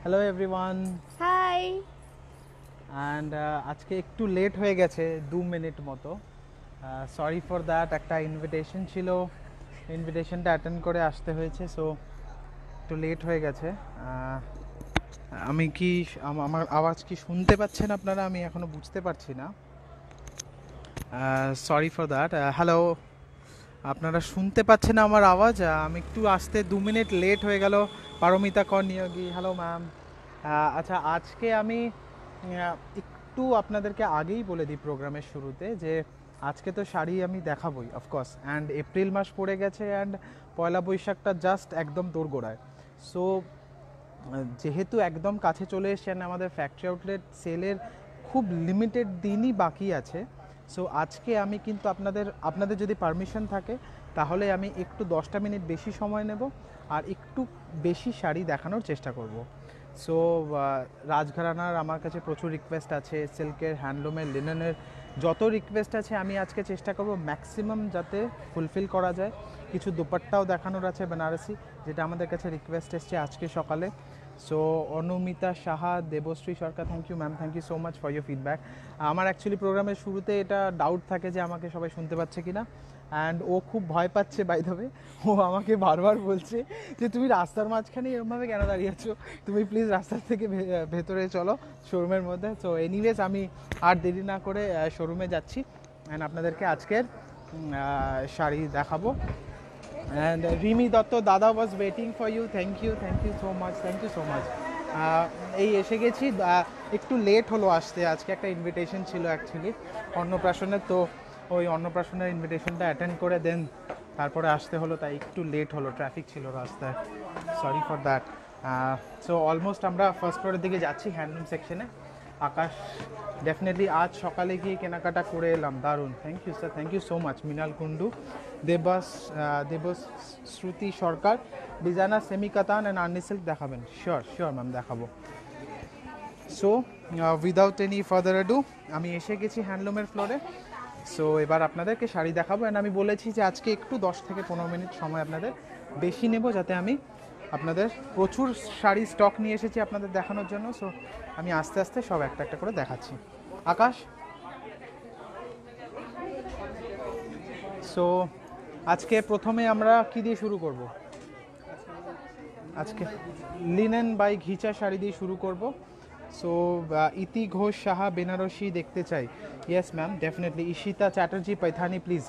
Hello everyone. High. And আজকে একটু late হয়ে গেছে 2 মিনিট মতো। সরি ফর দ্যাট, একটা ইনভিটেশন ছিল, ইনভিটেশনটা অ্যাটেন্ড করে আসতে হয়েছে, সো একটু লেট হয়ে গেছে। আমি কি আমার আওয়াজ কি শুনতে পাচ্ছেন আপনারা? আমি এখনও বুঝতে পারছি না। Sorry for that. হ্যালো, আপনারা শুনতে পাচ্ছেন আমার আওয়াজ? আমি একটু আসতে 2 মিনিট লেট হয়ে গেল। Paromita Kar Niyogi, hello ma'am. আচ্ছা, আজকে আমি একটু আপনাদেরকে আগেই বলে দিই প্রোগ্রামের শুরুতে যে আজকে তো শাড়ি আমি দেখাবই অফকোর্স, অ্যান্ড এপ্রিল মাস পড়ে গেছে, অ্যান্ড পয়লা বৈশাখটা জাস্ট একদম দোরগোড়ায়। সো যেহেতু একদম কাছে চলে এসছেন, আমাদের ফ্যাক্টরি আউটলেট সেলের খুব লিমিটেড দিনই বাকি আছে। সো আজকে আমি কিন্তু আপনাদের যদি পারমিশন থাকে তাহলে আমি একটু 10টা মিনিট বেশি সময় নেব আর একটু বেশি শাড়ি দেখানোর চেষ্টা করব। সো রাজঘরানার আমার কাছে প্রচুর রিকোয়েস্ট আছে, সিল্কের, হ্যান্ডলুমের, লিনেনের যত রিকোয়েস্ট আছে আমি আজকে চেষ্টা করব ম্যাক্সিমাম যাতে ফুলফিল করা যায়। কিছু দুপাট্টাও দেখানোর আছে বেনারসি, যেটা আমাদের কাছে রিকোয়েস্ট এসছে আজকে সকালে। So Anumita Saha, Debashree Sarkar, thank you ma'am, thank you so much for your feedback. আমার অ্যাকচুয়ালি প্রোগ্রামের শুরুতে এটা ডাউট থাকে যে আমাকে সবাই শুনতে পাচ্ছে কিনা, অ্যান্ড ও খুব ভয় পাচ্ছে বাই দ্য ওয়ে। ও আমাকে বারবার বলছে যে তুমি রাস্তার মাঝখানে এরকমভাবে কেন দাঁড়িয়ে আছো, তুমি প্লিজ রাস্তার থেকে ভেতরে চলো শোরুমের মধ্যে। সো এনিওয়েজ আমি আর দেরি না করে শোরুমে যাচ্ছি, অ্যান্ড আপনাদেরকে আজকের শাড়ি দেখাবো। And Rimi Dutta, dada was waiting for you, thank you so much, thank you so much. এই এসে গেছি। একটু লেট হলো আসতে, আজকে একটা ইনভিটেশন ছিল অ্যাকচুয়ালি অন্নপ্রাশনের, তো ওই অন্নপ্রাশনের ইনভিটেশনটা অ্যাটেন্ড করে দেন তারপরে আসতে হলো, তাই একটু লেট হলো, ট্রাফিক ছিল রাস্তায়, sorry for that. So almost আমরা ফার্স্ট ফ্লোরের দিকে যাচ্ছি, হ্যান্ডলুম সেকশনে। আকাশ ডেফিনেটলি আজ সকালে গিয়ে কেনাকাটা করে এলাম, দারুণ, thank you sir, thank you so much. Mrinal Kundu, Debashruti Sarkar, designer semi katan and Arni silk দেখাবেন? শিওর শিওর ম্যাম, দেখাবো। So without any further ado আমি এসে গেছি হ্যান্ডলুমের ফ্লোরে। সো এবার আপনাদেরকে শাড়ি দেখাবো, অ্যান্ড আমি বলেছি যে আজকে একটু 10 থেকে 15 মিনিট সময় আপনাদের বেশি নেব, যাতে আমি আপনাদের প্রচুর শাড়ি স্টক নিয়ে এসেছি আপনাদের দেখানোর জন্য। সো আমি আস্তে আস্তে সব একটা একটা করে দেখাচ্ছি। আকাশ, সো আজকে প্রথমে আমরা কি দিয়ে শুরু করব? আজকে লিনেন বাই ঘিচা শাড়ি দিয়ে শুরু করব। সো ইতি ঘোষ সাহা, বেনারসি দেখতে চাই। Yes ma'am, definitely. Ishita Chatterjee, Paithani please.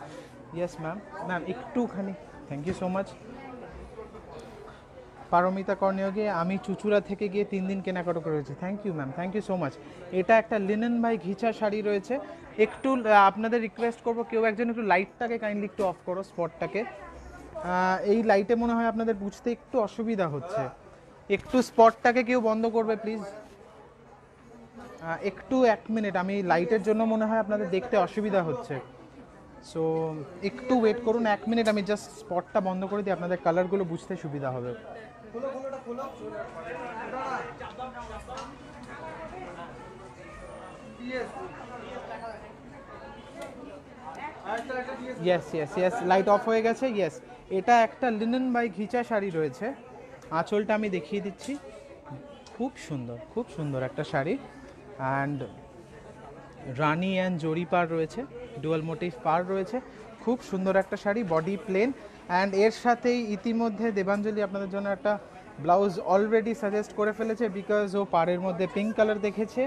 Yes ma'am, ma'am একটুখানি, thank you so much. Paromita কর্নিয়োগে, আমি চুচুড়া থেকে গিয়ে 3 দিন কেনাকাটা করেছি, thank you ma'am, thank you so much. এটা একটা লিনেন বাই ঘিচা শাড়ি রয়েছে। একটু আপনাদের রিকোয়েস্ট করব, কেউ একজন একটু লাইটটাকে কাইন্ডলি একটু অফ করো, স্পটটাকে। এই লাইটে মনে হয় আপনাদের বুঝতে একটু অসুবিধা হচ্ছে, একটু স্পটটাকে কেউ বন্ধ করবে প্লিজ। একটু 1 মিনিট, আমি লাইটের জন্য মনে হয় আপনাদের দেখতে অসুবিধা হচ্ছে। সো একটু ওয়েট করুন 1 মিনিট, আমি জাস্ট স্পটটা বন্ধ করে দিই, আপনাদের কালারগুলো বুঝতে সুবিধা হবে। Yes yes yes, light off হয়ে গেছে। ইয়েস, এটা একটা লিনেন বাই ঘিচা শাড়ি রয়েছে। আঁচলটা আমি দেখিয়ে দিচ্ছি, খুব সুন্দর, খুব সুন্দর একটা শাড়ি। অ্যান্ড রানি অ্যান্ড জরি পার রয়েছে, ডুয়াল মোটিভ পার রয়েছে, খুব সুন্দর একটা শাড়ি, বডি প্লেন। অ্যান্ড এর সাথেই ইতিমধ্যে দেবাঞ্জলি আপনাদের জন্য একটা ব্লাউজ অলরেডি সাজেস্ট করে ফেলেছে, বিকজ ও পাড়ের মধ্যে পিঙ্ক কালার দেখেছে।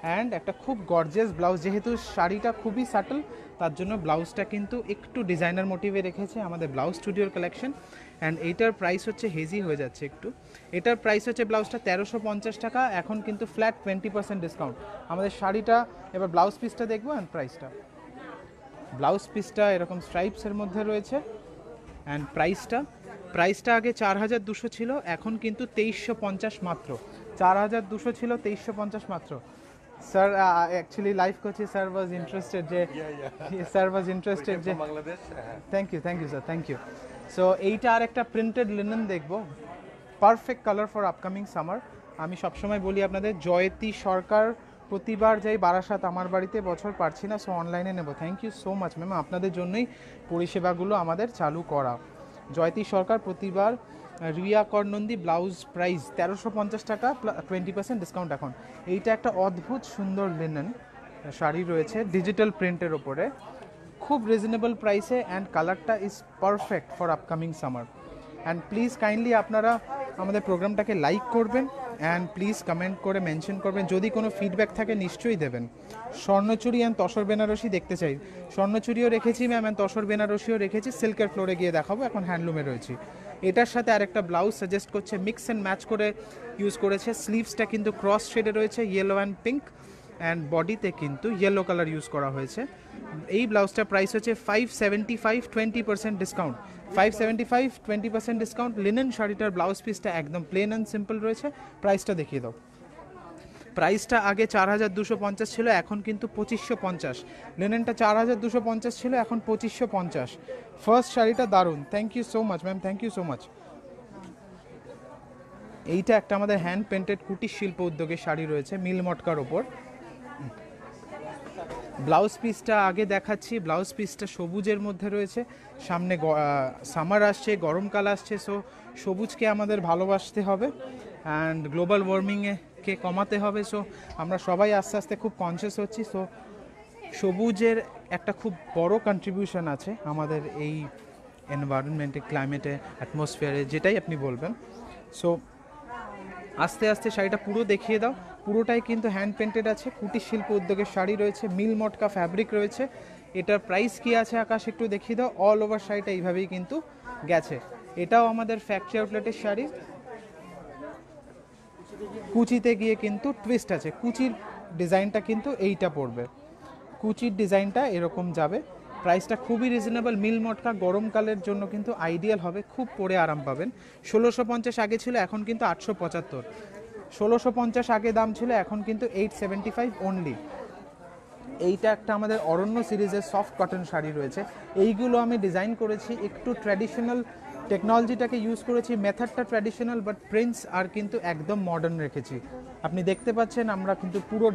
অ্যান্ড একটা খুব গর্জিয়াস ব্লাউজ, যেহেতু শাড়িটা খুবই সাটল, তার জন্য ব্লাউজটা কিন্তু একটু ডিজাইনার মোটিভে রেখেছে আমাদের ব্লাউজ স্টুডিওর কালেকশন। অ্যান্ড এইটার প্রাইস হচ্ছে, হেজি হয়ে যাচ্ছে একটু, এটার প্রাইস হচ্ছে ব্লাউজটা 1350 টাকা, এখন কিন্তু ফ্ল্যাট 20% ডিসকাউন্ট আমাদের শাড়িটা। এবার ব্লাউজ পিসটা দেখবো অ্যান্ড প্রাইসটা। ব্লাউজ পিসটা এরকম স্ট্রাইপসের মধ্যে রয়েছে, অ্যান্ড প্রাইসটা আগে 4200 ছিল, এখন কিন্তু 2350 মাত্র। 4200 ছিল, 2350 মাত্র। স্যার অ্যাকচুয়ালি লাইভ করছি, স্যার ওয়াজ ইন্টারেস্টেড যে, স্যার ওয়াজ ইন্টারেস্টেড যে, thank you sir, thank you. So এইটা আর একটা প্রিন্টেড লিনেন দেখবো, perfect colour for upcoming summer. আমি সবসময় বলি আপনাদের, জয়তী সরকার, প্রতিবার যাই বারাসাত, আমার বাড়িতে বছর পারছি না, সো অনলাইনে নেব। Thank you so much ma'am, আপনাদের জন্যই পরিষেবাগুলো আমাদের চালু করা। জয়তী সরকার, প্রতিবার রিয়া করনন্দি, ব্লাউজ প্রাইস 1350 টাকা, 20% ডিসকাউন্ট এখন। এইটা একটা অদ্ভুত সুন্দর লিনেন শাড়ি রয়েছে ডিজিটাল প্রিন্টের ওপরে, খুব রিজনেবল প্রাইসে, অ্যান্ড কালারটা is perfect for upcoming summer. And please kindly আপনারা আমাদের প্রোগ্রামটাকে লাইক করবেন, অ্যান্ড প্লিজ কমেন্ট করে মেনশন করবেন, যদি কোনো ফিডব্যাক থাকে নিশ্চয়ই দেবেন। স্বর্ণচুরি অ্যান্ড তসর বেনারসি দেখতে চাই, স্বর্ণচুরিও রেখেছি ম্যাম, অ্যান্ড তসর বেনারসিও রেখেছি, সিল্কের ফ্লোরে গিয়ে দেখাবো, এখন হ্যান্ডলুমে রয়েছি। এটার সাথে আরেকটা ব্লাউজ সাজেস্ট করছে, মিক্স অ্যান্ড ম্যাচ করে ইউজ করেছে, স্লিভসটা কিন্তু ক্রস শেডে রয়েছে, ইয়েলো অ্যান্ড পিঙ্ক, অ্যান্ড বডিতে কিন্তু ইয়েলো কালার ইউজ করা হয়েছে। এই ব্লাউজটার প্রাইস হচ্ছে 575, 20% ডিসকাউন্ট, 575, 20% ডিসকাউন্ট। লিনেন শাড়িটার ব্লাউজ পিসটা একদম প্লেন অ্যান্ড সিম্পল রয়েছে। প্রাইসটা দেখিয়ে দাও। প্রাইসটা আগে 4250 ছিল, এখন কিন্তু 2550। লিনেনটা 4250 ছিল, এখন 2550। ফার্স্ট শাড়িটা দারুণ, thank you so much ma'am, thank you so much. এইটা একটা আমাদের হ্যান্ড পেন্টেড কুটির শিল্প উদ্যোগের শাড়ি রয়েছে মিল মটকার ওপর। ব্লাউজ পিসটা আগে দেখাচ্ছি, ব্লাউজ পিসটা সবুজের মধ্যে রয়েছে, সামনে সামার আসছে, গরমকাল আসছে, সো সবুজকে আমাদের ভালোবাসতে হবে অ্যান্ড গ্লোবাল ওয়ার্মিংকে কমাতে হবে। সো আমরা সবাই আস্তে আস্তে খুব কনসিয়াস হচ্ছি। সো সবুজের একটা খুব বড় কন্ট্রিবিউশন আছে আমাদের এই এনভায়রনমেন্টে, ক্লাইমেটে, অ্যাটমসফিয়ারে, যেটাই আপনি বলবেন। সো আস্তে আস্তে শাড়িটা পুরো দেখিয়ে দাও। পুরোটাই কিন্তু হ্যান্ড পেন্টেড আছে, কুটির শিল্প উদ্যোগের শাড়ি রয়েছে, মিল মটকা ফ্যাব্রিক রয়েছে। এটার প্রাইস কি আছে আকাশ একটু দেখিয়ে দাও। অল ওভার শাড়িটা এইভাবেই কিন্তু গেছে। এটাও আমাদের ফ্যাক্টরি আউটলেটের শাড়ি, কুচিতে গিয়ে কিন্তু টুইস্ট আছে, কুচির ডিজাইনটা কিন্তু এইটা পড়বে, কুচির ডিজাইনটা এরকম যাবে। প্রাইসটা খুবই রিজনেবল, মিল মটকা গরমকালের জন্য কিন্তু আইডিয়াল হবে, খুব পরে আরাম পাবেন। 1650 আগে ছিল, এখন কিন্তু 875। 1650 আগে দাম ছিল, এখন কিন্তু 875 অনলি। এইটা একটা আমাদের অরণ্য সিরিজের সফট কটন শাড়ি রয়েছে। এইগুলো আমি ডিজাইন করেছি একটু ট্র্যাডিশনাল, টেকনোলজিটাকে ইউজ করেছি, মেথডটা ট্র্যাডিশনাল, বাট প্রিন্টস আর কিন্তু একদম মডার্ন রেখেছি। আপনি দেখতে পাচ্ছেন আমরা কিন্তু পুরো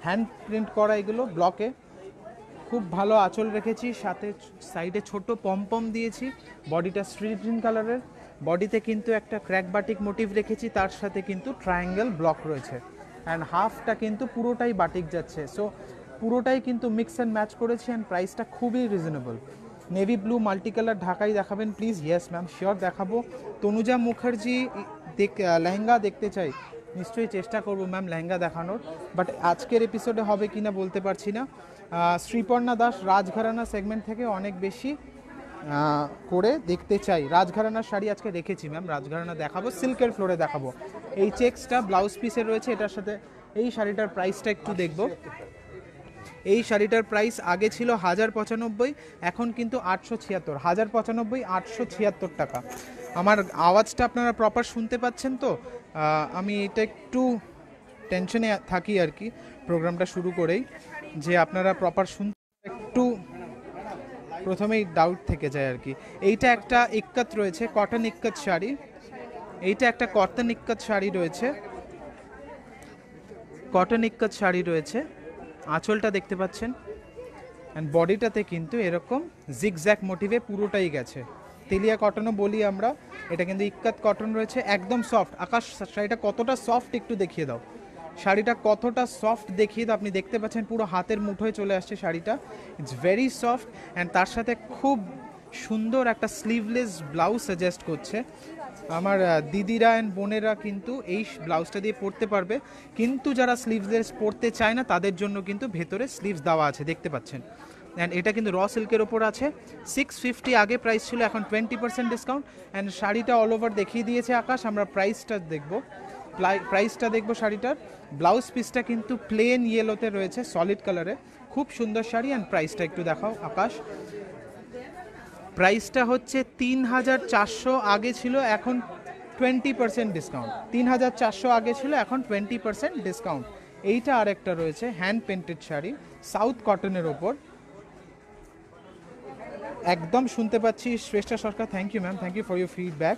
হ্যান্ড প্রিন্ট করা, এগুলো ব্লকে, খুব ভালো আঁচল রেখেছি, সাথে সাইডে ছোট পমপম দিয়েছি, বডিটা স্ট্রিট গ্রিন কালারের, বডিতে কিন্তু একটা ক্র্যাক বাটিক মোটিভ রেখেছি, তার সাথে কিন্তু ট্রায়াঙ্গেল ব্লক রয়েছে, অ্যান্ড হাফটা কিন্তু পুরোটাই বাটিক যাচ্ছে। সো পুরোটাই কিন্তু মিক্স অ্যান্ড ম্যাচ করেছি, অ্যান্ড প্রাইসটা খুবই reasonable. Navy blue multi colour ঢাকাই দেখাবেন প্লিজ? ইয়েস ম্যাম, শিওর দেখাবো। তনুজা মুখার্জি লেহেঙ্গা দেখতে চাই, নিশ্চয়ই চেষ্টা করবো ম্যাম লেহেঙ্গা দেখানোর, বাট আজকের এপিসোডে হবে কি না বলতে পারছি না। শ্রীপর্ণা দাস রাজঘরানা সেগমেন্ট থেকে অনেক বেশি করে দেখতে চাই। রাজঘরানার শাড়ি আজকে রেখেছি ম্যাম, রাজঘরানা দেখাবো, সিল্কের ফ্লোরে দেখাবো। এই চেক্সটা ব্লাউজ পিসে রয়েছে, এটার সাথে এই শাড়িটার প্রাইসটা একটু দেখবো। এই শাড়িটার প্রাইস আগে ছিল 1095, এখন কিন্তু 876, 1095, 876 টাকা। আমার আওয়াজটা আপনারা প্রপার শুনতে পাচ্ছেন তো? আমি এটা একটু টেনশনে থাকি আর কি প্রোগ্রামটা শুরু করেই, যে আপনারা প্রপার শুনতে, একটু প্রথমেই ডাউট থেকে যায় আর কি। এইটা একটা ইক্কত রয়েছে, কটন ইক্কত শাড়ি, এইটা একটা কটন ইক্কত শাড়ি রয়েছে, কটন ইক্কত শাড়ি রয়েছে। আঁচলটা দেখতে পাচ্ছেন, অ্যান্ড বডিটাতে কিন্তু এরকম জিগজ্যাক মোটিভে পুরোটাই গেছে, তেলিয়া কটনও বলি আমরা, এটা কিন্তু ইক্কাত কটন রয়েছে, একদম সফট। আকাশ শাড়িটা কতটা সফট একটু দেখিয়ে দাও, শাড়িটা কতটা সফট দেখিয়ে দাও। আপনি দেখতে পাচ্ছেন পুরো হাতের মুঠোয় চলে আসছে শাড়িটা, ইটস ভেরি সফট, অ্যান্ড তার সাথে খুব সুন্দর একটা স্লিভলেস ব্লাউজ সাজেস্ট করছে। আমার দিদিরা অ্যান্ড বোনেরা কিন্তু এই ব্লাউজটা দিয়ে পরতে পারবে, কিন্তু যারা স্লিভলেস পরতে চায় না তাদের জন্য কিন্তু ভেতরে স্লিভস দেওয়া আছে, দেখতে পাচ্ছেন। অ্যান্ড এটা কিন্তু র সিল্কের ওপর আছে। 650 আগে প্রাইস ছিল, এখন 20% ডিসকাউন্ট, অ্যান্ড শাড়িটা অল ওভার দেখিয়ে দিয়েছে আকাশ। আমরা প্রাইসটা দেখবো শাড়িটার। ব্লাউজ পিসটা কিন্তু প্লেন ইয়েলোতে রয়েছে, সলিড কালারে, খুব সুন্দর শাড়ি। অ্যান্ড প্রাইসটা একটু দেখাও আকাশ। প্রাইসটা হচ্ছে 3400, আগে ছিল, এখন 20% ডিসকাউন্ট। 3400 আগে ছিল, এখন 20% ডিসকাউন্ট। এইটা আরেকটা রয়েছে হ্যান্ড পেন্টেড শাড়ি, সাউথ কটনের ওপর, একদম শুনতে পাচ্ছি। Shreshtha Sarkar, thank you ma'am, thank you for your feedback.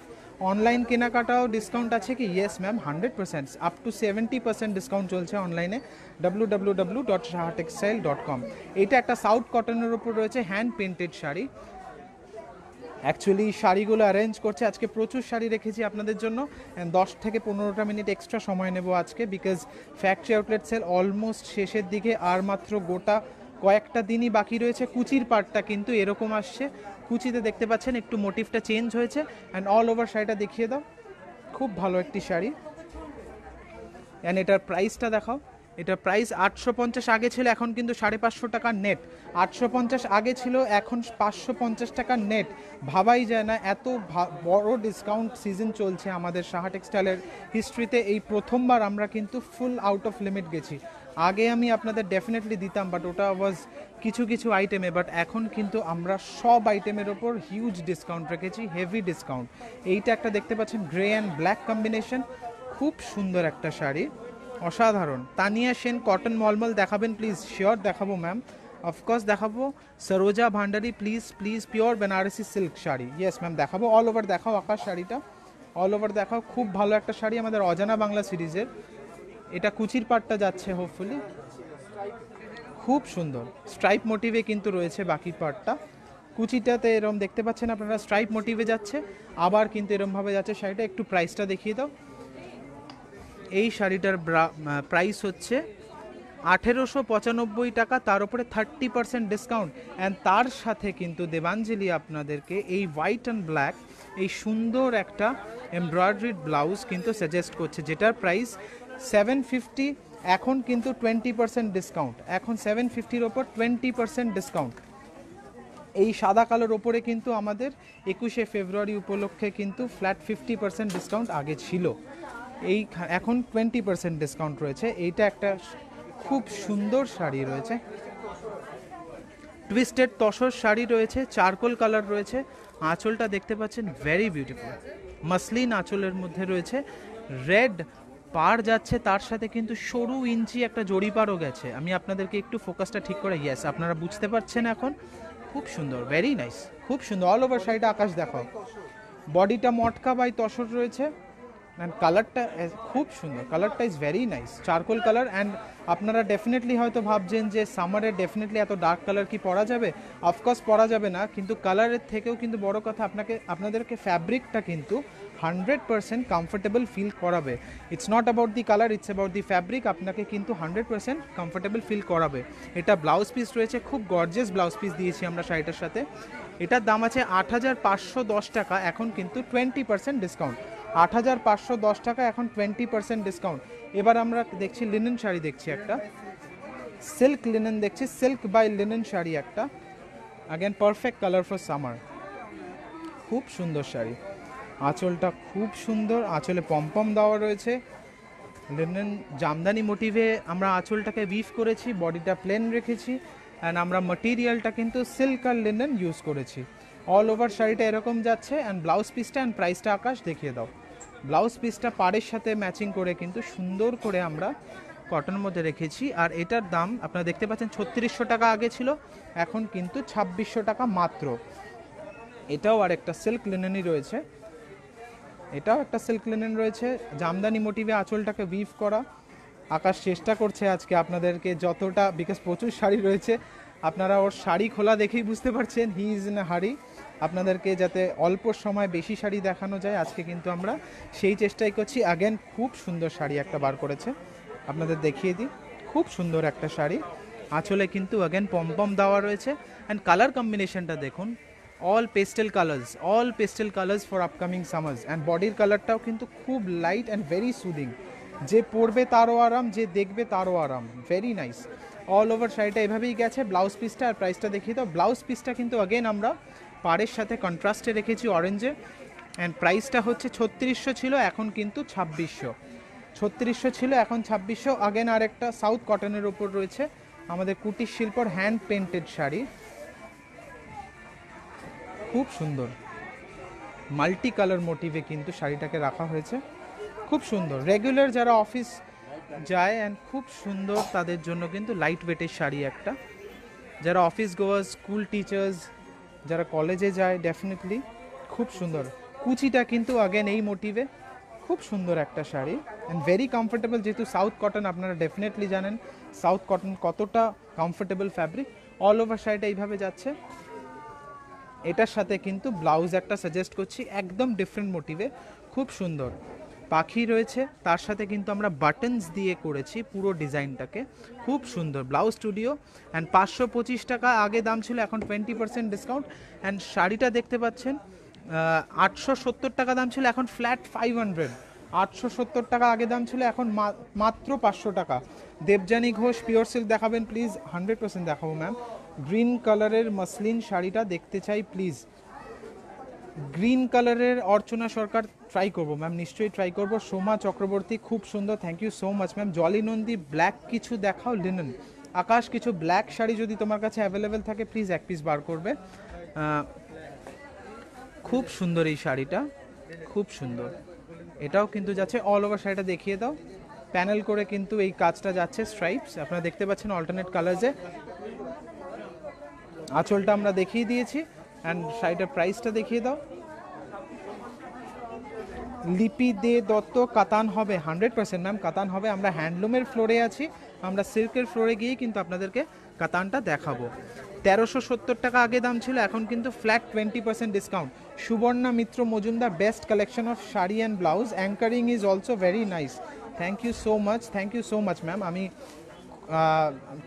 Online কেনাকাটাও ডিসকাউন্ট আছে কি? Yes ma'am, 100%, up to 70% discount চলছে অনলাইনে, www.shahatextile.com। এইটা একটা সাউথ কটনের ওপর রয়েছে, হ্যান্ড পেন্টেড শাড়ি, অ্যাকচুয়ালি শাড়িগুলো অ্যারেঞ্জ করছে, আজকে প্রচুর শাড়ি রেখেছি আপনাদের জন্য, 10 থেকে 15টা মিনিট এক্সট্রা সময় নেব আজকে, because factory outlet sale almost শেষের দিকে, আর মাত্র গোটা কয়েকটা দিনই বাকি রয়েছে। কুচির পার্টটা কিন্তু এরকম আসছে, কুচিতে দেখতে পাচ্ছেন একটু মোটিভটা চেঞ্জ হয়েছে, অ্যান্ড অল ওভার শাড়িটা দেখিয়ে দাও, খুব ভালো একটি শাড়ি। অ্যান্ড এটার প্রাইসটা দেখাও, এটার প্রাইস 850 আগে ছিল, এখন কিন্তু 550 টাকা নেট। 850 আগে ছিল, এখন 550 টাকা নেট। ভাবাই যায় না এত বড় ডিসকাউন্ট সিজন চলছে আমাদের সাহা টেক্সটাইলের হিস্ট্রিতে। এই প্রথমবার আমরা কিন্তু ফুল আউট অফ লিমিট গেছি। আগে আমি আপনাদের ডেফিনেটলি দিতাম, বাট ওটা ওয়াজ কিছু কিছু আইটেমে, বাট এখন কিন্তু আমরা সব আইটেমের ওপর হিউজ ডিসকাউন্ট রেখেছি, হেভি ডিসকাউন্ট। এইটা একটা দেখতে পাচ্ছেন গ্রে অ্যান্ড ব্ল্যাক কম্বিনেশন, খুব সুন্দর একটা শাড়ি, অসাধারণ। তানিয়া সেন কটন মলমল দেখাবেন প্লিজ? শিওর দেখাবো ম্যাম, অফকোর্স দেখাবো। Saroja Bhandari please please, pure Banarasi silk sari, yes ma'am দেখাবো। অল ওভার দেখাও আকাশ শাড়িটা, অল ওভার দেখাও, খুব ভালো একটা শাড়ি আমাদের অজানা বাংলা সিরিজের। এটা কুচির পাটটা যাচ্ছে হোপফুলি, খুব সুন্দর স্ট্রাইপ মোটিভে কিন্তু রয়েছে বাকি পার্টটা। কুচিটাতে এরম দেখতে পাচ্ছেন আপনারা স্ট্রাইপ মোটিভে যাচ্ছে, আবার কিন্তু এরমভাবে যাচ্ছে শাড়িটা। একটু প্রাইসটা দেখিয়ে দাও। এই শাড়িটার প্রাইস হচ্ছে 1895 টাকা, তার উপরে 30% ডিসকাউন্ট। অ্যান্ড তার সাথে কিন্তু দেবাঞ্জলি আপনাদেরকে এই হোয়াইট অ্যান্ড ব্ল্যাক এই সুন্দর একটা এমব্রয়ডারিড ব্লাউজ কিন্তু সাজেস্ট করছে, যেটার প্রাইস 750, এখন কিন্তু 20% ডিসকাউন্ট, এখন 750-র ওপর 20% ডিসকাউন্ট। এই সাদা কালোর ওপরে কিন্তু আমাদের 21শে ফেব্রুয়ারি উপলক্ষে কিন্তু ফ্ল্যাট 50% ডিসকাউন্ট আগে ছিল, এই এখন 20% ডিসকাউন্ট রয়েছে। এইটা একটা খুব সুন্দর শাড়ি রয়েছে, টুইস্টেড তসর শাড়ি রয়েছে, চারকোল কালার রয়েছে, আঁচলটা দেখতে পাচ্ছেন ভেরি বিউটিফুল, মাসলিন আঁচলের মধ্যে রয়েছে, রেড পার যাচ্ছে, তার সাথে কিন্তু সরু ইঞ্চি একটা জড়ি পারও গেছে। আমি আপনাদেরকে একটু ফোকাসটা ঠিক করে, ইয়েস আপনারা বুঝতে পারছেন এখন, খুব সুন্দর, ভেরি নাইস, খুব সুন্দর। অল ওভার শাড়িটা আকাশ দেখাও, বডিটা মটকা বাই তসর রয়েছে, অ্যান্ড কালারটা খুব সুন্দর, কালারটা is very nice, charcoal colour. And আপনারা ডেফিনেটলি হয়তো ভাবছেন যে সামারে ডেফিনেটলি এত ডার্ক কালার কি পরা যাবে? অফকোর্স পরা যাবে না, কিন্তু কালারের থেকেও কিন্তু বড় কথা আপনাদেরকে ফ্যাব্রিকটা কিন্তু 100% কমফোর্টেবল ফিল করাবে। It's not about the colour, it's about the fabric, আপনাকে কিন্তু 100% কমফোর্টেবল ফিল করাবে। এটা ব্লাউজ পিস রয়েছে, খুব গর্জিয়াস ব্লাউজ পিস দিয়েছি আমরা শাড়িটার সাথে। এটার দাম আছে 8510 টাকা, এখন কিন্তু 20% ডিসকাউন্ট। 8510 টাকা, এখন 20% ডিসকাউন্ট। এবার আমরা দেখছি লিনেন শাড়ি, দেখছি একটা সিল্ক লিনেন, দেখছি সিল্ক বাই লিনেন শাড়ি একটা, again perfect colour for summer, খুব সুন্দর শাড়ি। আঁচলটা খুব সুন্দর, আঁচলে পমপম দেওয়া রয়েছে, লিনেন জামদানি মোটিভে আমরা আঁচলটাকে উইভ করেছি, বডিটা প্লেন রেখেছি, অ্যান্ড আমরা ম্যাটেরিয়ালটা কিন্তু সিল্ক আর লিনেন ইউজ করেছি। অল ওভার শাড়িটা এরকম যাচ্ছে। অ্যান্ড ব্লাউজ পিসটা অ্যান্ড প্রাইসটা আকাশ দেখিয়ে দাও। ব্লাউজ পিসটা পাড়ের সাথে ম্যাচিং করে কিন্তু সুন্দর করে আমরা কটনের মধ্যে রেখেছি। আর এটার দাম আপনারা দেখতে পাচ্ছেন 3600 টাকা আগে ছিল, এখন কিন্তু 2600 টাকা মাত্র। এটাও আর একটা সিল্ক লিনেনই রয়েছে, এটাও একটা সিল্ক লিনেন রয়েছে, জামদানি মোটিভে আঁচলটাকে উইভ করা। আকাশ চেষ্টা করছে আজকে আপনাদেরকে যতটা, বিকজ প্রচুর শাড়ি রয়েছে, আপনারা ওর শাড়ি খোলা দেখেই বুঝতে পারছেন হি ইজ ইন আ হারি, আপনাদেরকে যাতে অল্প সময় বেশি শাড়ি দেখানো যায়, আজকে কিন্তু আমরা সেই চেষ্টাই করছি। অ্যাগেন খুব সুন্দর শাড়ি একটা বার করেছে, আপনাদের দেখিয়ে দিই, খুব সুন্দর একটা শাড়ি, আঁচলে কিন্তু অ্যাগেন পমপম দেওয়া রয়েছে। অ্যান্ড কালার কম্বিনেশনটা দেখুন, all pastel colours for upcoming summers. And বডির কালারটাও কিন্তু খুব লাইট অ্যান্ড ভেরি সুদিং, যে পরবে তারও আরাম, যে দেখবে তারও আরাম, ভেরি নাইস। অল ওভার শাড়িটা এভাবেই গেছে। ব্লাউজ পিসটা আর প্রাইসটা দেখিয়ে দাও। ব্লাউজ পিসটা কিন্তু অ্যাগেন আমরা পাড়ের সাথে কন্ট্রাস্টে রেখেছি অরেঞ্জে, অ্যান্ড প্রাইসটা হচ্ছে 3600 ছিল, এখন কিন্তু 2600। 3600 ছিল, এখন 2600। অ্যাগেন আর একটা সাউথ কটনের ওপর রয়েছে আমাদের কুটির শিল্পর হ্যান্ড পেন্টেড শাড়ি, খুব সুন্দর মাল্টি কালার মোটিভে কিন্তু শাড়িটাকে রাখা হয়েছে, খুব সুন্দর। রেগুলার যারা অফিস যায় অ্যান্ড খুব সুন্দর তাদের জন্য কিন্তু লাইট ওয়েটের শাড়ি একটা, যারা অফিস গোয়ার্স, স্কুল টিচার্স, যারা কলেজে যায়, ডেফিনেটলি খুব সুন্দর। কুচিটা কিন্তু অ্যাগেন এই মোটিভে, খুব সুন্দর একটা শাড়ি অ্যান্ড ভেরি কমফোর্টেবল। যেহেতু সাউথ কটন, আপনারা ডেফিনেটলি জানেন সাউথ কটন কতটা কমফোর্টেবল ফ্যাব্রিক। অল ওভার শাড়িটা এইভাবে যাচ্ছে, এটার সাথে কিন্তু ব্লাউজ একটা সাজেস্ট করছি, একদম ডিফারেন্ট মোটিভে, খুব সুন্দর পাখি রয়েছে, তার সাথে কিন্তু আমরা বাটনস দিয়ে করেছি পুরো ডিজাইনটাকে, খুব সুন্দর ব্লাউজ স্টুডিও। অ্যান্ড 525 টাকা আগে দাম ছিল, এখন 20% ডিসকাউন্ট। অ্যান্ড শাড়িটা দেখতে পাচ্ছেন 870 টাকা দাম ছিল, এখন ফ্ল্যাট 500। 870 টাকা আগে দাম ছিল, এখন মাত্র 500 টাকা। দেবযানী ঘোষ পিওর সিল্ক দেখাবেন প্লিজ। 100% দেখাবো ম্যাম। গ্রিন কালারের মসলিন শাড়িটা দেখতে চাই প্লিজ। গ্রিন কালারের অর্চনা সরকার ট্রাই করবো ম্যাম, নিশ্চয়ই ট্রাই করবো। সোমা চক্রবর্তী খুব সুন্দর, thank you so much ma'am. Jolly Nandi black কিছু দেখাও লিনেন। আকাশ কিছু ব্ল্যাক শাড়ি যদি তোমার কাছে অ্যাভেলেবেল থাকে প্লিজ এক পিস বার করবে। খুব সুন্দর এই শাড়িটা, খুব সুন্দর, এটাও কিন্তু যাচ্ছে অল ওভার। শাড়িটা দেখিয়ে দাও, প্যানেল করে কিন্তু এই কাজটা যাচ্ছে, স্ট্রাইপস আপনারা দেখতে পাচ্ছেন অল্টারনেট কালার্সে। আঁচলটা আমরা দেখিয়ে দিয়েছি। অ্যান্ড শাড়িটার প্রাইসটা দেখিয়ে দাও। লিপি দে দত্ত কাতান হবে, 100% ম্যাম কাতান হবে। আমরা হ্যান্ডলুমের ফ্লোরে আছি, আমরা সিল্কের ফ্লোরে গিয়েই কিন্তু আপনাদেরকে কাতানটা দেখাবো। 1370 টাকা আগে দাম ছিল, এখন কিন্তু flat 20% discount. Suborna Mitra Majumdar, best collection of sari and blouse, anchoring is also very nice. Thank you so much, thank you so much ma'am. আমি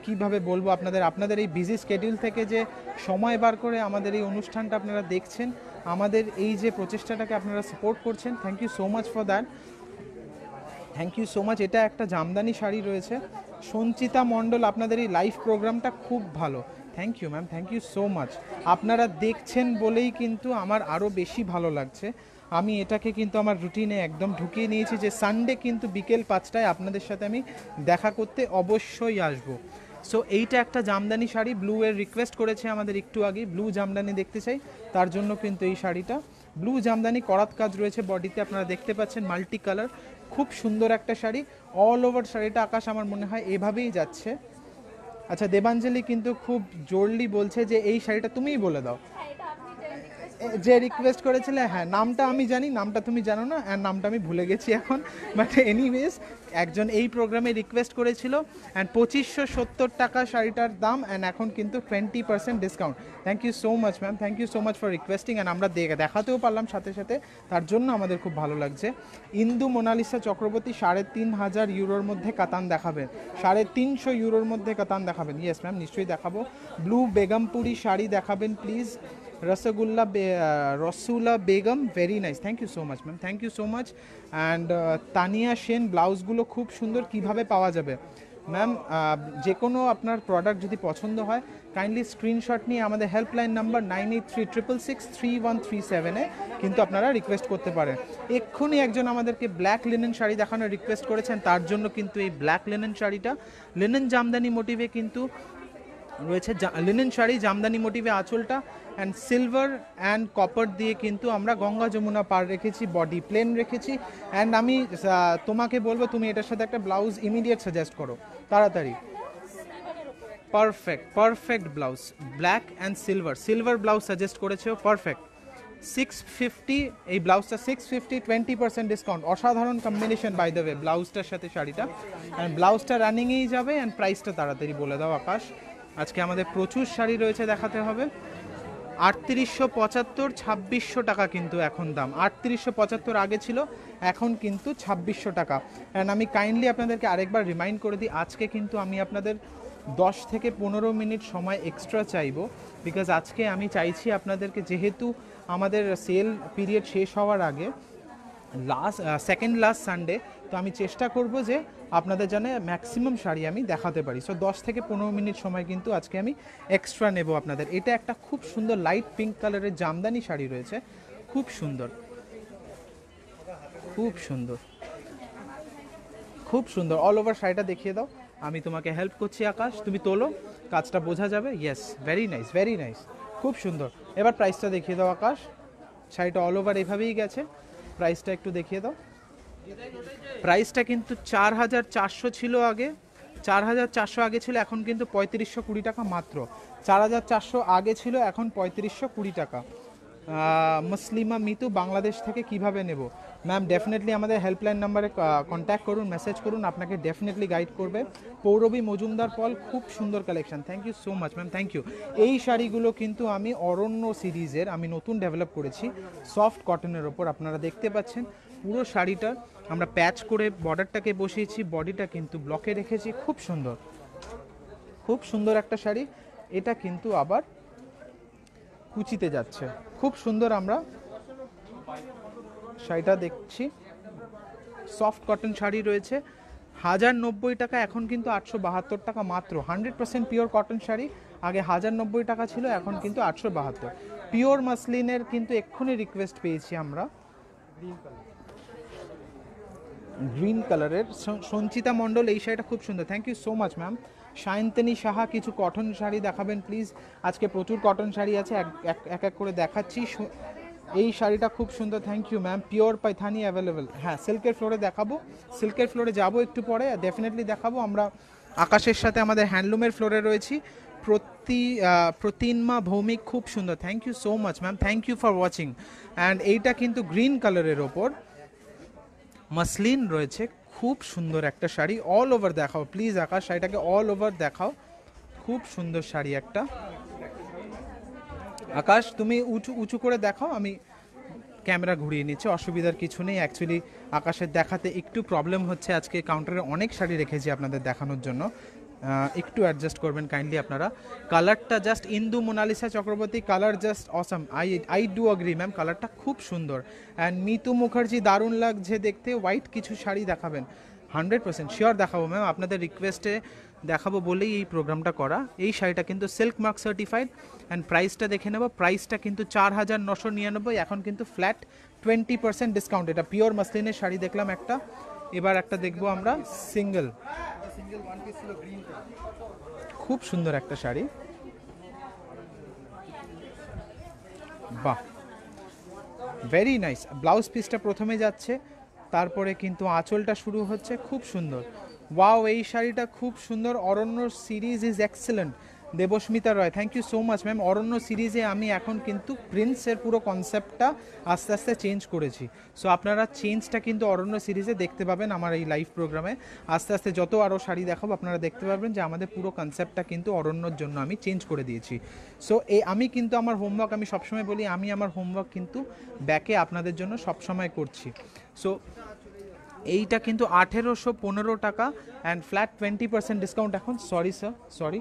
কিভাবে বলবো আপনাদের এই বিজি স্কেডিউল থেকে যে সময় বার করে আমাদের এই অনুষ্ঠানটা আপনারা দেখছেন, আমাদের এই যে প্রচেষ্টাটাকে আপনারা সাপোর্ট করছেন, thank you so much for that, thank you so much. এটা একটা জামদানি শাড়ি রয়েছে। সঞ্চিতা মণ্ডল, আপনাদের এই লাইভ প্রোগ্রামটা খুব ভালো, thank you ma'am, thank you so much. আপনারা দেখছেন বলেই কিন্তু আমার আরও বেশি ভালো লাগছে। আমি এটাকে কিন্তু আমার রুটিনে একদম ঢুকিয়ে নিয়েছি যে সানডে কিন্তু বিকেল 5টায় আপনাদের সাথে আমি দেখা করতে অবশ্যই আসবো। সো এইটা একটা জামদানি শাড়ি, ব্লু এর রিকোয়েস্ট করেছে আমাদের একটু আগে, ব্লু জামদানি দেখতে চাই, তার জন্য কিন্তু এই শাড়িটা ব্লু জামদানি করাত কাজ রয়েছে বডিতে, আপনারা দেখতে পাচ্ছেন মাল্টি কালার, খুব সুন্দর একটা শাড়ি। অল ওভার শাড়িটা আকাশ আমার মনে হয় এভাবেই যাচ্ছে। আচ্ছা দেবাঞ্জলি কিন্তু খুব জোরলি বলছে যে এই শাড়িটা তুমিই বলে দাও, যে রিকোয়েস্ট করেছিলে। হ্যাঁ নামটা আমি জানি, নামটা তুমি জানো না, অ্যান্ড নামটা আমি ভুলে গেছি এখন, বাট এনিওয়েজ একজন এই প্রোগ্রামে রিকোয়েস্ট করেছিল। অ্যান্ড 2570 টাকা শাড়িটার দাম, অ্যান্ড এখন কিন্তু 20% discount. Thank you so much ma'am, thank you so much for requesting. And আমরা দেখাতেও পারলাম সাথে সাথে, তার জন্য আমাদের খুব ভালো লাগছে। ইন্দু মোনালিসা চক্রবর্তী 3500 ইউরোর মধ্যে কাতান দেখাবেন, 350 ইউরোর মধ্যে কাতান দেখাবেন। ইয়েস ম্যাম নিশ্চয়ই দেখাবো। ব্লু বেগমপুরি শাড়ি দেখাবেন please. Rasula Begum, very nice, thank you so much ma'am, thank you so much. And Tania Sen, ব্লাউজগুলো খুব সুন্দর, কিভাবে পাওয়া যাবে ম্যাম? যে কোনো আপনার প্রোডাক্ট যদি পছন্দ হয় কাইন্ডলি স্ক্রিনশট নিয়ে আমাদের হেল্পলাইন নাম্বার 9836663137-এ কিন্তু আপনারা রিকোয়েস্ট করতে পারেন। এক্ষুনি একজন আমাদেরকে ব্ল্যাক লিনেন শাড়ি দেখানোর রিকোয়েস্ট করেছেন, তার জন্য কিন্তু এই ব্ল্যাক লিনেন শাড়িটা লিনেন জামদানি মোটিভে কিন্তু রয়েছে, লিনেন শাড়ি জামদানি মোটিভে আঁচলটা, অ্যান্ড সিলভার অ্যান্ড কপার দিয়ে কিন্তু আমরা গঙ্গা যমুনা পার রেখেছি, বডি প্লেন রেখেছি। অ্যান্ড আমি তোমাকে বলবো তুমি এটার সাথে একটা ব্লাউজ ইমিডিয়েট সাজেস্ট করো তাড়াতাড়ি। Perfect perfect blouse, black and silver blouse suggest করেছো, পারফেক্ট। 650 এই ব্লাউজটা, 650 20% ডিসকাউন্ট, অসাধারণ কম্বিনেশন বাই দ্য ওয়ে ব্লাউজটার সাথে শাড়িটা। অ্যান্ড ব্লাউজটা রানিংয়েই যাবে। অ্যান্ড প্রাইসটা তাড়াতাড়ি বলে দাও আকাশ, আজকে আমাদের প্রচুর শাড়ি রয়েছে দেখাতে হবে। 3875, 2600 টাকা কিন্তু এখন দাম। 3875 আগে ছিল, এখন কিন্তু 2600 টাকা। অ্যান্ড আমি কাইন্ডলি আপনাদেরকে আরেকবার রিমাইন্ড করে দিই, আজকে কিন্তু আমি আপনাদের 10 থেকে 15 মিনিট সময় এক্সট্রা চাইবো, বিকজ আজকে আমি চাইছি আপনাদেরকে, যেহেতু আমাদের সেল পিরিয়ড শেষ হওয়ার আগে সেকেন্ড লাস্ট সানডে, তো আমি চেষ্টা করব যে আপনাদের জন্য ম্যাক্সিমাম শাড়ি আমি দেখাতে পারি। সো 10 থেকে 15 মিনিট সময় কিন্তু আজকে আমি এক্সট্রা নেব আপনাদের। এটা একটা খুব সুন্দর লাইট পিঙ্ক কালারের জামদানি শাড়ি রয়েছে, খুব সুন্দর, খুব সুন্দর, খুব সুন্দর। অল ওভার শাড়িটা দেখিয়ে দাও, আমি তোমাকে হেল্প করছি আকাশ, তুমি তোলো, কাজটা বোঝা যাবে। Yes, very nice, very nice, খুব সুন্দর। এবার প্রাইসটা দেখিয়ে দাও আকাশ, শাড়িটা অল ওভার এভাবেই গেছে, প্রাইসটা একটু দেখিয়ে দাও। প্রাইসটা কিন্তু 4400 ছিল আগে, 4400 আগে ছিল, এখন কিন্তু 3520 টাকা মাত্র। 4400 আগে ছিল, এখন 3520 টাকা। মুসলিমা মিতু বাংলাদেশ থেকে কিভাবে নেব? ম্যাম ডেফিনেটলি আমাদের হেল্পলাইন নাম্বারে কন্ট্যাক্ট করুন, মেসেজ করুন, আপনাকে ডেফিনেটলি গাইড করবে। পৌরবী মজুমদার পল, খুব সুন্দর collection, thank you so much ma'am, thank you. এই শাড়িগুলো কিন্তু আমি অরণ্য সিরিজের আমি নতুন ডেভেলপ করেছি সফট কটনের ওপর। আপনারা দেখতে পাচ্ছেন পুরো শাড়িটা আমরা প্যাচ করে বর্ডারটাকে বসিয়েছি, বডিটা কিন্তু ব্লকে রেখেছি, খুব সুন্দর, খুব সুন্দর একটা শাড়ি। এটা কিন্তু আবার কুচিতে যাচ্ছে, খুব সুন্দর। আমরা শাড়িটা দেখছি, সফট কটন শাড়ি রয়েছে, 1090 টাকা, এখন কিন্তু 872 টাকা মাত্র। 100% পিওর কটন শাড়ি, আগে 1090 টাকা ছিল, এখন কিন্তু 872। পিওর মাসলিনের কিন্তু এক্ষুনি রিকোয়েস্ট পেয়েছি আমরা, গ্রিন কালারের। সঞ্চিতা মণ্ডল, এই শাড়িটা খুব সুন্দর, thank you so much ma'am. Sayantani Saha, কিছু কটন শাড়ি দেখাবেন প্লিজ। আজকে প্রচুর কটন শাড়ি আছে, এক এক করে দেখাচ্ছি। এই শাড়িটা খুব সুন্দর, thank you ma'am. Pure Paithani available, হ্যাঁ সিল্কের ফ্লোরে দেখাবো, সিল্কের ফ্লোরে যাবো একটু পরে, ডেফিনেটলি দেখাবো। আমরা আকাশের সাথে আমাদের হ্যান্ডলুমের ফ্লোরে রয়েছি। প্রতিমা ভৌমিক, খুব সুন্দর, thank you so much ma'am, thank you for watching. And এইটা কিন্তু গ্রিন কালারের ওপর মাসলিন রয়েছে, খুব সুন্দর একটা শাড়ি। অল ওভার দেখাও প্লিজ আকাশ, শাড়িটাকে অল ওভার দেখাও, খুব সুন্দর শাড়ি একটা। আকাশ তুমি উঁচু উঁচু করে দেখাও, আমি ক্যামেরা ঘুরিয়ে নিচ্ছে, অসুবিধার কিছু নেই। অ্যাকচুয়ালি আকাশের দেখাতে একটু প্রবলেম হচ্ছে, আজকে কাউন্টারে অনেক শাড়ি রেখেছি আপনাদের দেখানোর জন্য, একটু অ্যাডজাস্ট করবেন কাইন্ডলি আপনারা। কালারটা just, Indu Monalisa Chakraborty, colour just awesome, I do agree ma'am, কালারটা খুব সুন্দর। অ্যান্ড মিতু মুখার্জি, দারুণ লাগছে দেখতে, হোয়াইট কিছু শাড়ি দেখাবেন? 100% শিওর দেখাবো ম্যাম, আপনাদের রিকোয়েস্টে দেখাবো বলেই এই প্রোগ্রামটা করা। এই শাড়িটা কিন্তু সিল্ক মার্ক সার্টিফাইড। অ্যান্ড প্রাইসটা দেখে নেব, প্রাইসটা কিন্তু 4999, এখন কিন্তু ফ্ল্যাট 20% ডিসকাউন্ট। এটা পিওর মাসলিনের শাড়ি দেখলাম একটা, এবার একটা দেখবো আমরা সিঙ্গেল, খুব সুন্দর একটা শাড়ি, বাহ ভেরি নাইস। ব্লাউজ পিসটা প্রথমে যাচ্ছে, তারপরে কিন্তু আঁচলটা শুরু হচ্ছে, খুব সুন্দর। ওয়াও, এই শাড়িটা খুব সুন্দর। Aranya series is excellent. Debasmita Roy, thank you so much ma'am. Aranya সিরিজে আমি এখন কিন্তু প্রিন্সের পুরো কনসেপ্টটা আস্তে আস্তে চেঞ্জ করেছি। সো আপনারা চেঞ্জটা কিন্তু অরণ্য সিরিজে দেখতে পাবেন আমার এই লাইভ প্রোগ্রামে। আস্তে আস্তে যত আরও শাড়ি দেখাবো আপনারা দেখতে পারবেন যে আমাদের পুরো কনসেপ্টটা কিন্তু অরণ্যর জন্য আমি চেঞ্জ করে দিয়েছি। সো আমি কিন্তু আমার হোমওয়ার্ক, আমি সবসময় বলি আমি আমার হোমওয়ার্ক কিন্তু ব্যাকে আপনাদের জন্য সবসময় করছি। সো এইটা কিন্তু 1815 টাকা অ্যান্ড ফ্ল্যাট 20% ডিসকাউন্ট এখন, সরি স্যার সরি,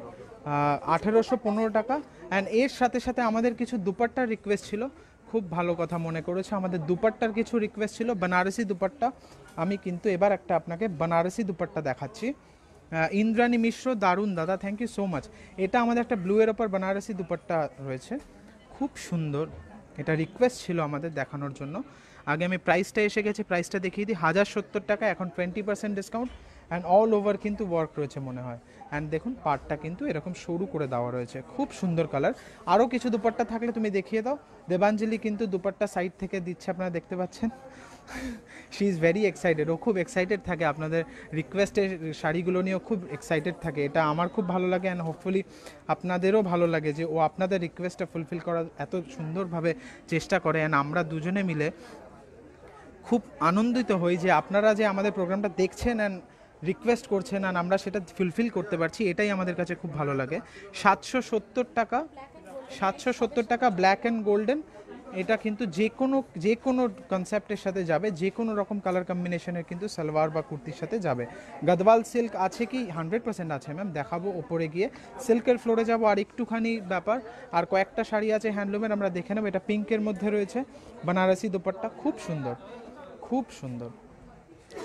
1815 টাকা। অ্যান্ড এর সাথে সাথে আমাদের কিছু দুপাট্টার রিকোয়েস্ট ছিল, খুব ভালো কথা মনে করেছে, আমাদের দুপাট্টার কিছু রিকোয়েস্ট ছিল, বেনারসি দুপাট্টা। আমি কিন্তু এবার একটা আপনাকে বেনারসি দুপাট্টা দেখাচ্ছি। ইন্দ্রাণী মিশ্র, দারুণ দাদা, থ্যাংক ইউ সো মাচ। এটা আমাদের একটা ব্লু এর ওপর বেনারসি দুপাট্টা রয়েছে, খুব সুন্দর। এটা রিকোয়েস্ট ছিল আমাদের দেখানোর জন্য। আগে আমি প্রাইসটা এসে গেছে, প্রাইসটা দেখিয়ে দিই, 1070 টাকা, এখন 20% ডিসকাউন্ট। অ্যান্ড অল ওভার কিন্তু ওয়ার্ক রয়েছে মনে হয়। অ্যান্ড দেখুন পার্টটা কিন্তু এরকম সরু করে দেওয়া রয়েছে, খুব সুন্দর কালার। আরও কিছু দুপাট্টা থাকলে তুমি দেখিয়ে দাও। দেবাঞ্জলি কিন্তু দুপাট্টা সাইড থেকে দিচ্ছে, আপনারা দেখতে পাচ্ছেন। শি ইজ ভেরি এক্সাইটেড, ও খুব এক্সাইটেড থাকে আপনাদের রিকোয়েস্টের শাড়িগুলো নিয়েও খুব এক্সাইটেড থাকে। এটা আমার খুব ভালো লাগে অ্যান্ড হোপফুলি আপনাদেরও ভালো লাগে যে ও আপনাদের রিকোয়েস্টটা ফুলফিল করার এত সুন্দরভাবে চেষ্টা করে। অ্যান্ড আমরা দুজনে মিলে খুব আনন্দিত হই যে আপনারা যে আমাদের প্রোগ্রামটা দেখছেন অ্যান্ড রিকোয়েস্ট করছেন আর আমরা সেটা ফুলফিল করতে পারছি, এটাই আমাদের কাছে খুব ভালো লাগে। 770 টাকা, 770 টাকা ব্ল্যাক অ্যান্ড গোল্ডেন। এটা কিন্তু যে কোনো কনসেপ্টের সাথে যাবে, যে কোনো রকম কালার কম্বিনেশনের কিন্তু সালোয়ার বা কুর্তির সাথে যাবে। গদওয়াল সিল্ক আছে কি? 100% আছে ম্যাম, দেখাবো ওপরে গিয়ে। সিল্কের ফ্লোরে যাব, আর একটুখানি ব্যাপার, আর কয়েকটা শাড়ি আছে হ্যান্ডলুমের, আমরা দেখে নেব। এটা পিঙ্কের মধ্যে রয়েছে, বেনারসি দুপাট্টা, খুব সুন্দর, খুব সুন্দর।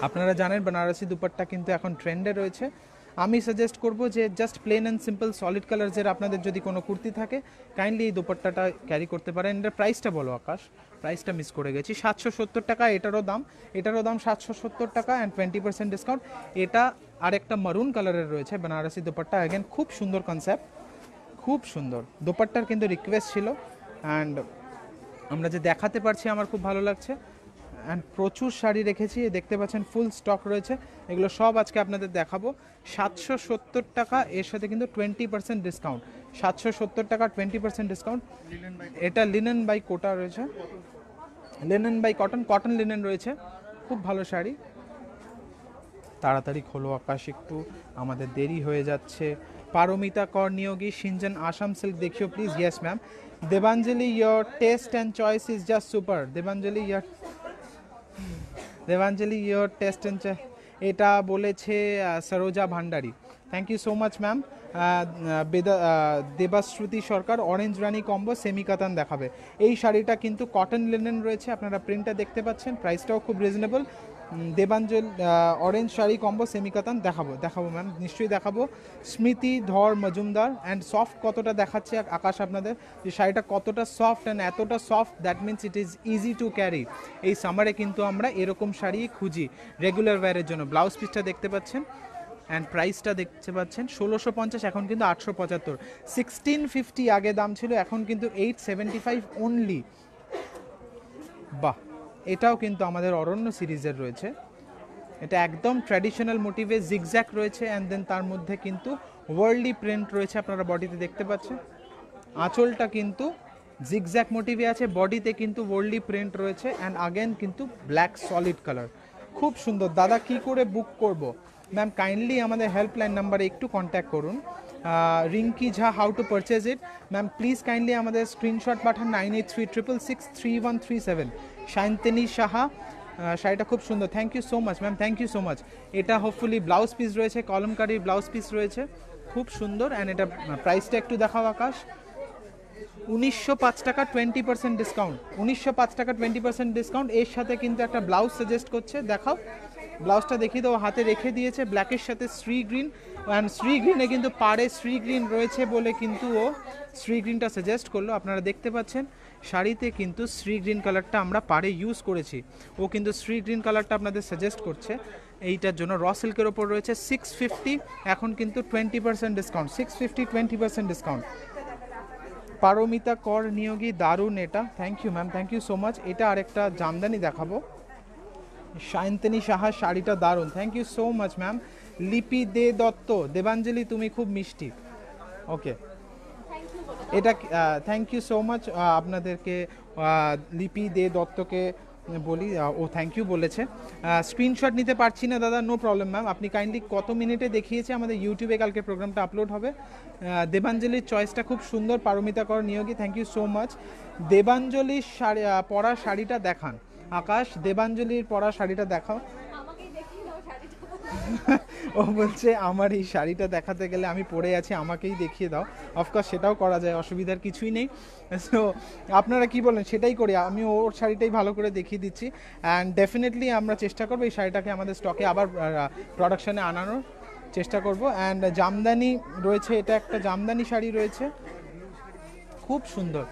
আপনারা জানেন বেনারসি দুপাট্টা কিন্তু এখন ট্রেন্ডে রয়েছে। আমি সাজেস্ট করব যে just plain and simple solid কালারসের আপনাদের যদি কোনো কুর্তি থাকে, কাইন্ডলি এই দুপাট্টাটা ক্যারি করতে পারেন। এটার প্রাইসটা বলো আকাশ, প্রাইসটা মিস করে গেছি। 770 টাকা এটারও দাম 770 টাকা অ্যান্ড 20% ডিসকাউন্ট। এটা আরেকটা মারুন কালারের রয়েছে বেনারসি দুপাট্টা, অ্যাগেন খুব সুন্দর কনসেপ্ট, খুব সুন্দর। দুপাট্টার কিন্তু রিকোয়েস্ট ছিল অ্যান্ড আমরা যে দেখাতে পারছি আমার খুব ভালো লাগছে। অ্যান্ড প্রচুর শাড়ি রেখেছি, দেখতে পাচ্ছেন ফুল স্টক রয়েছে, এগুলো সব আজকে আপনাদের দেখাবো। 770 টাকা, এর সাথে কিন্তু 20% ডিসকাউন্ট। 770 টাকা 20% ডিসকাউন্ট। এটা লিনেন বাই কোটা রয়েছে, linen by cotton, cotton linen রয়েছে, খুব ভালো শাড়ি। তাড়াতাড়ি খোলো আকাশ, একটু আমাদের দেরি হয়ে যাচ্ছে। পারমিতা কর নিয়োগী সিনজেন আসাম সিল্ক দেখিও please. Yes ma'am. Debanjali your taste and choice is just super. Debanjali your taste and, এটা বলেছে Saroja Bhandari. Thank you so much ma'am. Debashruti Sarkar orange রানি কম্বো সেমি কাতান দেখাবে। এই শাড়িটা কিন্তু কটন লিনেন রয়েছে, আপনারা প্রিন্টটা দেখতে পাচ্ছেন, প্রাইসটাও খুব reasonable. Debanjal orange sari combo semi কাতান দেখাবো ম্যাম, নিশ্চয়ই দেখাবো। স্মৃতি ধর মজুমদার। অ্যান্ড সফট কতটা দেখাচ্ছে আকাশ আপনাদের, যে শাড়িটা কতটা সফট অ্যান্ড এতটা soft, that means it is easy to carry. এই সামারে কিন্তু আমরা এরকম শাড়ি খুঁজি রেগুলার ওয়্যারের জন্য। ব্লাউজ পিসটা দেখতে পাচ্ছেন অ্যান্ড প্রাইসটা দেখতে পাচ্ছেন 1650, এখন কিন্তু 875। 1650 আগে দাম ছিল, এখন কিন্তু 875 অনলি। বাহ, এটাও কিন্তু আমাদের অরণ্য সিরিজের রয়েছে। এটা একদম ট্র্যাডিশনাল মোটিভে জিগজ্যাক রয়েছে, অ্যান্ড দেন তার মধ্যে কিন্তু ওয়ার্ল্ডলি প্রিন্ট রয়েছে, আপনারা বডিতে দেখতে পাচ্ছেন। আঁচলটা কিন্তু জিগজ্যাক মোটিভে আছে, বডিতে কিন্তু ওয়ার্ল্ডলি প্রিন্ট রয়েছে, অ্যান্ড আগেন কিন্তু ব্ল্যাক সলিড কালার, খুব সুন্দর। দাদা কি করে বুক করব? ম্যাম কাইন্ডলি আমাদের হেল্পলাইন নাম্বারে একটু কন্ট্যাক্ট করুন। Rinki Jha, how to purchase it? Ma'am please kindly আমাদের স্ক্রিনশট পাঠান 9836663137। সায়ন্তনী সাহা, শাড়িটা খুব সুন্দর, thank you so much ma'am, thank you so much. এটা হোপফুলি ব্লাউজ পিস রয়েছে, কলমকারির ব্লাউজ পিস রয়েছে, খুব সুন্দর। অ্যান্ড এটা প্রাইসটা একটু দেখাও আকাশ। 1905 টাকা 20% ডিসকাউন্ট, 1905 টাকা 20% ডিসকাউন্ট। এর সাথে কিন্তু একটা ব্লাউজ সাজেস্ট করছে, দেখাও ব্লাউজটা দেখিয়ে দাও, হাতে রেখে দিয়েছে ব্ল্যাকের সাথে শ্রী গ্রিন। অ্যান্ড শ্রী গ্রিনে কিন্তু পাড়ে শ্রী গ্রিন রয়েছে বলে কিন্তু ও শ্রী গ্রিনটা সাজেস্ট করলো, আপনারা দেখতে পাচ্ছেন শাড়িতে কিন্তু শ্রী গ্রিন কালারটা আমরা পাড়ে ইউজ করেছি, ও কিন্তু শ্রী গ্রিন কালারটা আপনাদের সাজেস্ট করছে। এইটার জন্য র সিল্কের ওপর রয়েছে 650, এখন কিন্তু 20% ডিসকাউন্ট, 650 20% ডিসকাউন্ট। পারমিতা কর নিয়োগী, দারুণ এটা, thank you ma'am, thank you so much. এটা আরেকটা জামদানি দেখাবো, সায়ন্তনী সাহা, শাড়িটা দারুণ, thank you so much ma'am. Lipi De Dutta, Debanjali তুমি খুব মিষ্টি, ওকে এটা থ্যাংক ইউ সো মাচ আপনাদেরকে। লিপি দে দত্তকে বলি, ও থ্যাংক ইউ বলেছে। স্ক্রিনশট নিতে পারছি না দাদা, নো প্রবলেম ম্যাম, আপনি কাইন্ডলি কত মিনিটে দেখিয়েছে, আমাদের ইউটিউবে কালকে প্রোগ্রামটা আপলোড হবে। দেবাঞ্জলির চয়েসটা খুব সুন্দর, Paromita Kar Niyogi, thank you so much. দেবাঞ্জলির শাড়ি পরা শাড়িটা দেখান আকাশ, দেবাঞ্জলির পরা শাড়িটা দেখাও। ও বলছে আমার এই শাড়িটা দেখাতে গেলে আমি পরে আছি, আমাকেই দেখিয়ে দাও। অফকোর্স সেটাও করা যায়, অসুবিধার কিছুই নেই। সো আপনারা কি বলেন সেটাই করি, আমি ওর শাড়িটাই ভালো করে দেখিয়ে দিচ্ছি। অ্যান্ড ডেফিনেটলি আমরা চেষ্টা করবো এই শাড়িটাকে আমাদের স্টকে আবার প্রোডাকশানে আনানোর চেষ্টা করব। অ্যান্ড জামদানি রয়েছে, এটা একটা জামদানি শাড়ি রয়েছে, খুব সুন্দর।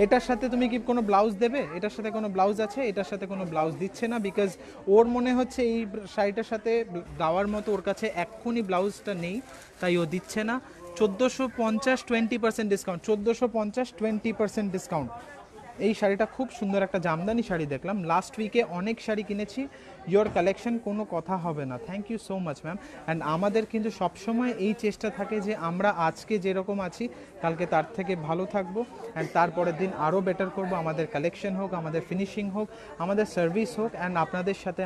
এটার সাথে তুমি কি কোনো ব্লাউজ দেবে? এটার সাথে কোনো ব্লাউজ আছে? এটার সাথে কোনো ব্লাউজ দিচ্ছে না, বিকজ ওর মনে হচ্ছে এই শাড়িটার সাথে দেওয়ার মতো ওর কাছে এক্ষুনি ব্লাউজটা নেই, তাই ও দিচ্ছে না। 1450 20% ডিসকাউন্ট, 1450 20% ডিসকাউন্ট। এই শাড়িটা খুব সুন্দর, একটা জামদানি শাড়ি দেখলাম, লাস্ট উইকে অনেক শাড়ি কিনেছি, ইয়োর কালেকশন কোনো কথা হবে না, thank you so much ma'am. And আমাদের কিন্তু সবসময় এই চেষ্টা থাকে যে আমরা আজকে যেরকম আছি কালকে তার থেকে ভালো থাকবো, অ্যান্ড তারপরের দিন আরও বেটার করব, আমাদের কালেকশন হোক, আমাদের ফিনিশিং হোক, আমাদের সার্ভিস হোক, অ্যান্ড আপনাদের সাথে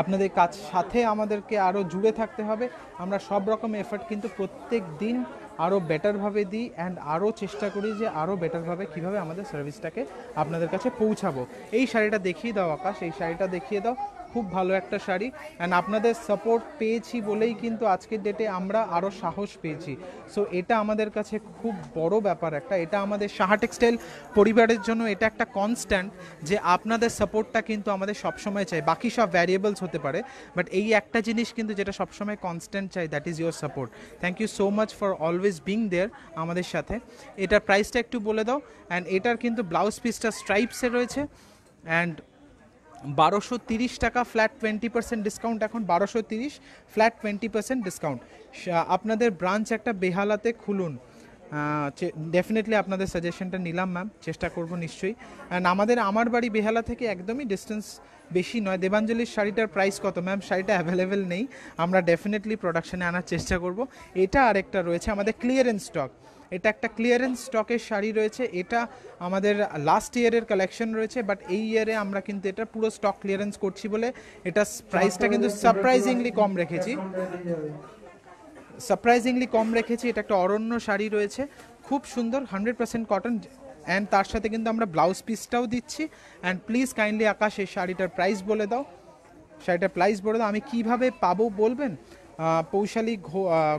আপনাদের কাজ সাথে আমাদেরকে আরও জুড়ে থাকতে হবে। আমরা সব রকম এফর্ট কিন্তু প্রত্যেক দিন আরও বেটারভাবে দিই, অ্যান্ড আরও চেষ্টা করি যে আরও বেটারভাবে কীভাবে আমাদের সার্ভিসটাকে আপনাদের কাছে পৌঁছাবো। এই শাড়িটা দেখিয়ে দাও আকাশ, এই শাড়িটা দেখিয়ে দাও, খুব ভালো একটা শাড়ি। অ্যান্ড আপনাদের সাপোর্ট পেয়েছি বলেই কিন্তু আজকের ডেটে আমরা আরও সাহস পেয়েছি। সো এটা আমাদের কাছে খুব বড় ব্যাপার একটা, এটা আমাদের সাহা টেক্সটাইল পরিবারের জন্য এটা একটা কনস্ট্যান্ট, যে আপনাদের সাপোর্টটা কিন্তু আমাদের সবসময় চাই। বাকি সব ভ্যারিয়েবলস হতে পারে, বাট এই একটা জিনিস কিন্তু যেটা সবসময় কনস্ট্যান্ট চাই, that is your support. Thank you so much for always being there আমাদের সাথে। এটার প্রাইসটা একটু বলে দাও। অ্যান্ড এটার কিন্তু ব্লাউজ পিসটা স্ট্রাইপসে রয়েছে, অ্যান্ড 1230 টাকা ফ্ল্যাট 20% ডিসকাউন্ট, এখন 1230 ফ্ল্যাট 20% ডিসকাউন্ট। আপনাদের ব্রাঞ্চ একটা বেহালাতে খুলুন, ডেফিনেটলি আপনাদের সাজেশনটা নিলাম ম্যাম, চেষ্টা করব নিশ্চয়ই। অ্যান্ড আমার বাড়ি বেহালা থেকে একদমই ডিস্টেন্স বেশি নয়। দেবাঞ্জলির শাড়িটার প্রাইস কত ম্যাম? শাড়িটা অ্যাভেলেবেল নেই, আমরা ডেফিনেটলি প্রোডাকশানে আনার চেষ্টা করব। এটা আরেকটা রয়েছে আমাদের ক্লিয়ারেন্স স্টক, এটা একটা ক্লিয়ারেন্স স্টকের শাড়ি রয়েছে। এটা আমাদের লাস্ট ইয়ারের কালেকশন রয়েছে, বাট এই ইয়ারে আমরা কিন্তু এটা পুরো স্টক ক্লিয়ারেন্স করছি বলে এটা প্রাইসটা কিন্তু সারপ্রাইজিংলি কম রেখেছি। এটা একটা অরণ্য শাড়ি রয়েছে, খুব সুন্দর, 100% কটন। অ্যান্ড তার সাথে কিন্তু আমরা ব্লাউজ পিসটাও দিচ্ছি। অ্যান্ড প্লিজ কাইন্ডলি আকাশ এই শাড়িটার প্রাইস বলে দাও, আমি কিভাবে পাবো বলবেন? পৌশালী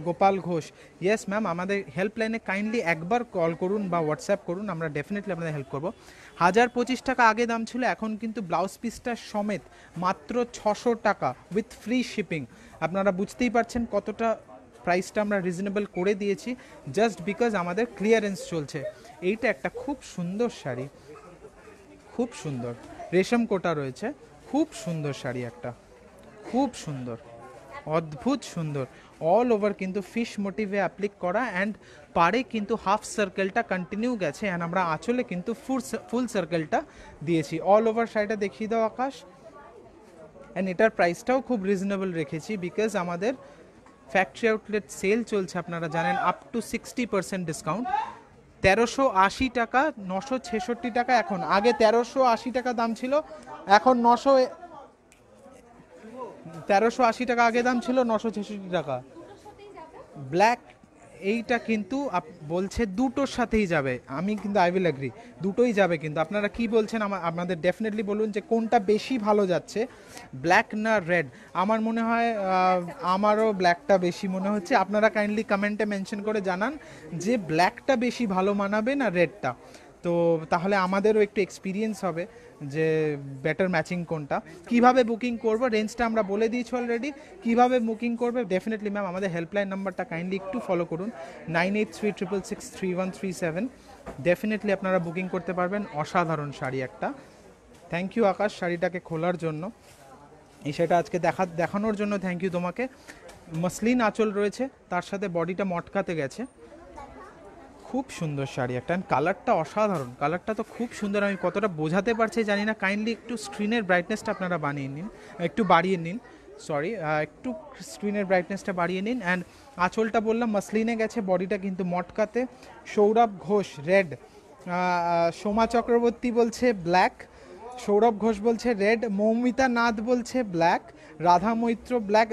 গোপাল ঘোষ, ইয়েস ম্যাম, আমাদের হেল্পলাইনে কাইন্ডলি একবার কল করুন বা হোয়াটসঅ্যাপ করুন, আমরা ডেফিনেটলি আপনাদের হেল্প করবো। 1025 টাকা আগে দাম ছিল, এখন কিন্তু ব্লাউজ পিসটা সমেত মাত্র 600 টাকা উইথ ফ্রি শিপিং। আপনারা বুঝতেই পারছেন কতটা প্রাইসটা আমরা রিজনেবল করে দিয়েছি, জাস্ট বিকজ আমাদের ক্লিয়ারেন্স চলছে। এইটা একটা খুব সুন্দর শাড়ি, খুব সুন্দর রেশম কোটা রয়েছে, খুব সুন্দর শাড়ি, একটা খুব সুন্দর, অদ্ভুত সুন্দর, অল ওভার কিন্তু ফিশ মোটিভে অ্যাপ্লিক করা। অ্যান্ড পাড়ে কিন্তু হাফ সার্কেলটা কন্টিনিউ গেছে, অ্যান্ড আমরা আঁচলে কিন্তু ফুল সার্কেলটা দিয়েছি। অল ওভার শাড়িটা দেখিয়ে দাও আকাশ। অ্যান্ড এটার প্রাইসটাও খুব রিজনেবল রেখেছি, বিকজ আমাদের ফ্যাক্টরি আউটলেট সেল চলছে, আপনারা জানেন, আপ টু 60% ডিসকাউন্ট। 1380 টাকা, 966 টাকা এখন, আগে 1380 টাকা দাম ছিল, এখন 1380 টাকা আগে দাম ছিল, 966 টাকা। ব্ল্যাক এইটা কিন্তু বলছে দুটোর সাথেই যাবে, আমি কিন্তু আই উইল এগ্রি, দুটোই যাবে। কিন্তু আপনারা কি বলছেন আপনাদের ডেফিনেটলি বলুন যে কোনটা বেশি ভালো যাচ্ছে, ব্ল্যাক না রেড? আমার মনে হয় আমারও ব্ল্যাকটা বেশি মনে হচ্ছে। আপনারা কাইন্ডলি কমেন্টে মেনশন করে জানান যে ব্ল্যাকটা বেশি ভালো মানাবে না রেডটা, তো তাহলে আমাদেরও একটু এক্সপিরিয়েন্স হবে যে বেটার ম্যাচিং কোনটা। কিভাবে বুকিং করব রেঞ্জটা আমরা বলে দিয়েছি অলরেডি, কিভাবে বুকিং করবে ডেফিনেটলি ম্যাম আমাদের হেল্পলাইন নাম্বারটা কাইন্ডলি একটু ফলো করুন, 9836663137। ডেফিনেটলি আপনারা বুকিং করতে পারবেন। অসাধারণ শাড়ি একটা, থ্যাংক ইউ আকাশ শাড়িটাকে খোলার জন্য, এই শাড়িটা আজকে দেখানোর জন্য থ্যাংক ইউ তোমাকে। মসলিন আঁচল রয়েছে, তার সাথে বডিটা মটকাতে গেছে, খুব সুন্দর শাড়ি একটা। কালারটা অসাধারণ, কালারটা তো খুব সুন্দর, আমি কতটা বোঝাতে পারছি জানি না, কাইন্ডলি একটু স্ক্রিনের ব্রাইটনেসটা আপনারা বাড়িয়ে নিন, একটু স্ক্রিনের ব্রাইটনেসটা বাড়িয়ে নিন। অ্যান্ড আঁচলটা বললাম মসলিনে গেছে, বডিটা কিন্তু মটকাতে। সৌরভ ঘোষ রেড, সোমা চক্রবর্তী বলছে ব্ল্যাক, সৌরভ ঘোষ বলছে রেড, মৌমিতা নাথ বলছে ব্ল্যাক, রাধা মৈত্র ব্ল্যাক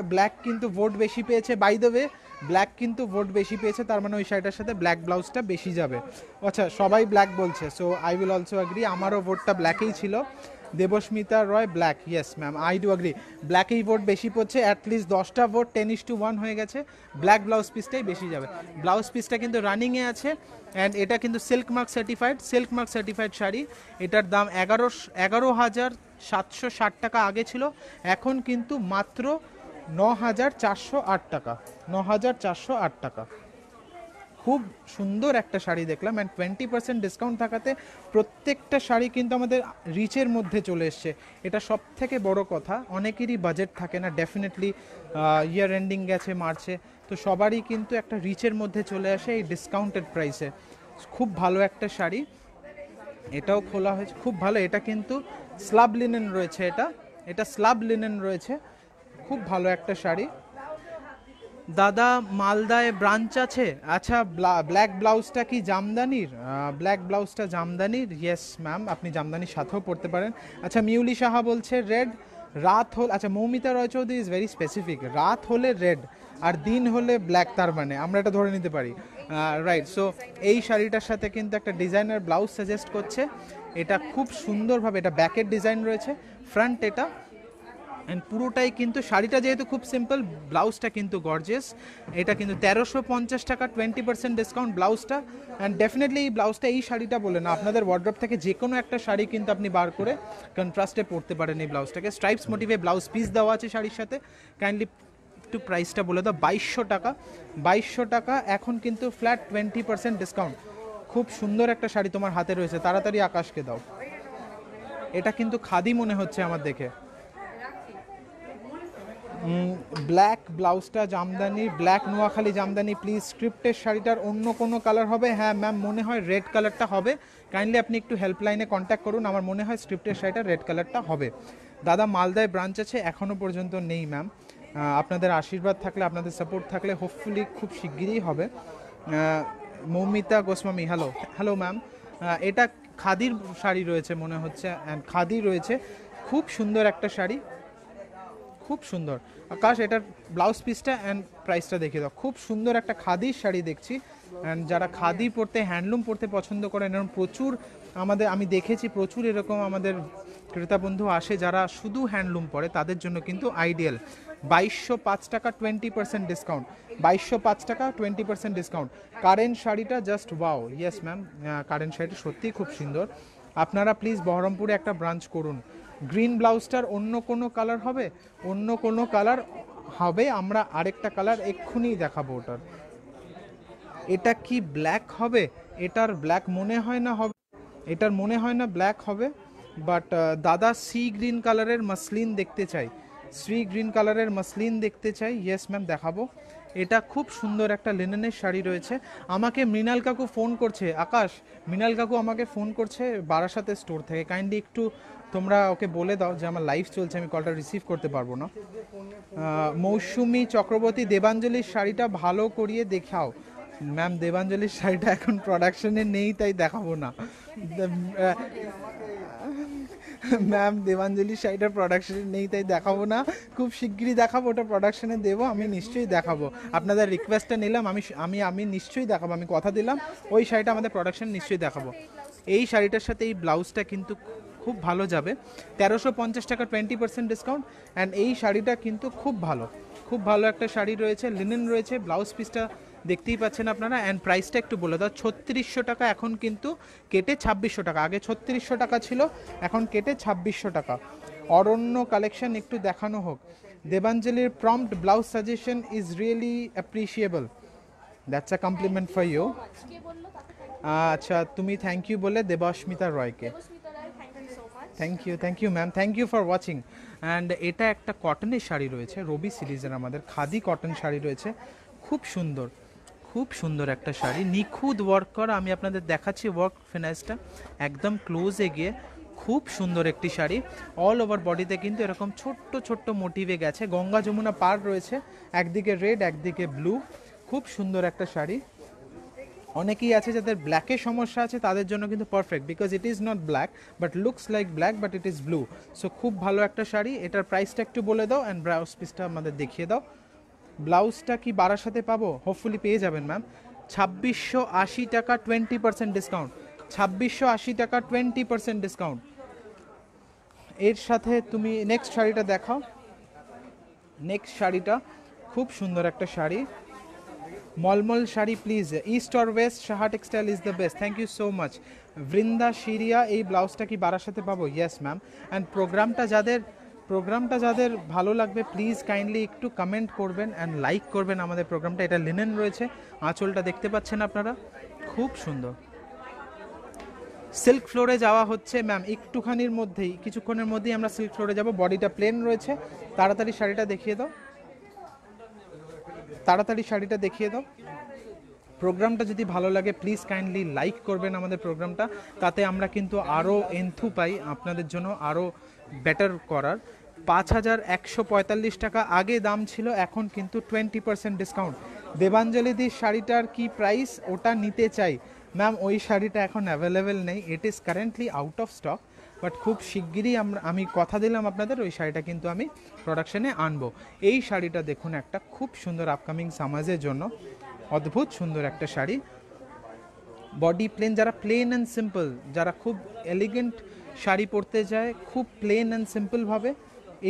কিন্তু ভোট বেশি পেয়েছে। বাই দ্য ওয়ে ব্ল্যাক কিন্তু ভোট বেশি পেয়েছে, তার মানে ওই শাড়িটার সাথে ব্ল্যাক ব্লাউজটা বেশি যাবে। আচ্ছা, সবাই ব্ল্যাক বলছে, so I will also agree, আমারও ভোটটা ব্ল্যাকেই ছিল। Debasmita Roy black, yes ma'am, I do agree, ব্ল্যাকেই ভোট বেশি পড়ছে, অ্যাটলিস্ট 10টা ভোট 10:1 হয়ে গেছে, ব্ল্যাক ব্লাউজ পিসটাই বেশি যাবে। ব্লাউজ পিসটা কিন্তু রানিংয়ে আছে, অ্যান্ড এটা কিন্তু সিল্ক মার্ক সার্টিফাইড শাড়ি। এটার দাম 11,760 টাকা আগে ছিল, এখন কিন্তু মাত্র 9,408 টাকা, 9,408 টাকা। খুব সুন্দর একটা শাড়ি দেখলাম, অ্যান্ড 20% ডিসকাউন্ট থাকাতে প্রত্যেকটা শাড়ি কিন্তু আমাদের রিচের মধ্যে চলে এসছে, এটা সব থেকে বড় কথা। অনেকেরই বাজেট থাকে না, ডেফিনেটলি ইয়ার এন্ডিং গেছে মার্চে, তো সবারই কিন্তু একটা রিচের মধ্যে চলে আসে এই ডিসকাউন্টেড প্রাইসে। খুব ভালো একটা শাড়ি, এটাও খোলা হয়েছে, খুব ভালো। এটা কিন্তু স্লাব লিনেন রয়েছে, এটা স্লাব লিনেন রয়েছে, খুব ভালো একটা শাড়ি। দাদা মালদায় ব্রাঞ্চ আছে? আচ্ছা, ব্ল্যাক ব্লাউজটা কি জামদানির? ব্ল্যাক ব্লাউজটা জামদানির, ইয়েস ম্যাম, আপনি জামদানির সাথেও পরতে পারেন। আচ্ছা, মিউলি সাহা বলছে রেড, রাত হল, আচ্ছা মৌমিতা রয় চৌধুরী ইজ ভেরি স্পেসিফিক, রাত হলে রেড আর দিন হলে ব্ল্যাক, তার মানে আমরা এটা ধরে নিতে পারি, রাইট। সো এই শাড়িটার সাথে কিন্তু একটা ডিজাইনার ব্লাউজ সাজেস্ট করছে, এটা খুব সুন্দরভাবে, এটা ব্যাকের ডিজাইন রয়েছে, ফ্রন্ট এটা, অ্যান্ড পুরোটাই কিন্তু শাড়িটা যেহেতু খুব সিম্পল, ব্লাউজটা কিন্তু গর্জিয়াস। এটা কিন্তু 1350 টাকা, 20% ডিসকাউন্ট ব্লাউজটা। অ্যান্ড ডেফিনেটলি এই ব্লাউজটা, এই শাড়িটা বলে না, আপনাদের ওয়ার্ড্রপ থেকে যে কোনো একটা শাড়ি কিন্তু আপনি বার করে কন্ট্রাস্টে পরতে পারেন এই ব্লাউজটাকে। স্ট্রাইপস মোটিভে ব্লাউজ পিস দেওয়া আছে শাড়ির সাথে। কাইন্ডলি একটু প্রাইসটা বলে দাও। 2200 টাকা, 2200 টাকা, এখন কিন্তু ফ্ল্যাট 20% ডিসকাউন্ট। খুব সুন্দর একটা শাড়ি তোমার হাতে রয়েছে, তাড়াতাড়ি আকাশকে দাও। এটা কিন্তু খাদি মনে হচ্ছে আমার দেখে, ব্ল্যাক ব্লাউজটা জামদানি, ব্ল্যাক নোয়াখালী জামদানি। প্লিজ স্ক্রিপ্টের শাড়িটার অন্য কোনো কালার হবে? হ্যাঁ ম্যাম, মনে হয় রেড কালারটা হবে। কাইন্ডলি আপনি একটু হেল্পলাইনে কন্ট্যাক্ট করুন, আমার মনে হয় স্ক্রিপ্টের শাড়িটা রেড কালারটা হবে। দাদা মালদায় ব্রাঞ্চ আছে, এখনও পর্যন্ত নেই ম্যাম। আপনাদের আশীর্বাদ থাকলে, আপনাদের সাপোর্ট থাকলে হোপফুলি খুব শিগগিরই হবে। Moumita Goswami, hello hello ma'am. এটা খাদির শাড়ি রয়েছে মনে হচ্ছে, অ্যান্ড খাদি রয়েছে, খুব সুন্দর একটা শাড়ি, খুব সুন্দর। আকাশ, এটার ব্লাউজ পিসটা অ্যান্ড প্রাইসটা দেখে দাও। খুব সুন্দর একটা খাদির শাড়ি দেখছি, অ্যান্ড যারা খাদি পরতে, হ্যান্ডলুম পরতে পছন্দ করেন, এরকম প্রচুর আমি দেখেছি প্রচুর এরকম আমাদের ক্রেতা বন্ধু আসে যারা শুধু হ্যান্ডলুম পরে, তাদের জন্য কিন্তু আইডিয়াল। 2205 টাকা 20% ডিসকাউন্ট, 2205 টাকা 20% ডিসকাউন্ট। কারেন্ট শাড়িটা just wow. Yes ma'am, current শাড়িটা সত্যিই খুব সুন্দর। আপনারা প্লিজ বহরমপুরে একটা ব্রাঞ্চ করুন। গ্রিন ব্লাউজটার অন্য কোনো কালার হবে? অন্য কোনো কালার হবে, আমরা আরেকটা কালার এক্ষুনি দেখাবো ওটার। এটা কি ব্ল্যাক হবে? এটার ব্ল্যাক মনে হয় না হবে, এটার মনে হয় না ব্ল্যাক হবে। বাট দাদা সি গ্রিন কালারের মাসলিন দেখতে চাই, সি গ্রিন কালারের মাসলিন দেখতে চাই। ইয়েস ম্যাম, দেখাবো। এটা খুব সুন্দর একটা লিনেনের শাড়ি রয়েছে। আমাকে মৃণাল কাকু ফোন করছে, আকাশ, মৃণাল কাকু আমাকে ফোন করছে বারাসাতের স্টোর থেকে। কাইন্ডলি একটু তোমরা ওকে বলে দাও যে আমার লাইভ চলছে, আমি কলটা রিসিভ করতে পারবো না। মৌসুমি চক্রবর্তী, দেবাঞ্জলির শাড়িটা ভালো করিয়ে দেখাও। ম্যাম, দেবাঞ্জলির শাড়িটা এখন প্রোডাকশনে নেই, তাই দেখাবো না ম্যাম। দেবাঞ্জলির শাড়িটা প্রোডাকশনে নেই, তাই দেখাবো না। খুব শিগগিরই দেখাবো, ওটা প্রোডাকশনে দেবো, আমি নিশ্চয়ই দেখাবো। আপনাদের রিকোয়েস্টটা নিলাম, আমি নিশ্চয়ই দেখাবো, আমি কথা দিলাম ওই শাড়িটা আমাদের প্রোডাকশন নিশ্চয়ই দেখাবো। এই শাড়িটার সাথে এই ব্লাউজটা কিন্তু খুব ভালো যাবে। 1350 টাকা 20% ডিসকাউন্ট। অ্যান্ড এই শাড়িটা কিন্তু খুব ভালো, খুব ভালো একটা শাড়ি রয়েছে, লিনেন রয়েছে, ব্লাউজ পিসটা দেখতেই পাচ্ছেন আপনারা। অ্যান্ড প্রাইসটা একটু বলে দাও। 3600 টাকা, এখন কিন্তু কেটে 2600 টাকা। আগে 3600 টাকা ছিল, এখন কেটে 2600 টাকা। অরণ্য কালেকশন একটু দেখানো হোক। দেবাঞ্জলির prompt blouse suggestion is really appreciable, that's a compliment for you. আচ্ছা, তুমি থ্যাংক ইউ বলে দেবাস্মিতা রয়কে। Thank you ma'am, thank you for watching. And এটা একটা কটনের শাড়ি রয়েছে, রবি সিরিজের আমাদের খাদি কটন শাড়ি রয়েছে, খুব সুন্দর, খুব সুন্দর একটা শাড়ি, নিখুঁত ওয়ার্ক করা। আমি আপনাদের দেখাচ্ছি ওয়ার্ক ফিনাইসটা একদম ক্লোজে গিয়ে। খুব সুন্দর একটি শাড়ি, অল ওভার বডিতে কিন্তু এরকম ছোট্ট ছোট্ট মোটিভে গেছে। গঙ্গা যমুনা পার রয়েছে, একদিকে রেড একদিকে ব্লু, খুব সুন্দর একটা শাড়ি। অনেকেই আছে যাদের ব্ল্যাকের সমস্যা আছে, তাদের জন্য কিন্তু perfect, because it is not black but looks like black, but it is blue. So খুব ভালো একটা শাড়ি। এটার প্রাইসটা একটু বলে দাও, অ্যান্ড ব্লাউজ পিসটা আমাদের দেখিয়ে দাও। ব্লাউজটা কি বারাসাতে পাবো? হোপফুলি পেয়ে যাবেন ম্যাম। 2680 টাকা 20% ডিসকাউন্ট, 2680 টাকা 20% ডিসকাউন্ট। এর সাথে তুমি নেক্সট শাড়িটা দেখাও। নেক্সট শাড়িটা খুব সুন্দর একটা sari, mulmul sari please. East or west, Saha textile is the best, thank you so much. Brinda Shiria, এই ব্লাউজটা কি বারাসাতে পাবো? Yes ma'am. অ্যান্ড প্রোগ্রামটা যাদের ভালো লাগবে প্লিজ কাইন্ডলি একটু কমেন্ট করবেন অ্যান্ড লাইক করবেন আমাদের প্রোগ্রামটা। এটা লিনেন রয়েছে, আঁচলটা দেখতে পাচ্ছেন আপনারা, খুব সুন্দর। সিল্ক ফ্লোরে যাওয়া হচ্ছে ম্যাম, একটুখানির মধ্যেই, কিছুক্ষণের মধ্যেই আমরা সিল্ক ফ্লোরে যাব। বডিটা প্লেন রয়েছে, তাড়াতাড়ি শাড়িটা দেখিয়ে দাও, তাড়াতাড়ি শাড়িটা দেখিয়ে দাও। প্রোগ্রামটা যদি ভালো লাগে প্লিজ কাইন্ডলি লাইক করবেন আমাদের প্রোগ্রামটা, তাতে আমরা কিন্তু আরও এন্থু পাই আপনাদের জন্য আরও বেটার করার। 5145 টাকা আগে দাম ছিল, এখন কিন্তু 20% ডিসকাউন্ট। দেবাঞ্জলিদির শাড়িটার কি প্রাইস? ওটা নিতে চাই ম্যাম। ওই শাড়িটা এখন অ্যাভেলেবেল নেই, it is currently out of stock, but খুব শিগগিরই আমি কথা দিলাম আপনাদের, ওই শাড়িটা কিন্তু আমি প্রোডাকশনে আনবো। এই শাড়িটা দেখুন, একটা খুব সুন্দর আপকামিং সামাজের জন্য অদ্ভুত সুন্দর একটা শাড়ি। বডি প্লেন, যারা প্লেন অ্যান্ড সিম্পল, যারা খুব এলিগেন্ট শাড়ি পরতে যায় খুব প্লেন অ্যান্ড সিম্পলভাবে,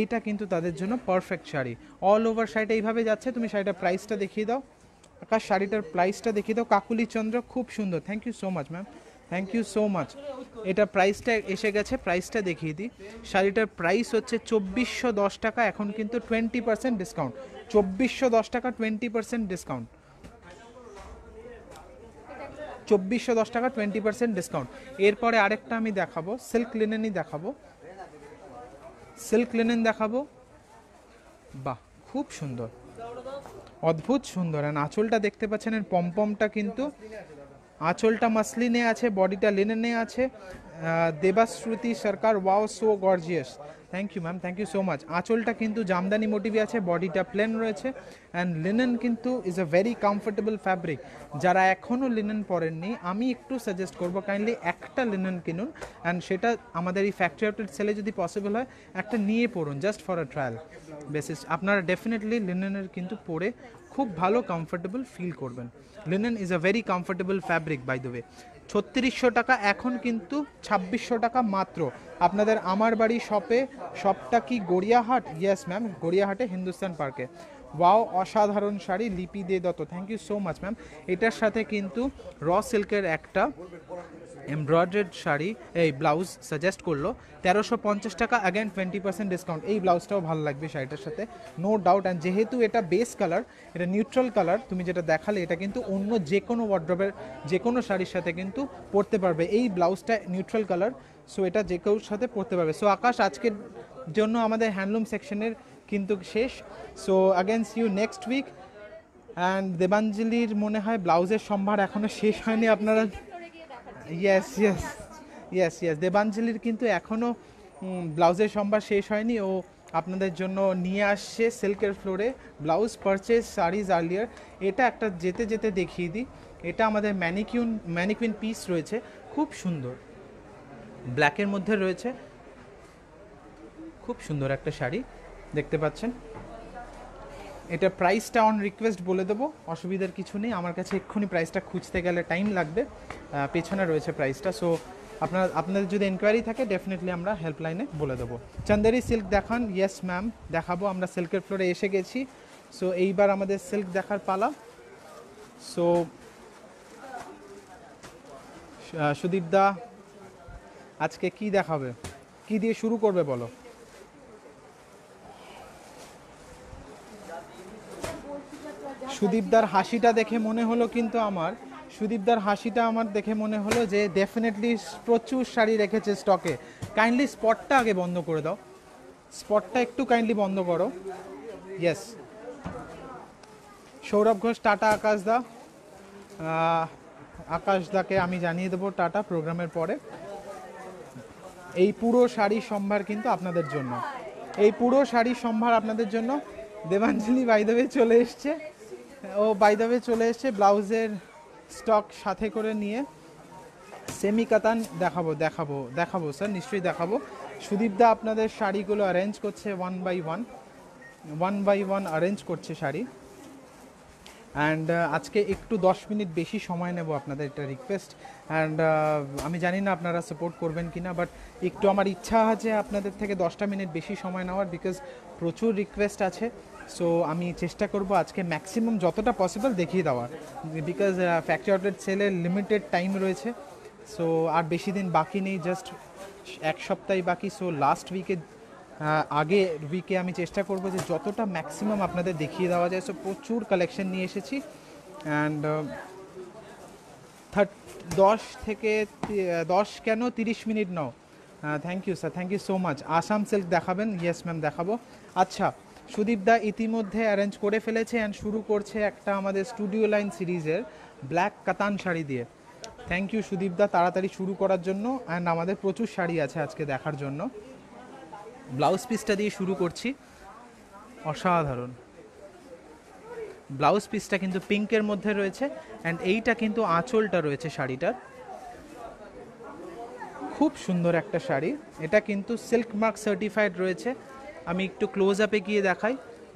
এইটা কিন্তু তাদের জন্য পারফেক্ট শাড়ি। অল ওভার শাড়িটা এইভাবে যাচ্ছে। তুমি শাড়িটার প্রাইসটা দেখিয়ে দাও আকাশ, শাড়িটার প্রাইসটা দেখিয়ে দাও। কাকুলি চন্দ্র, খুব সুন্দর, thank you so much ma'am, thank you so much. এটা প্রাইসটা এসে গেছে, প্রাইসটা দেখিয়ে দিই। শাড়িটার প্রাইস হচ্ছে 2410 টাকা, এখন কিন্তু 20% ডিসকাউন্ট। 2410 টাকা 20% ডিসকাউন্ট, 2410 টাকা 20% ডিসকাউন্ট। এরপরে আরেকটা আমি দেখাবো, সিল্ক লিনেনই দেখাবো, সিল্ক লিনেন দেখাবো। বাহ, খুব সুন্দর, অদ্ভুত সুন্দর। অ্যান্ড আঁচলটা দেখতে পাচ্ছেন, এর পমপমটা কিন্তু, আঁচলটা মাসলিনে আছে, বডিটা লিনেনে আছে। Debashruti Sarkar, wow so gorgeous, thank you ma'am, thank you so much. আঁচলটা কিন্তু জামদানি মোটিভে আছে, বডিটা প্লেন রয়েছে। অ্যান্ড লিনেন কিন্তু is a very comfortable fabric. যারা এখনও লিনেন পরেননি, আমি একটু সাজেস্ট করবো কাইন্ডলি একটা লিনেন কিনুন, অ্যান্ড সেটা আমাদের এই ফ্যাক্টরি আউটলেট সেলে যদি পসিবল হয় একটা নিয়ে পড়ুন, just for a trial basis. আপনারা ডেফিনেটলি লিনেনের কিন্তু পরে খুব ভালো কমফোর্টেবল ফিল করবেন। Linen is a very comfortable fabric by the way. 3600 টাকা, এখন কিন্তু 2600 টাকা মাত্র আপনাদের আমার বাড়ি শপে। শপটা কি গড়িয়াহাট? ইয়েস ম্যাম, গড়িয়াহাটে হিন্দুস্তান পার্কে। ওয়াও, অসাধারণ শাড়ি, Lipi De Dutta, thank you so much ma'am. এটার সাথে কিন্তু র সিল্কের একটা এমব্রয়ডার্ড শাড়ি, এই ব্লাউজ সাজেস্ট করলো 1350 টাকা, অ্যাগেন 20% ডিসকাউন্ট। এই ব্লাউজটাও ভালো লাগবে শাড়িটার সাথে, নো ডাউট। অ্যান্ড যেহেতু এটা বেস কালার, এটা নিউট্রাল কালার, তুমি যেটা দেখালে এটা কিন্তু অন্য যে কোনো ওয়ার্ড্রবের যে কোনো শাড়ির সাথে কিন্তু পরতে পারবে। এই ব্লাউজটা নিউট্রাল কালার, সো এটা যে কেউর সাথে পরতে পারবে। সো আকাশ, আজকের জন্য আমাদের হ্যান্ডলুম সেকশনের কিন্তু শেষ। So again see you next week. And দেবাঞ্জলির মনে হয় ব্লাউজের সম্ভার এখনও শেষ হয়নি, আপনারা ইয়েস ইয়েস ইয়েস ইয়েস, দেবাঞ্জলির কিন্তু এখনও ব্লাউজের সম্ভার শেষ হয়নি। ও আপনাদের জন্য নিয়ে আসছে সিল্কের ফ্লোরে ব্লাউজ পারচেজ শাড়িজ আর্লিয়ার। এটা একটা যেতে যেতে দেখিয়ে দিই, এটা আমাদের ম্যানিকুইন পিস রয়েছে, খুব সুন্দর, ব্ল্যাকের মধ্যে রয়েছে, খুব সুন্দর একটা শাড়ি দেখতে পাচ্ছেন। এটা প্রাইসটা অন রিকোয়েস্ট বলে দেবো, অসুবিধার কিছু নেই। আমার কাছে এক্ষুনি প্রাইসটা খুঁজতে গেলে টাইম লাগবে, পেছনে রয়েছে প্রাইসটা। সো আপনাদের যদি এনকোয়ারি থাকে ডেফিনেটলি আমরা হেল্পলাইনে বলে দেবো। চান্দেরি সিল্ক দেখান? ইয়েস ম্যাম, দেখাবো। আমরা সিল্কের ফ্লোরে এসে গেছি, সো এইবার আমাদের সিল্ক দেখার পালা। সো সুদীপ দা আজকে কি দেখাবে, কি দিয়ে শুরু করবে বলো? সুদীপদার হাসিটা দেখে মনে হলো কিন্তু আমার, সুদীপদার হাসিটা আমার দেখে মনে হলো যে ডেফিনেটলি প্রচুর শাড়ি রেখেছে স্টকে। কাইন্ডলি স্পটটা আগে বন্ধ করে দাও, স্পটটা একটু কাইন্ডলি বন্ধ করো। ইয়েস, সৌরভ ঘোষ, টাটা আকাশ দা। আকাশ দাকে আমি জানিয়ে দেবো টাটা প্রোগ্রামের পরে। এই পুরো শাড়ির সম্ভার কিন্তু আপনাদের জন্য, এই পুরো শাড়ির সম্ভার আপনাদের জন্য। দেবাঞ্জলি বাইদবে চলে এসছে, ও বাইদবে চলে এসছে ব্লাউজের স্টক সাথে করে নিয়ে। সেমি কাতান দেখাবো দেখাবো দেখাবো স্যার, নিশ্চয়ই দেখাবো। সুদীপদা আপনাদের শাড়িগুলো অ্যারেঞ্জ করছে ওয়ান বাই ওয়ান অ্যারেঞ্জ করছে শাড়ি। অ্যান্ড আজকে একটু 10 মিনিট বেশি সময় নেব, আপনাদের এটা রিকোয়েস্ট। অ্যান্ড আমি জানি না আপনারা সাপোর্ট করবেন কি না, বাট একটু আমার ইচ্ছা আছে আপনাদের থেকে 10টা মিনিট বেশি সময় নেওয়ার, বিকজ প্রচুর রিকোয়েস্ট আছে। সো আমি চেষ্টা করব আজকে ম্যাক্সিমাম যতটা পসিবল দেখিয়ে দেওয়ার, বিকজ ফ্যাক্টরি আউটলেট সেলের লিমিটেড টাইম রয়েছে। সো আর বেশি দিন বাকি নেই, জাস্ট এক সপ্তাহ বাকি। সো লাস্ট আগের উইকে আমি চেষ্টা করব যে যতটা ম্যাক্সিমাম আপনাদের দেখিয়ে দেওয়া যায়। সো প্রচুর কালেকশন নিয়ে এসেছি। অ্যান্ড 10 কেন 30 minute now. Thank you sir, thank you so much. Assam silk দেখাবেন? ইয়েস ম্যাম, দেখাবো। আচ্ছা, সুদীপ দা ইতিমধ্যে অ্যারেঞ্জ করে ফেলেছে অ্যান্ড শুরু করছে একটা আমাদের স্টুডিও লাইন সিরিজের ব্ল্যাক কাতান শাড়ি দিয়ে। থ্যাংক ইউ সুদীপ দা তাড়াতাড়ি শুরু করার জন্য। অ্যান্ড আমাদের প্রচুর শাড়ি আছে আজকে দেখার জন্য। ব্লাউজ পিসটা দিয়ে শুরু করছি, অসাধারণ ব্লাউজ পিসটা কিন্তু পিঙ্কের মধ্যে রয়েছে। অ্যান্ড এইটা কিন্তু আঁচলটা রয়েছে শাড়িটার, খুব সুন্দর একটা শাড়ি। এটা কিন্তু সিল্ক মার্ক সার্টিফাইড রয়েছে। আমি একটু ক্লোজ আপে গিয়ে দেখাই,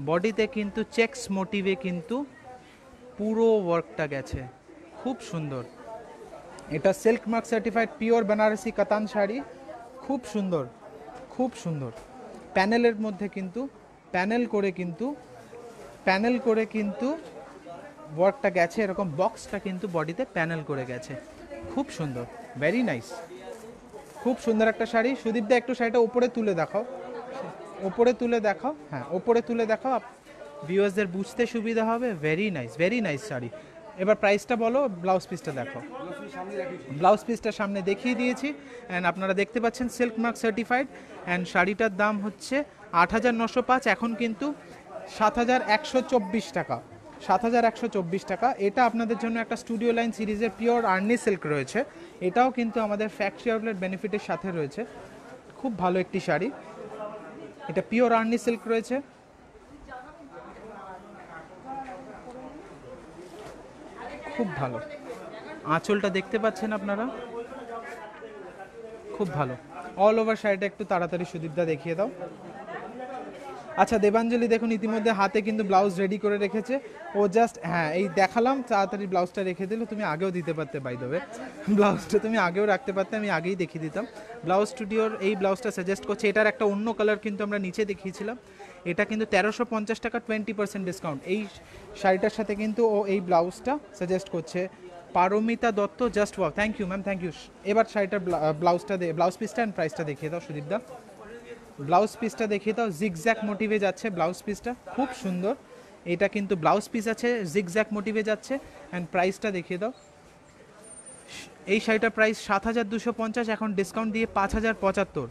বডিতে কিন্তু চেকস মোটিভে কিন্তু পুরো ওয়ার্কটা গেছে, খুব সুন্দর। এটা silk mark certified pure Benarasi katan sari, খুব সুন্দর, খুব সুন্দর। প্যানেলের মধ্যে কিন্তু প্যানেল করে কিন্তু ওয়ার্কটা গেছে, এরকম বক্সটা কিন্তু বডিতে প্যানেল করে গেছে, খুব সুন্দর, ভেরি নাইস, খুব সুন্দর একটা শাড়ি। সুদীপদা একটু শাড়িটা উপরে তুলে দেখাও, ওপরে তুলে দেখাও, হ্যাঁ ওপরে তুলে দেখাও, ভিউয়ার্সদের বুঝতে সুবিধা হবে। Very nice sari. এবার প্রাইসটা বলো, ব্লাউজ পিসটা দেখো। ব্লাউজ পিসটা সামনে দেখিয়ে দিয়েছি। অ্যান্ড আপনারা দেখতে পাচ্ছেন সিল্ক মার্ক সার্টিফাইড। অ্যান্ড শাড়িটার দাম হচ্ছে 8,905। এখন কিন্তু 7,124 টাকা, 7,124 টাকা। এটা আপনাদের জন্য একটা স্টুডিও লাইন সিরিজের পিওর আর্নি সিল্ক রয়েছে, এটাও কিন্তু আমাদের ফ্যাক্টরি আউটলেট বেনিফিটের সাথে রয়েছে। খুব ভালো একটি শাড়ি, এটা পিওর আর্নি সিল্ক রয়েছে। খুব ভালো আঁচলটা দেখতে পাচ্ছেন আপনারা, খুব ভালো। অল ওভার শাড়িটা একটু তাড়াতাড়ি সুদীপদা দেখিয়ে দাও। আচ্ছা দেবাঞ্জলি দেখুন ইতিমধ্যে হাতে কিন্তু ব্লাউজ রেডি করে রেখেছে ও, জাস্ট হ্যাঁ এই দেখালাম, তাড়াতাড়ি ব্লাউজটা রেখে দিল। তুমি আগেও দিতে পারতে, বাই দ্য ওয়ে ব্লাউজটা তুমি আগেও রাখতে পারতে, আমি আগেই দেখিয়ে দিতাম। ব্লাউজ স্টুডিওর এই ব্লাউজটা সাজেস্ট করছে, এটার একটা অন্য কালার কিন্তু আমরা নিচে দেখিয়েছিলাম। এটা কিন্তু 1350 টাকা, 20% ডিসকাউন্ট। এই শাড়িটার সাথে কিন্তু ও এই ব্লাউজটা সাজেস্ট করছে। Paromita Dutta, just wow, thank you ma'am, thank you. এবার শাড়িটার ব্লাউজটা ব্লাউজ পিসটা অ্যান্ড প্রাইসটা দেখিয়ে দাও সুদীপদা। ব্লাউজ পিসটা দেখিয়ে দাও, জিগজ্যাক মোটিভে যাচ্ছে ব্লাউজ পিসটা, খুব সুন্দর। এটা কিন্তু ব্লাউজ পিস আছে, জিগজ্যাক মোটিভে যাচ্ছে। অ্যান্ড প্রাইসটা দেখিয়ে দাও। এই শাড়িটার প্রাইস 7,250, এখন ডিসকাউন্ট দিয়ে 5,075।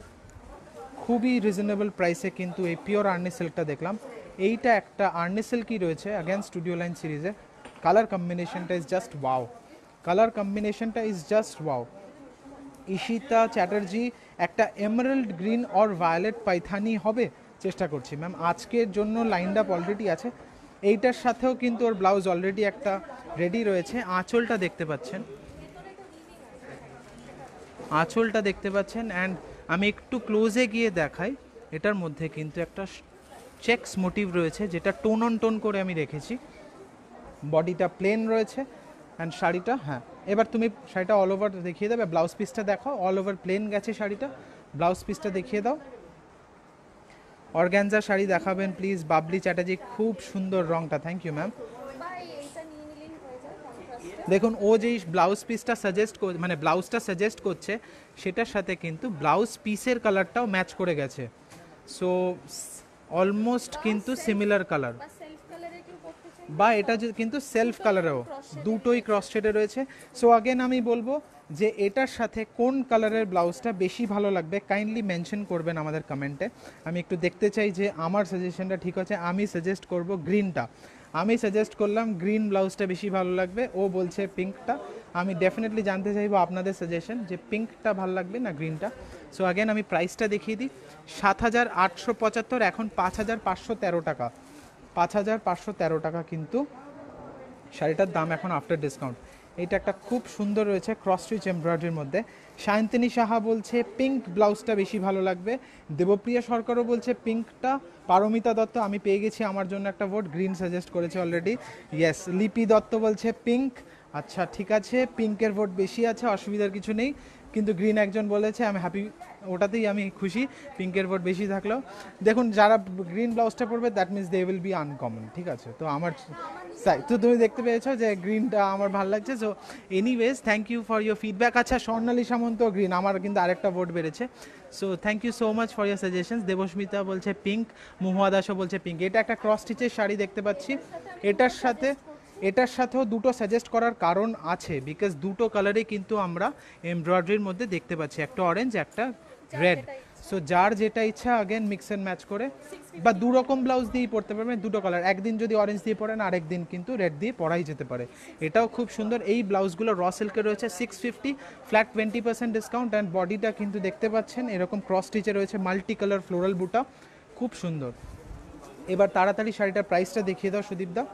খুবই রিজনেবল প্রাইসে কিন্তু এই পিওর আর্নি সিল্কটা দেখলাম। এইটা একটা আর্নি সিল্কই রয়েছে অ্যাগেন স্টুডিও লাইন সিরিজে। কালার কম্বিনেশনটা ইজ জাস্ট ওয়াও, কালার কম্বিনেশনটা is just wow. Ishita Chatterjee, একটা emerald green or violet Paithani হবে, চেষ্টা করছি ম্যাম। আজকের জন্য লাইন আপ অলরেডি আছে। এইটার সাথেও কিন্তু ওর ব্লাউজ অলরেডি একটা রেডি রয়েছে। আঁচলটা দেখতে পাচ্ছেন, আঁচলটা দেখতে পাচ্ছেন। অ্যান্ড আমি একটু ক্লোজে গিয়ে দেখাই, এটার মধ্যে কিন্তু একটা চেকস মোটিভ রয়েছে, যেটা টোন অন টোন করে আমি রেখেছি। বডিটা প্লেন রয়েছে অ্যান্ড শাড়িটা, হ্যাঁ এবার তুমি শাড়িটা অল ওভার দেখিয়ে দেবে। ব্লাউজ পিসটা দেখো, অল ওভার প্লেন গেছে শাড়িটা। ব্লাউজ পিসটা দেখিয়ে দাও। অর্গ্যানজা শাড়ি দেখাবেন প্লিজ, বাবলি চ্যাটার্জি, খুব সুন্দর রংটা, থ্যাংক ইউ ম্যাম। দেখুন ও যেই ব্লাউজ পিসটা সাজেস্ট মানে ব্লাউজটা সাজেস্ট করছে, সেটার সাথে কিন্তু ব্লাউজ পিসের কালারটাও ম্যাচ করে গেছে। সো অলমোস্ট কিন্তু সিমিলার কালার, বা এটা কিন্তু সেলফ কালারেও দুটোই ক্রস শেডে রয়েছে। সো আগেন আমি বলবো যে এটার সাথে কোন কালারের ব্লাউজটা বেশি ভালো লাগবে কাইন্ডলি মেনশন করবেন আমাদের কমেন্টে। আমি একটু দেখতে চাই যে আমার সাজেশনটা ঠিক আছে। আমি সাজেস্ট করব গ্রিনটা, আমি সাজেস্ট করলাম গ্রিন ব্লাউজটা বেশি ভালো লাগবে, ও বলছে পিঙ্কটা। আমি ডেফিনেটলি জানতে চাইবো আপনাদের সাজেশন যে পিঙ্কটা ভালো লাগবে না গ্রিনটা। সো আগেন আমি প্রাইসটা দেখিয়ে দিই, 7,875, এখন 5,513 টাকা, 5,513 টাকা কিন্তু শাড়িটার দাম এখন আফটার ডিসকাউন্ট। এটা একটা খুব সুন্দর রয়েছে ক্রস স্টিচ এমব্রয়ডারির মধ্যে। সায়ন্তিনী সাহা বলছে পিঙ্ক ব্লাউজটা বেশি ভালো লাগবে। দেবপ্রিয়া সরকারও বলছে পিঙ্কটা। পারমিতা দত্ত, আমি পেয়ে গেছি আমার জন্য একটা ভোট, গ্রিন সাজেস্ট করেছে অলরেডি, ইয়েস। লিপি দত্ত বলছে পিঙ্ক, আচ্ছা ঠিক আছে, পিঙ্কের ভোট বেশি আছে, অসুবিধার কিছু নেই। কিন্তু গ্রিন একজন বলেছে, আমি হ্যাপি, ওটাতেই আমি খুশি, পিঙ্কের ভোট বেশি থাকলেও। দেখুন যারা গ্রিন ব্লাউজটা পরবে that means they will be uncommon, ঠিক আছে। তো আমার তো তুমি দেখতে পেয়েছো যে গ্রিনটা আমার ভালো লাগছে। So anyways thank you for your feedback. আচ্ছা স্বর্ণালী সামন্ত গ্রিন, আমার কিন্তু আরেকটা ভোট বেড়েছে। So thank you so much for your suggestions. Debasmita বলছে পিঙ্ক, মহুয়া দাসও বলছে পিঙ্ক। এটা একটা ক্রস স্টিচের শাড়ি দেখতে পাচ্ছি। এটার সাথেও দুটো সাজেস্ট করার কারণ আছে, বিকজ দুটো কালারে কিন্তু আমরা এমব্রয়ডারির মধ্যে দেখতে পাচ্ছি, একটা অরেঞ্জ একটা রেড। সো যার যেটা ইচ্ছা আগেন মিক্স অ্যান্ড ম্যাচ করে, বা দু রকম ব্লাউজ দিয়েই পরতে পারবেন, দুটো কালার, একদিন যদি অরেঞ্জ দিয়ে পরেন আরেক দিন কিন্তু রেড দিয়ে পরাই যেতে পারে। এটাও খুব সুন্দর। এই ব্লাউজগুলো র সিল্কের রয়েছে, 650, ফ্ল্যাট 20% ডিসকাউন্ট। অ্যান্ড বডিটা কিন্তু দেখতে পাচ্ছেন এরকম ক্রস স্টিচে রয়েছে, মাল্টি কালার ফ্লোরাল বুটা, খুব সুন্দর। এবার তাড়াতাড়ি শাড়িটার প্রাইসটা দেখিয়ে দাও সুদীপদা।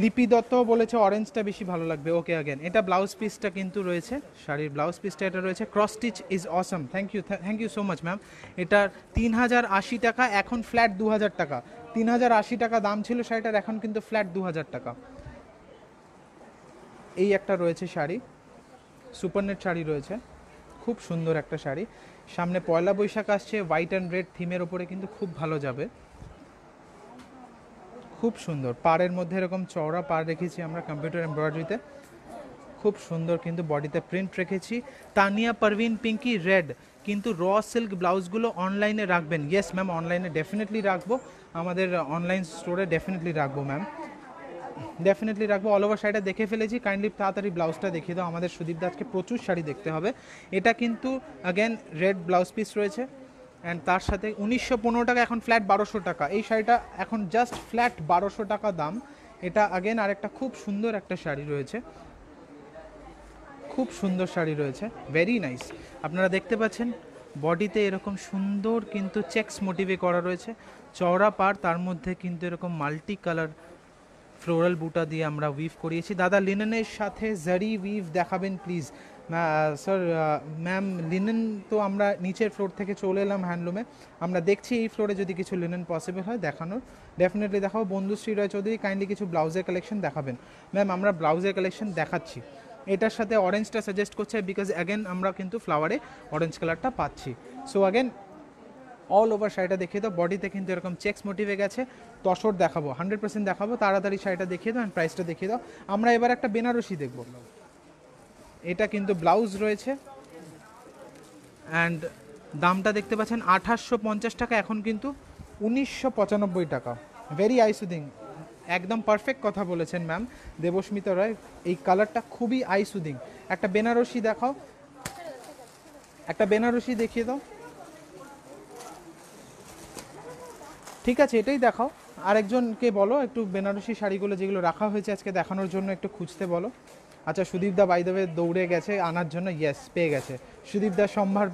লিপি দত্ত বলেছে অরেঞ্জটা বেশি ভালো লাগবে, ওকে আগেন। এটা ব্লাউজ পিসটা কিন্তু রয়েছে, শাড়ির ব্লাউজ পিসটা এটা রয়েছে, cross stitch is awesome, thank you so much ma'am. এটার 3,080 টাকা, এখন ফ্ল্যাট 2,000 টাকা। 3,080 টাকা দাম ছিল শাড়িটার, এখন কিন্তু ফ্ল্যাট 2,000 টাকা। এই একটা রয়েছে শাড়ি, সুপারনেট শাড়ি রয়েছে, খুব সুন্দর একটা শাড়ি। সামনে পয়লা বৈশাখ আসছে, হোয়াইট অ্যান্ড রেড থিমের ওপরে কিন্তু খুব ভালো যাবে, খুব সুন্দর। পাড়ের মধ্যে এরকম চওড়া পাড় রেখেছি আমরা কম্পিউটার এমব্রয়ডারিতে, খুব সুন্দর কিন্তু বডিতে প্রিন্ট রেখেছি। তানিয়া পারভিন, পিঙ্কি রেড, কিন্তু র সিল্ক ব্লাউজগুলো অনলাইনে রাখবেন? ইয়েস ম্যাম, অনলাইনে ডেফিনেটলি রাখবো, আমাদের অনলাইন স্টোরে ডেফিনেটলি রাখবো ম্যাম, ডেফিনেটলি রাখবো। অল ওভার শাড়িটা দেখে ফেলেছি, কাইন্ডলি তাড়াতাড়ি ব্লাউজটা দেখিয়ে দাও। আমাদের সুদীপ দাসকে প্রচুর শাড়ি দেখতে হবে। এটা কিন্তু অ্যাগেন রেড ব্লাউজ পিস রয়েছে, অ্যান্ড তার সাথে 1915 টাকা, এখন ফ্ল্যাট 1200 টাকা। এই শাড়িটা এখন জাস্ট ফ্ল্যাট 1200 টাকা দাম। এটা আগেন আরেকটা খুব সুন্দর একটা শাড়ি রয়েছে, খুব সুন্দর শাড়ি রয়েছে, ভেরি নাইস। আপনারা দেখতে পাচ্ছেন বডিতে এরকম সুন্দর কিন্তু চেকস মোটিভে করা রয়েছে, চওড়া পার, তার মধ্যে কিন্তু এরকম মাল্টি কালার ফ্লোরাল বুটা দিয়ে আমরা উইভ করিয়েছি। দাদা লিনেনের সাথে জারি উইভ দেখাবেন প্লিজ। স্যার ম্যাম লিনেন তো আমরা নিচের ফ্লোর থেকে চলে এলাম হ্যান্ডলুমে, আমরা দেখছি এই ফ্লোরে যদি কিছু লিনেন পসিবল হয় দেখানোর, ডেফিনেটলি দেখাবো। বন্ধুশ্রী রয় চৌধুরী কাইন্ডলি কিছু ব্লাউজের কালেকশন দেখাবেন। ম্যাম আমরা ব্লাউজের কালেকশন দেখাচ্ছি, এটার সাথে অরেঞ্জটা সাজেস্ট করছে বিকজ অ্যাগেন আমরা কিন্তু ফ্লাওয়ারে অরেঞ্জ কালারটা পাচ্ছি। সো অ্যাগেন অল ওভার শাড়িটা দেখিয়ে দাও, বডিতে কিন্তু এরকম চেক্স মোটিভে গেছে, তসর দেখাবো, 100% দেখাবো, তাড়াতাড়ি শাড়িটা দেখিয়ে দাও অ্যান্ড প্রাইসটা দেখিয়ে দাও। আমরা এবার একটা বেনারসি দেখবো, এটা কিন্তু ব্লাউজ রয়েছে অ্যান্ড দামটা দেখতে পাচ্ছেন 2850 টাকা, এখন কিন্তু 1995 টাকা। ভেরি আইসুদিং, একদম পারফেক্ট কথা বলেছেন ম্যাম দেবস্মিতা রায়, এই কালারটা খুবই আইসুদিং। একটা বেনারসি দেখাও, একটা বেনারসি দেখিয়ে দাও। ঠিক আছে এটাই দেখাও, আরেকজনকে বলো একটু বেনারসি শাড়িগুলো যেগুলো রাখা হয়েছে আজকে দেখানোর জন্য একটু খুঁজতে বলো। আচ্ছা সুদীপদা বাই দ্য ওয়ে দৌড়ে গেছে আনার জন্য, ইয়েস পেয়ে গেছে, সুদীপদার সম্ভার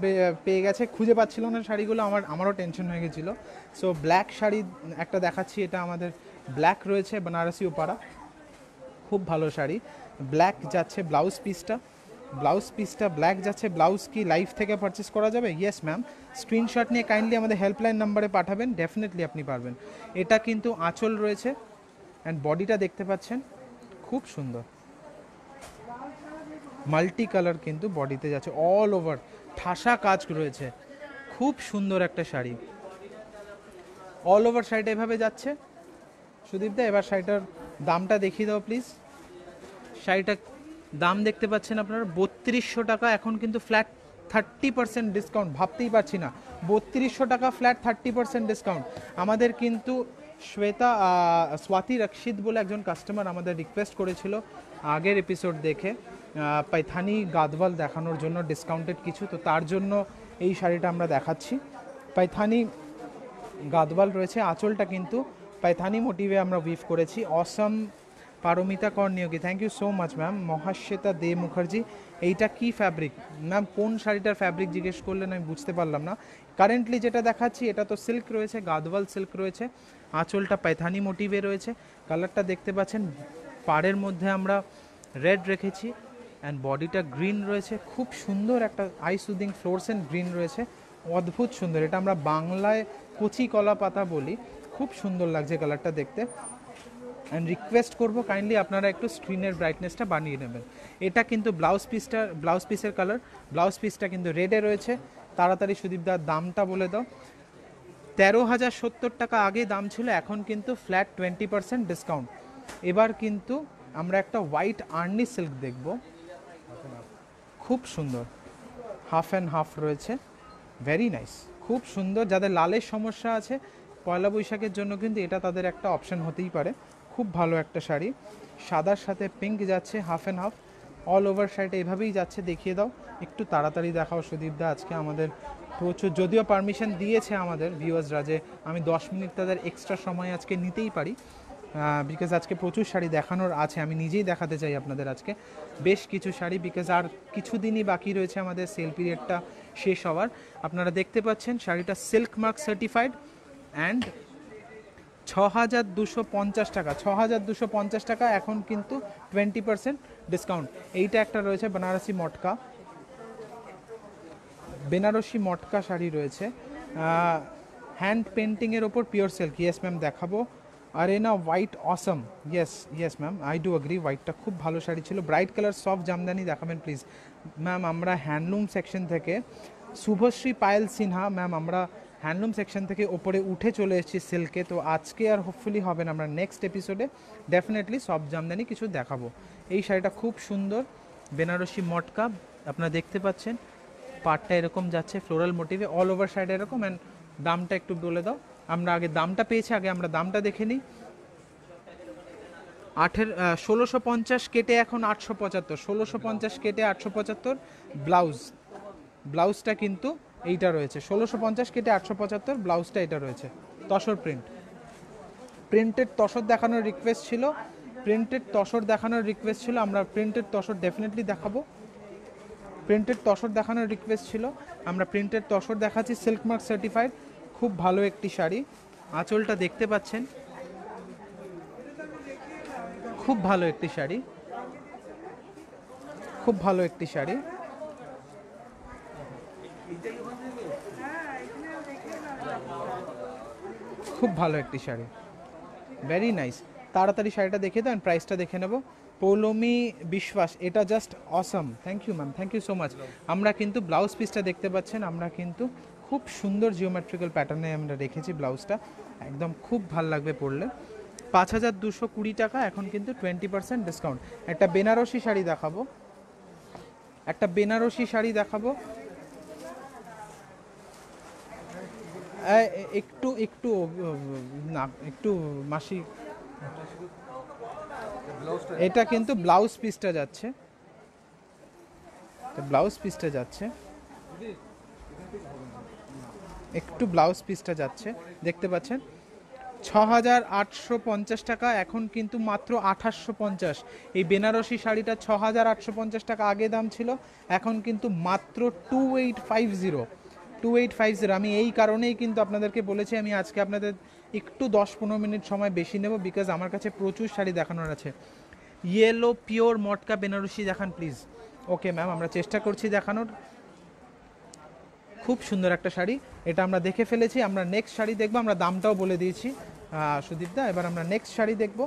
পেয়ে গেছে, খুঁজে পাচ্ছিল না শাড়িগুলো, আমারও টেনশন হয়ে গেছিলো। সো ব্ল্যাক শাড়ি একটা দেখাচ্ছি, এটা আমাদের ব্ল্যাক রয়েছে বেনারসি উপারা, খুব ভালো শাড়ি, ব্ল্যাক যাচ্ছে ব্লাউজ পিসটা, ব্লাউজ পিসটা ব্ল্যাক যাচ্ছে। ব্লাউজ কি লাইভ থেকে পারচেস করা যাবে? ইয়েস ম্যাম, স্ক্রিনশট নিয়ে কাইন্ডলি আমাদের হেল্পলাইন নাম্বারে পাঠাবেন, ডেফিনেটলি আপনি পারবেন। এটা কিন্তু আঁচল রয়েছে অ্যান্ড বডিটা দেখতে পাচ্ছেন খুব সুন্দর, মাল্টি কালার কিন্তু বডিতে যাচ্ছে, অল ওভার ঠাসা কাজ রয়েছে, খুব সুন্দর একটা শাড়ি, অল ওভার শাড়িটা এভাবে যাচ্ছে। সুদীপদা এবার শাড়িটার দামটা দেখিয়ে দাও প্লিজ। শাড়িটা দাম দেখতে পাচ্ছেন আপনারা 3200 টাকা, এখন কিন্তু ফ্ল্যাট 30% ডিসকাউন্ট, ভাবতেই পারছি না 3200 টাকা ফ্ল্যাট 30% ডিসকাউন্ট। আমাদের কিন্তু স্বাতি রক্ষিত বলে একজন কাস্টমার আমাদের রিকোয়েস্ট করেছিল আগের এপিসোড দেখে পাইথানি গাদওয়াল দেখানোর জন্য ডিসকাউন্টেড কিছু, তো তার জন্য এই শাড়িটা আমরা দেখাচ্ছি। পাইথানি গাদওয়াল রয়েছে, আঁচলটা কিন্তু পাইথানি মোটিভে আমরা উইভ করেছি। Assam Paromita Kar Niyogi, thank you so much ma'am. Mahasweta De Mukherjee, এইটা কি ফ্যাব্রিক ম্যাম? কোন শাড়িটার ফ্যাব্রিক জিজ্ঞেস করলেন আমি বুঝতে পারলাম না। কারেন্টলি যেটা দেখাচ্ছি এটা তো সিল্ক রয়েছে, গাদওয়াল সিল্ক রয়েছে, আঁচলটা পাইথানি মোটিভে রয়েছে, কালারটা দেখতে পাচ্ছেন, পাড়ের মধ্যে আমরা রেড রেখেছি অ্যান্ড বডিটা গ্রিন রয়েছে, খুব সুন্দর একটা আই সুদিং ফ্লোরসেন্ট গ্রিন রয়েছে, অদ্ভুত সুন্দর, এটা আমরা বাংলায় কচি কলা পাতা বলি, খুব সুন্দর লাগছে কালারটা দেখতে। অ্যান্ড রিকোয়েস্ট করবো কাইন্ডলি আপনারা একটু স্ক্রিনের ব্রাইটনেসটা বানিয়ে নেবেন। এটা কিন্তু ব্লাউজ পিসের কালার, ব্লাউজ পিসটা কিন্তু রেডে রয়েছে। তাড়াতাড়ি সুদীপদার দামটা বলে দাও। 13,070 টাকা আগে দাম ছিল, এখন কিন্তু ফ্ল্যাট 20% ডিসকাউন্ট। এবার কিন্তু আমরা একটা হোয়াইট আর্নি সিল্ক দেখব, খুব সুন্দর, হাফ অ্যান্ড হাফ রয়েছে, ভেরি নাইস, খুব সুন্দর। যাদের লালের সমস্যা আছে পয়লা বৈশাখের জন্য কিন্তু এটা তাদের একটা অপশন হতেই পারে, খুব ভালো একটা শাড়ি, সাদার সাথে পিঙ্ক যাচ্ছে, half and half, all over শাড়িটা এভাবেই যাচ্ছে, দেখিয়ে দাও একটু তাড়াতাড়ি দেখাও সুদীপদা। আজকে আমাদের প্রচুর, যদিও পারমিশন দিয়েছে আমাদের ভিউয়ার্সরা যে আমি 10 মিনিট তাদের এক্সট্রা সময় আজকে নিতেই পারি, বিকজ আজকে প্রচুর শাড়ি দেখানোর আছে, আমি নিজেই দেখাতে চাই আপনাদের আজকে বেশ কিছু শাড়ি, বিকজ আর কিছু দিনই বাকি রয়েছে আমাদের সেল পিরিয়ডটা শেষ হওয়ার। আপনারা দেখতে পাচ্ছেন শাড়িটা সিল্ক মার্ক সার্টিফাইড অ্যান্ড 6,250 টাকা, 6,250 টাকা, এখন কিন্তু 20% ডিসকাউন্ট। এইটা একটা রয়েছে বেনারসি মটকা শাড়ি রয়েছে, হ্যান্ড পেন্টিংয়ের ওপর পিওর সিল্ক, ইয়েস ম্যাম দেখাবো। আরেনা white Assam, yes ma'am I do agree, হোয়াইটটা খুব ভালো শাড়ি ছিল। ব্রাইট কালার সফট জামদানি দেখাবেন প্লিজ ম্যাম। আমরা হ্যান্ডলুম সেকশন থেকে, শুভশ্রী পায়েল সিনহা ম্যাম, আমরা হ্যান্ডলুম সেকশন থেকে ওপরে উঠে চলে এসেছি সিল্কে, তো আজকে আর হোপফুলি হবে না, আমরা নেক্সট এপিসোডে ডেফিনেটলি সফট জামদানি কিছু দেখাবো। এই শাড়িটা খুব সুন্দর, বেনারসি মটকা, আপনারা দেখতে পাচ্ছেন পাটটা এরকম যাচ্ছে ফ্লোরাল মোটিভে, অল ওভার শাড়িটা এরকম। অ্যান্ড দামটা একটু বলে দাও, আমরা আগে দামটা পেয়েছি, আগে আমরা দামটা দেখে নিই। 1650 কেটে এখন 875, 1650 কেটে 875। ব্লাউজটা কিন্তু এইটা রয়েছে 1650 কেটে 875, ব্লাউজটা এটা রয়েছে তসর প্রিন্ট। প্রিন্টেড তসর দেখানোর রিকোয়েস্ট ছিল, প্রিন্টেড তসর দেখানোর রিকোয়েস্ট ছিল, আমরা প্রিন্টেড তসর ডেফিনেটলি দেখাবো। প্রিন্টেড তসর দেখানোর রিকোয়েস্ট ছিল, আমরা প্রিন্টেড তসর দেখাচ্ছি। সিল্ক মার্ক সার্টিফাইড, খুব ভালো একটি শাড়ি। আঁচলটা দেখতে পাচ্ছেন, খুব ভালো একটি শাড়ি, খুব ভালো একটি শাড়ি। খুব ভালো একটি শাড়ি, ভেরি নাইস। তাড়াতাড়ি শাড়িটা দেখে দেন, প্রাইসটা দেখে নেব। পৌলমি বিশ্বাস, এটা just awesome. Thank you ma'am, thank you so much. আমরা কিন্তু ব্লাউজ পিসটা দেখতে পাচ্ছেন, আমরা কিন্তু খুব সুন্দর জিওমেট্রিক্যাল প্যাটার্নে আমরা রেখেছি ব্লাউজটা, একদম খুব ভাল লাগবে পরলে। 5220 টাকা, এখন কিন্তু 20% ডিসকাউন্ট। একটা বেনারসি শাড়ি দেখাবো, একটা বেনারসি শাড়ি দেখাবো। একটু একটু না, একটু মাসি, এটা কিন্তু ব্লাউজ পিসটা যাচ্ছে, ব্লাউজ পিসটা যাচ্ছে, একটু ব্লাউজ পিসটা যাচ্ছে, দেখতে পাচ্ছেন। 6850 টাকা, এখন কিন্তু মাত্র 2850। এই বেনারসি শাড়িটা 6850 টাকা আগে দাম ছিল, এখন কিন্তু মাত্র 2850। আমি এই কারণেই কিন্তু আপনাদেরকে বলেছি আমি আজকে আপনাদের একটু 10-15 মিনিট সময় বেশি নেব, বিকজ আমার কাছে প্রচুর শাড়ি দেখানোর আছে। ইয়েলো পিওর মটকা বেনারসি দেখান প্লিজ। ওকে ম্যাম, আমরা চেষ্টা করছি দেখানোর। খুব সুন্দর একটা শাড়ি, এটা আমরা দেখে ফেলেছি। আমরা নেক্সট শাড়ি দেখবো, আমরা দামটাও বলে দিয়েছি সুদীপদা। এবার আমরা নেক্সট শাড়ি দেখবো।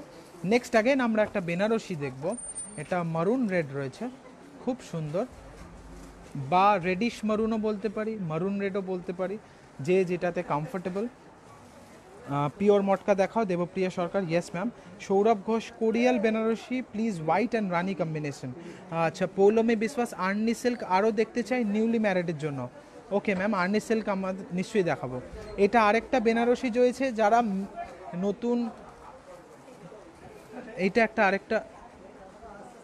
নেক্সট অ্যাগেন আমরা একটা বেনারসি দেখব, এটা মারুন রেড রয়েছে, খুব সুন্দর, বা রেডিশ মারুনও বলতে পারি, মারুন রেডও বলতে পারি, যে যেটাতে কমফোর্টেবল। পিওর মটকা দেখাও Debpriya Sarkar, yes ma'am. Sourav Ghosh, Korial Banarasi please, white and রানি কম্বিনেশন। আচ্ছা, পৌলমী বিশ্বাস, আর্নি সিল্ক আরও দেখতে চাই নিউলি ম্যারিডের জন্য। ওকে ম্যাম, আর্নি সিল্ক আমাদের নিশ্চয়ই দেখাবো। এটা আরেকটা বেনারসি রয়েছে যারা নতুন, এইটা একটা আরেকটা,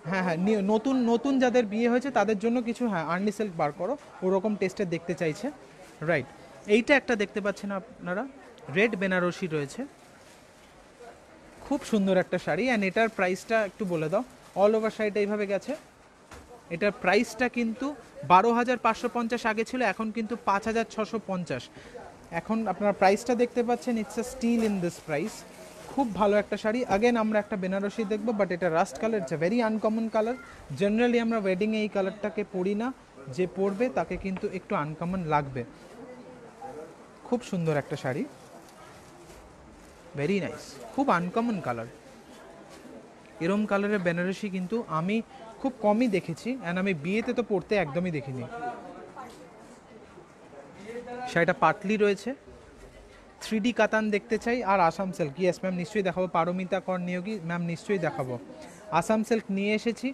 হ্যাঁ হ্যাঁ, নতুন নতুন যাদের বিয়ে হয়েছে তাদের জন্য কিছু, হ্যাঁ আর্নি সিল্ক বার করো, ওরকম টেস্টে দেখতে চাইছে, রাইট। এইটা একটা দেখতে পাচ্ছেন আপনারা, রেড বেনারসি রয়েছে, খুব সুন্দর একটা শাড়ি। অ্যান্ড এটার প্রাইসটা একটু বলে দাও। অল ওভার শাড়িটা এইভাবে গেছে, এটার প্রাইসটা কিন্তু 12,550 আগে ছিল, এখন কিন্তু 5,650। এখন আপনারা প্রাইসটা দেখতে পাচ্ছেন, it's a steal in this price. খুব ভালো একটা শাড়ি। আগেন আমরা একটা বেনারসি দেখবো, বাট এটা rushed colour, it's a very uncommon colour. Generally আমরা ওয়েডিংয়ে এই কালারটাকে পরি না, যে পরবে তাকে কিন্তু একটু আনকমন লাগবে। খুব সুন্দর একটা শাড়ি, ভেরি নাইস, খুব আনকমন কালার। এরম কালারের বেনারসি কিন্তু আমি খুব কমই দেখেছি, অ্যান্ড আমি বিয়েতে তো পরতে একদমই দেখিনি। শাড়িটা পাতলি রয়েছে, 3D কাতান দেখতে চাই, আর আসাম সিল্ক, ইয়েস ম্যাম নিশ্চয়ই দেখাবো। পারমিতা কর নিয়োগী ম্যাম, নিশ্চয়ই দেখাবো। আসাম সিল্ক নিয়ে এসেছি,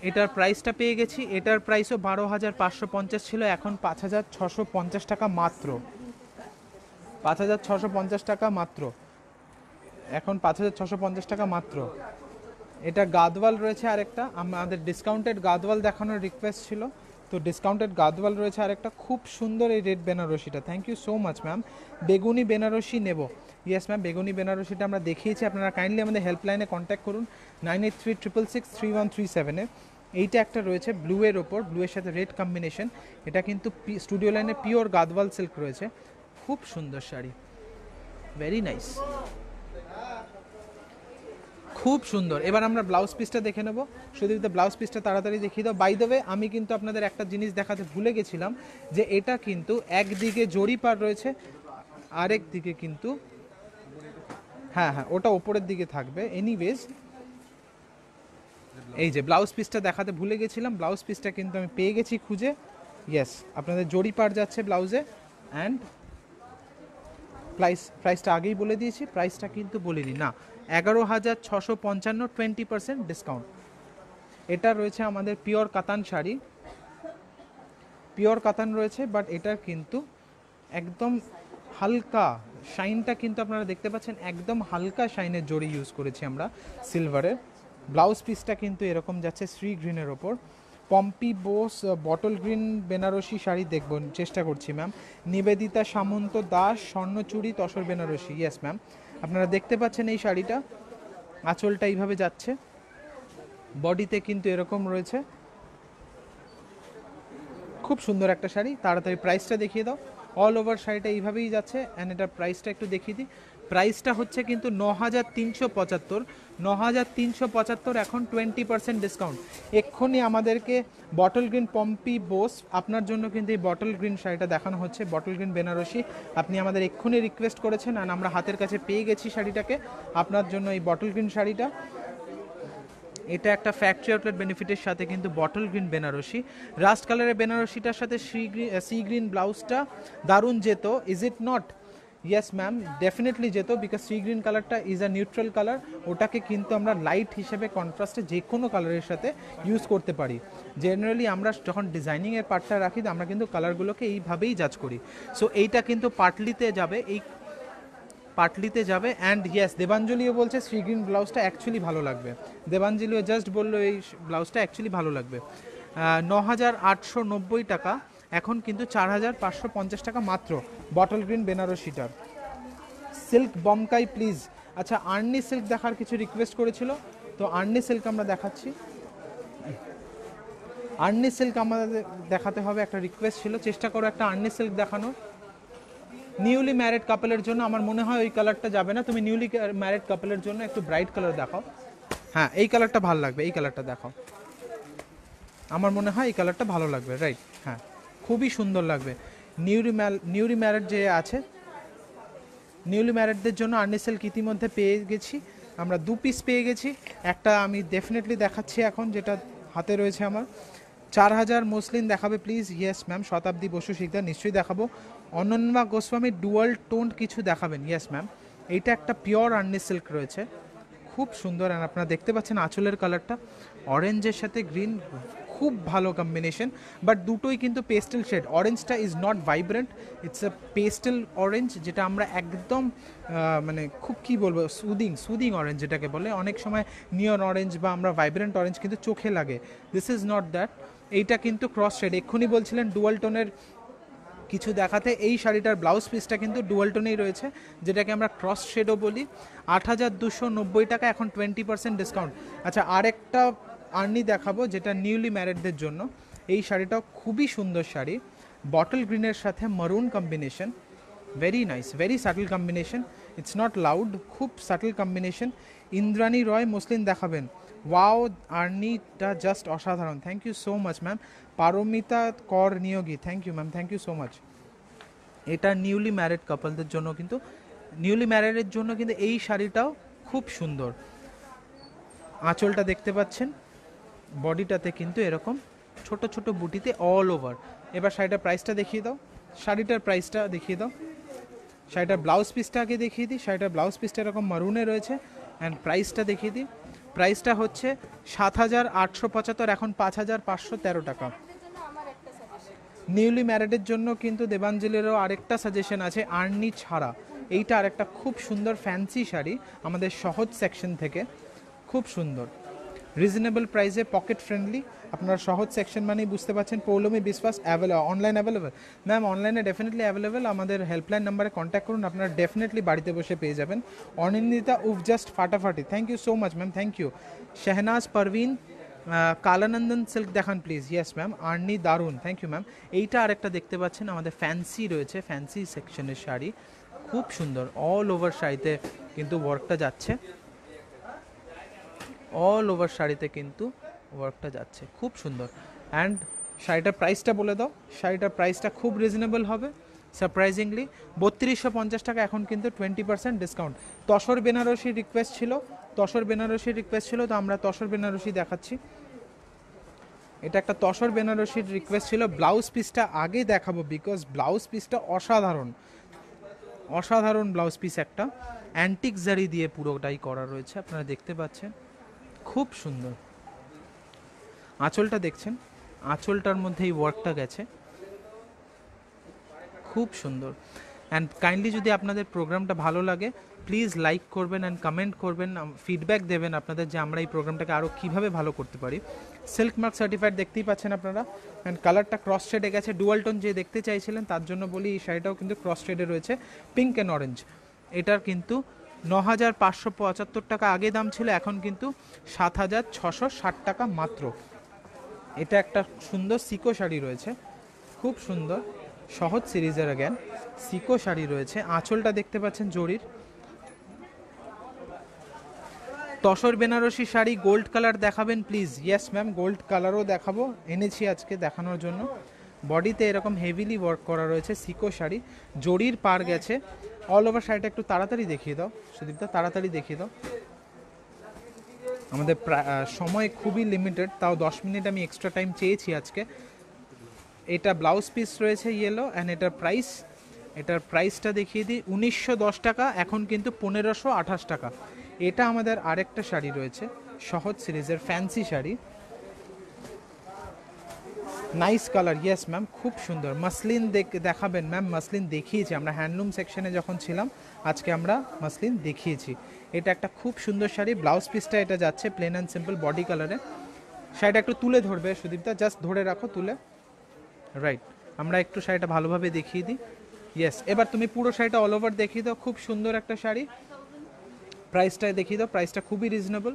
এটার প্রাইসটা পেয়ে গেছি। এটার প্রাইসও 12,550 ছিল, এখন 5,650 টাকা মাত্র, 5,650 টাকা মাত্র, এখন 5,650 টাকা মাত্র। এটা গাদওয়াল রয়েছে আরেকটা, আমাদের ডিসকাউন্টেড গাদওয়াল দেখানোর রিকোয়েস্ট ছিল, তো ডিসকাউন্টেড গাদওয়াল রয়েছে আরেকটা, খুব সুন্দর এই রেড বেনারসিটা। Thank you so much ma'am. বেগুনি বেনারসি নেব, ইয়েস ম্যাম, বেগুনি বেনারসিটা আমরা দেখিয়েছি। আপনারা কাইন্ডলি আমাদের হেল্পলাইনে কন্ট্যাক্ট করুন 9836663137-এ। এইটা একটা রয়েছে ব্লু এর ওপর, ব্লু এর সাথে রেড কম্বিনেশন, এটা কিন্তু স্টুডিও লাইনে পিওর গাদওয়াল সিল্ক রয়েছে, খুব সুন্দর শাড়ি, ভেরি নাইস, খুব সুন্দর। এবার আমরা ব্লাউজ পিসটা দেখে নেব। সুদীপ্ত ব্লাউজ পিসটা তাড়াতাড়ি দেখিয়ে দাও। বাই দ্য ওয়ে, আমি কিন্তু আপনাদের একটা জিনিস দেখাতে ভুলে গেছিলাম, যে এটা কিন্তু একদিকে জরি পার রয়েছে, আরেক দিকে কিন্তু, হ্যাঁ হ্যাঁ ওটা ওপরের দিকে থাকবে। এনিওয়েজ, এই যে ব্লাউজ পিসটা দেখাতে ভুলে গেছিলাম, ব্লাউজ পিসটা কিন্তু আমি পেয়ে গেছি খুঁজে, ইয়েস, আপনাদের জরি পার যাচ্ছে ব্লাউজে। অ্যান্ড প্রাইসটা আগেই বলে দিয়েছি, প্রাইসটা কিন্তু বলিনি না, 11,655, 20% ডিসকাউন্ট। এটা রয়েছে আমাদের পিওর কাতান শাড়ি, পিওর কাতান রয়েছে, বাট এটার কিন্তু একদম হালকা শাইনটা কিন্তু আপনারা দেখতে পাচ্ছেন, একদম হালকা শাইনের জড়ি ইউজ করেছি আমরা সিলভারের। ব্লাউজ পিসটা কিন্তু এরকম যাচ্ছে শ্রী গ্রিনের ওপর, পম্পি বোস বটল গ্রিন বেনারসি শাড়ি দেখব, চেষ্টা করছি ম্যাম। নিবেদিতা সামন্ত দাস স্বর্ণচুড়ি তসর বেনারসি, ইয়েস ম্যাম। আপনারা দেখতে পাচ্ছেন এই শাড়িটা, আঁচলটা এইভাবে যাচ্ছে, বডিতে কিন্তু এরকম রয়েছে, খুব সুন্দর একটা শাড়ি। তাড়াতাড়ি প্রাইসটা দেখিয়ে দাও। অল ওভার শাড়িটা এইভাবেই যাচ্ছে। অ্যান্ড এটার প্রাইসটা একটু দেখিয়ে দিই। প্রাইসটা হচ্ছে কিন্তু 9,375। 9,375 এখন 20% ডিসকাউন্ট। এক্ষুনি আমাদেরকে বটল গ্রিন পম্পি বোস, আপনার জন্য কিন্তু এই বটল গ্রিন শাড়িটা দেখানো হচ্ছে, বটল গ্রিন বেনারসি। আপনি আমাদের এক্ষুনি রিকোয়েস্ট করেছেন আর আমরা হাতের কাছে পেয়ে গেছি শাড়িটাকে, আপনার জন্য এই বটল গ্রিন শাড়িটা। এটা একটা ফ্যাক্টরি আউটলেট বেনিফিটের সাথে কিন্তু বটল গ্রিন বেনারসি, রাস্ট কালারের বেনারসিটার সাথে সি গ্রিন ব্লাউজটা দারুণ যেত, is it not? Yes ma'am, definitely যেত, বিকজ সি গ্রিন কালারটা ইজ আ নিউট্রাল কালার, ওটাকে কিন্তু আমরা লাইট হিসেবে কন্ট্রাস্টে যে কোনো কালারের সাথে ইউজ করতে পারি। জেনারেলি আমরা যখন ডিজাইনিংয়ের পার্টটা রাখি আমরা কিন্তু কালারগুলোকে এইভাবেই জাজ করি। সো এইটা কিন্তু পাটলিতে যাবে, এই পাটলিতে যাবে। অ্যান্ড ইয়েস, দেবাঞ্জলিও বলছে সি গ্রিন ব্লাউজটা অ্যাকচুয়ালি ভালো লাগবে। দেবাঞ্জলিও জাস্ট বললো এই ব্লাউজটা অ্যাকচুয়ালি ভালো লাগবে। 9,890 টাকা, এখন কিন্তু 4,550 টাকা মাত্র বটল গ্রিন বেনারসিটার। Silk Bomkai please. আচ্ছা, আর্নি সিল্ক দেখার কিছু রিকোয়েস্ট করেছিল, তো আর্নি সিল্ক আমরা দেখাচ্ছি। আর্নি সিল্ক আমাদের দেখাতে হবে, একটা রিকোয়েস্ট ছিল, চেষ্টা করো একটা আর্নি সিল্ক দেখানো। নিউলি ম্যারিড কাপলের জন্য আমার মনে হয় ওই কালারটা যাবে না, তুমি নিউলি ম্যারিড কাপলের জন্য একটু ব্রাইট কালার দেখাও। হ্যাঁ, এই কালারটা ভালো লাগবে, এই কালারটা দেখাও, আমার মনে হয় এই কালারটা ভালো লাগবে, রাইট? হ্যাঁ, খুবই সুন্দর লাগবে। নিউলি ম্যারিড যে আছে, নিউলি ম্যারিডদের জন্য আর্নি সিল্ক ইতিমধ্যে পেয়ে গেছি আমরা, 2 পিস পেয়ে গেছি। একটা আমি ডেফিনেটলি দেখাচ্ছি এখন, যেটা হাতে রয়েছে আমার। 4,000 মসলিন দেখাবে প্লিজ? Yes ma'am. শতাব্দী বসু শিকদার, নিশ্চয়ই দেখাবো। অনন্যা গোস্বামী ডুয়াল টোন কিছু দেখাবেন? Yes ma'am. এইটা একটা পিওর আর্নি সিল্ক রয়েছে, খুব সুন্দর। আর আপনারা দেখতে পাচ্ছেন আঁচলের কালারটা অরেঞ্জের সাথে গ্রিন, খুব ভালো কম্বিনেশন। বাট দুটোই কিন্তু পেস্টেল শেড, অরেঞ্জটা is not vibrant, it's a pastel orange, যেটা আমরা একদম মানে খুব কি বলবো, সুদিং অরেঞ্জ যেটাকে বলে। অনেক সময় নিয়ন অরেঞ্জ বা আমরা ভাইব্রেন্ট অরেঞ্জ কিন্তু চোখে লাগে, দিস ইজ নট দ্যাট। এইটা কিন্তু ক্রস শেড। এক্ষুনি বলছিলেন ডুয়াল টোনের কিছু দেখাতে, এই শাড়িটার ব্লাউজ পিসটা কিন্তু ডুয়াল টোনেই রয়েছে, যেটাকে আমরা ক্রস শেডও বলি। 8,290 টাকা, এখন 20% ডিসকাউন্ট। আচ্ছা, আরেকটা আর্নি দেখাবো যেটা নিউলি ম্যারিডদের জন্য। এই শাড়িটাও খুবই সুন্দর শাড়ি, বটল গ্রিনের সাথে maroon combination, very nice, very subtle combination, it's not loud, খুব subtle combination. Indrani Roy muslin দেখাবেন? ওয়াও, আর্নিটা জাস্ট অসাধারণ, thank you so much ma'am. Paromita Kar Niyogi, thank you ma'am, thank you so much. এটা নিউলি ম্যারিড কাপলদের জন্য কিন্তু, নিউলি ম্যারিডের জন্য কিন্তু এই শাড়িটাও খুব সুন্দর। আঁচলটা দেখতে পাচ্ছেন, বডিটাতে কিন্তু এরকম ছোট ছোট বুটিতে অল ওভার। এবার শাড়িটার প্রাইসটা দেখিয়ে দাও, শাড়িটার প্রাইসটা দেখিয়ে দাও। শাড়িটার ব্লাউজ পিসটা আগে দেখিয়ে দিই। শাড়িটার ব্লাউজ পিসটা এরকম মারুনে রয়েছে। অ্যান্ড প্রাইসটা দেখিয়ে দিই। প্রাইসটা হচ্ছে 7,875, এখন 5,513 টাকা। নিউলি ম্যারিডের জন্য কিন্তু দেবাঞ্জলিরও আরেকটা সাজেশন আছে আর্নি ছাড়া। এইটা আরেকটা খুব সুন্দর ফ্যান্সি শাড়ি আমাদের সহজ সেকশন থেকে, খুব সুন্দর, রিজনেবল প্রাইসে, পকেট ফ্রেন্ডলি। আপনারা সহজ সেকশন মানেই বুঝতে পারছেন। পৌলমী বিশ্বাস অনলাইন অ্যাভেলেবেল? ম্যাম, অনলাইনে ডেফিনেটলি অ্যাভেলেবেল, আমাদের হেল্পলাইন নাম্বারে কন্ট্যাক্ট করুন, আপনারা ডেফিনেটলি বাড়িতে বসে পেয়ে যাবেন। অনিন্দিতা উফ, জাস্ট ফাটাফাটি, thank you so much ma'am, thank you. Shehnaz Parveen, কালানন্দন সিল্ক দেখান প্লিজ? Yes ma'am. আর্নি দারুন, থ্যাংক ইউ ম্যাম। এইটা আরেকটা দেখতে পাচ্ছেন আমাদের ফ্যান্সি রয়েছে, ফ্যান্সি সেকশনের শাড়ি, খুব সুন্দর, অল ওভার শাড়িতে কিন্তু ওয়ার্কটা যাচ্ছে, অল ওভার শাড়িতে কিন্তু ওয়ার্কটা যাচ্ছে, খুব সুন্দর। অ্যান্ড শাড়িটার প্রাইসটা বলে দাও। শাড়িটার প্রাইসটা খুব রিজনেবল হবে সারপ্রাইজিংলি, 3250 টাকা, এখন কিন্তু 20% ডিসকাউন্ট। তসর বেনারসির রিকোয়েস্ট ছিল, তসর বেনারসির রিকোয়েস্ট ছিল, তো আমরা তসর বেনারসি দেখাচ্ছি। এটা একটা তসর বেনারসির রিকোয়েস্ট ছিল। ব্লাউজ পিসটা আগে দেখাবো, বিকজ ব্লাউজ পিসটা অসাধারণ, অসাধারণ ব্লাউজ পিস, একটা অ্যান্টিক জারি দিয়ে পুরোটাই করা রয়েছে, আপনারা দেখতে পাচ্ছেন, খুব সুন্দর। আঁচলটা দেখছেন, আঁচলটার মধ্যে এই ওয়ার্কটা গেছে, খুব সুন্দর। অ্যান্ড কাইন্ডলি যদি আপনাদের প্রোগ্রামটা ভালো লাগে প্লিজ লাইক করবেন অ্যান্ড কমেন্ট করবেন, ফিডব্যাক দেবেন আপনাদের যে আমরা এই প্রোগ্রামটাকে আরও কীভাবে ভালো করতে পারি। সিল্ক মার্ক সার্টিফাইড দেখতেই পাচ্ছেন আপনারা, অ্যান্ড কালারটা ক্রস শেডে গেছে, ডুয়াল টোন যে দেখতে চাইছিলেন তার জন্য বলি এই শাড়িটাও কিন্তু ক্রস শেডে রয়েছে, পিঙ্ক অ্যান্ড অরেঞ্জ। এটার কিন্তু 9,575 টাকা আগে দাম ছিল, এখন কিন্তু 7,660 টাকা মাত্র। এটা একটা সুন্দর সিকো শাড়ি রয়েছে, খুব সুন্দর, সহজ সিরিজের জ্ঞান সিকো শাড়ি রয়েছে। আঁচলটা দেখতে পাচ্ছেন জরির। তসর বেনারসি শাড়ি গোল্ড কালার দেখাবেন প্লিজ। ইয়েস ম্যাম, গোল্ড কালারও দেখাবো, এনেছি আজকে দেখানোর জন্য। বডিতে এরকম হেভিলি ওয়ার্ক করা রয়েছে, সিকো শাড়ি, জরির পার গেছে অল ওভার। শাড়িটা একটু তাড়াতাড়ি দেখিয়ে দাও সুদীপদা, তাড়াতাড়ি দেখিয়ে দাও, আমাদের সময় খুবই লিমিটেড, তাও 10 মিনিট আমি এক্সট্রা টাইম চেয়েছি আজকে। এটা ব্লাউজ পিস রয়েছে ইয়েলো, অ্যান্ড এটার প্রাইসটা দেখিয়ে দিই, 1910 টাকা, এখন কিন্তু 1528 টাকা। এটা আমাদের আরেকটা শাড়ি রয়েছে সহজ সিরিজের fancy sari, nice colour. Yes ma'am, খুব সুন্দর। মাসলিন দেখাবেন ম্যাম? মাসলিন দেখিয়েছি আমরা হ্যান্ডলুম সেকশনে যখন ছিলাম, আজকে আমরা মাসলিন দেখিয়েছি। এটা একটা খুব সুন্দর শাড়ি, ব্লাউজ পিসটা এটা যাচ্ছে প্লেন অ্যান্ড সিম্পল বডি কালারে। শাড়িটা একটু তুলে ধরবে সুদীপদা, জাস্ট ধরে রাখো তুলে, রাইট। আমরা একটু শাড়িটা ভালোভাবে দেখিয়ে দিই। ইয়েস, এবার তুমি পুরো শাড়িটা অল ওভার দেখিয়ে দাও, খুব সুন্দর একটা শাড়ি। প্রাইসটা দেখিয়ে দাও, প্রাইসটা খুবই রিজনেবল।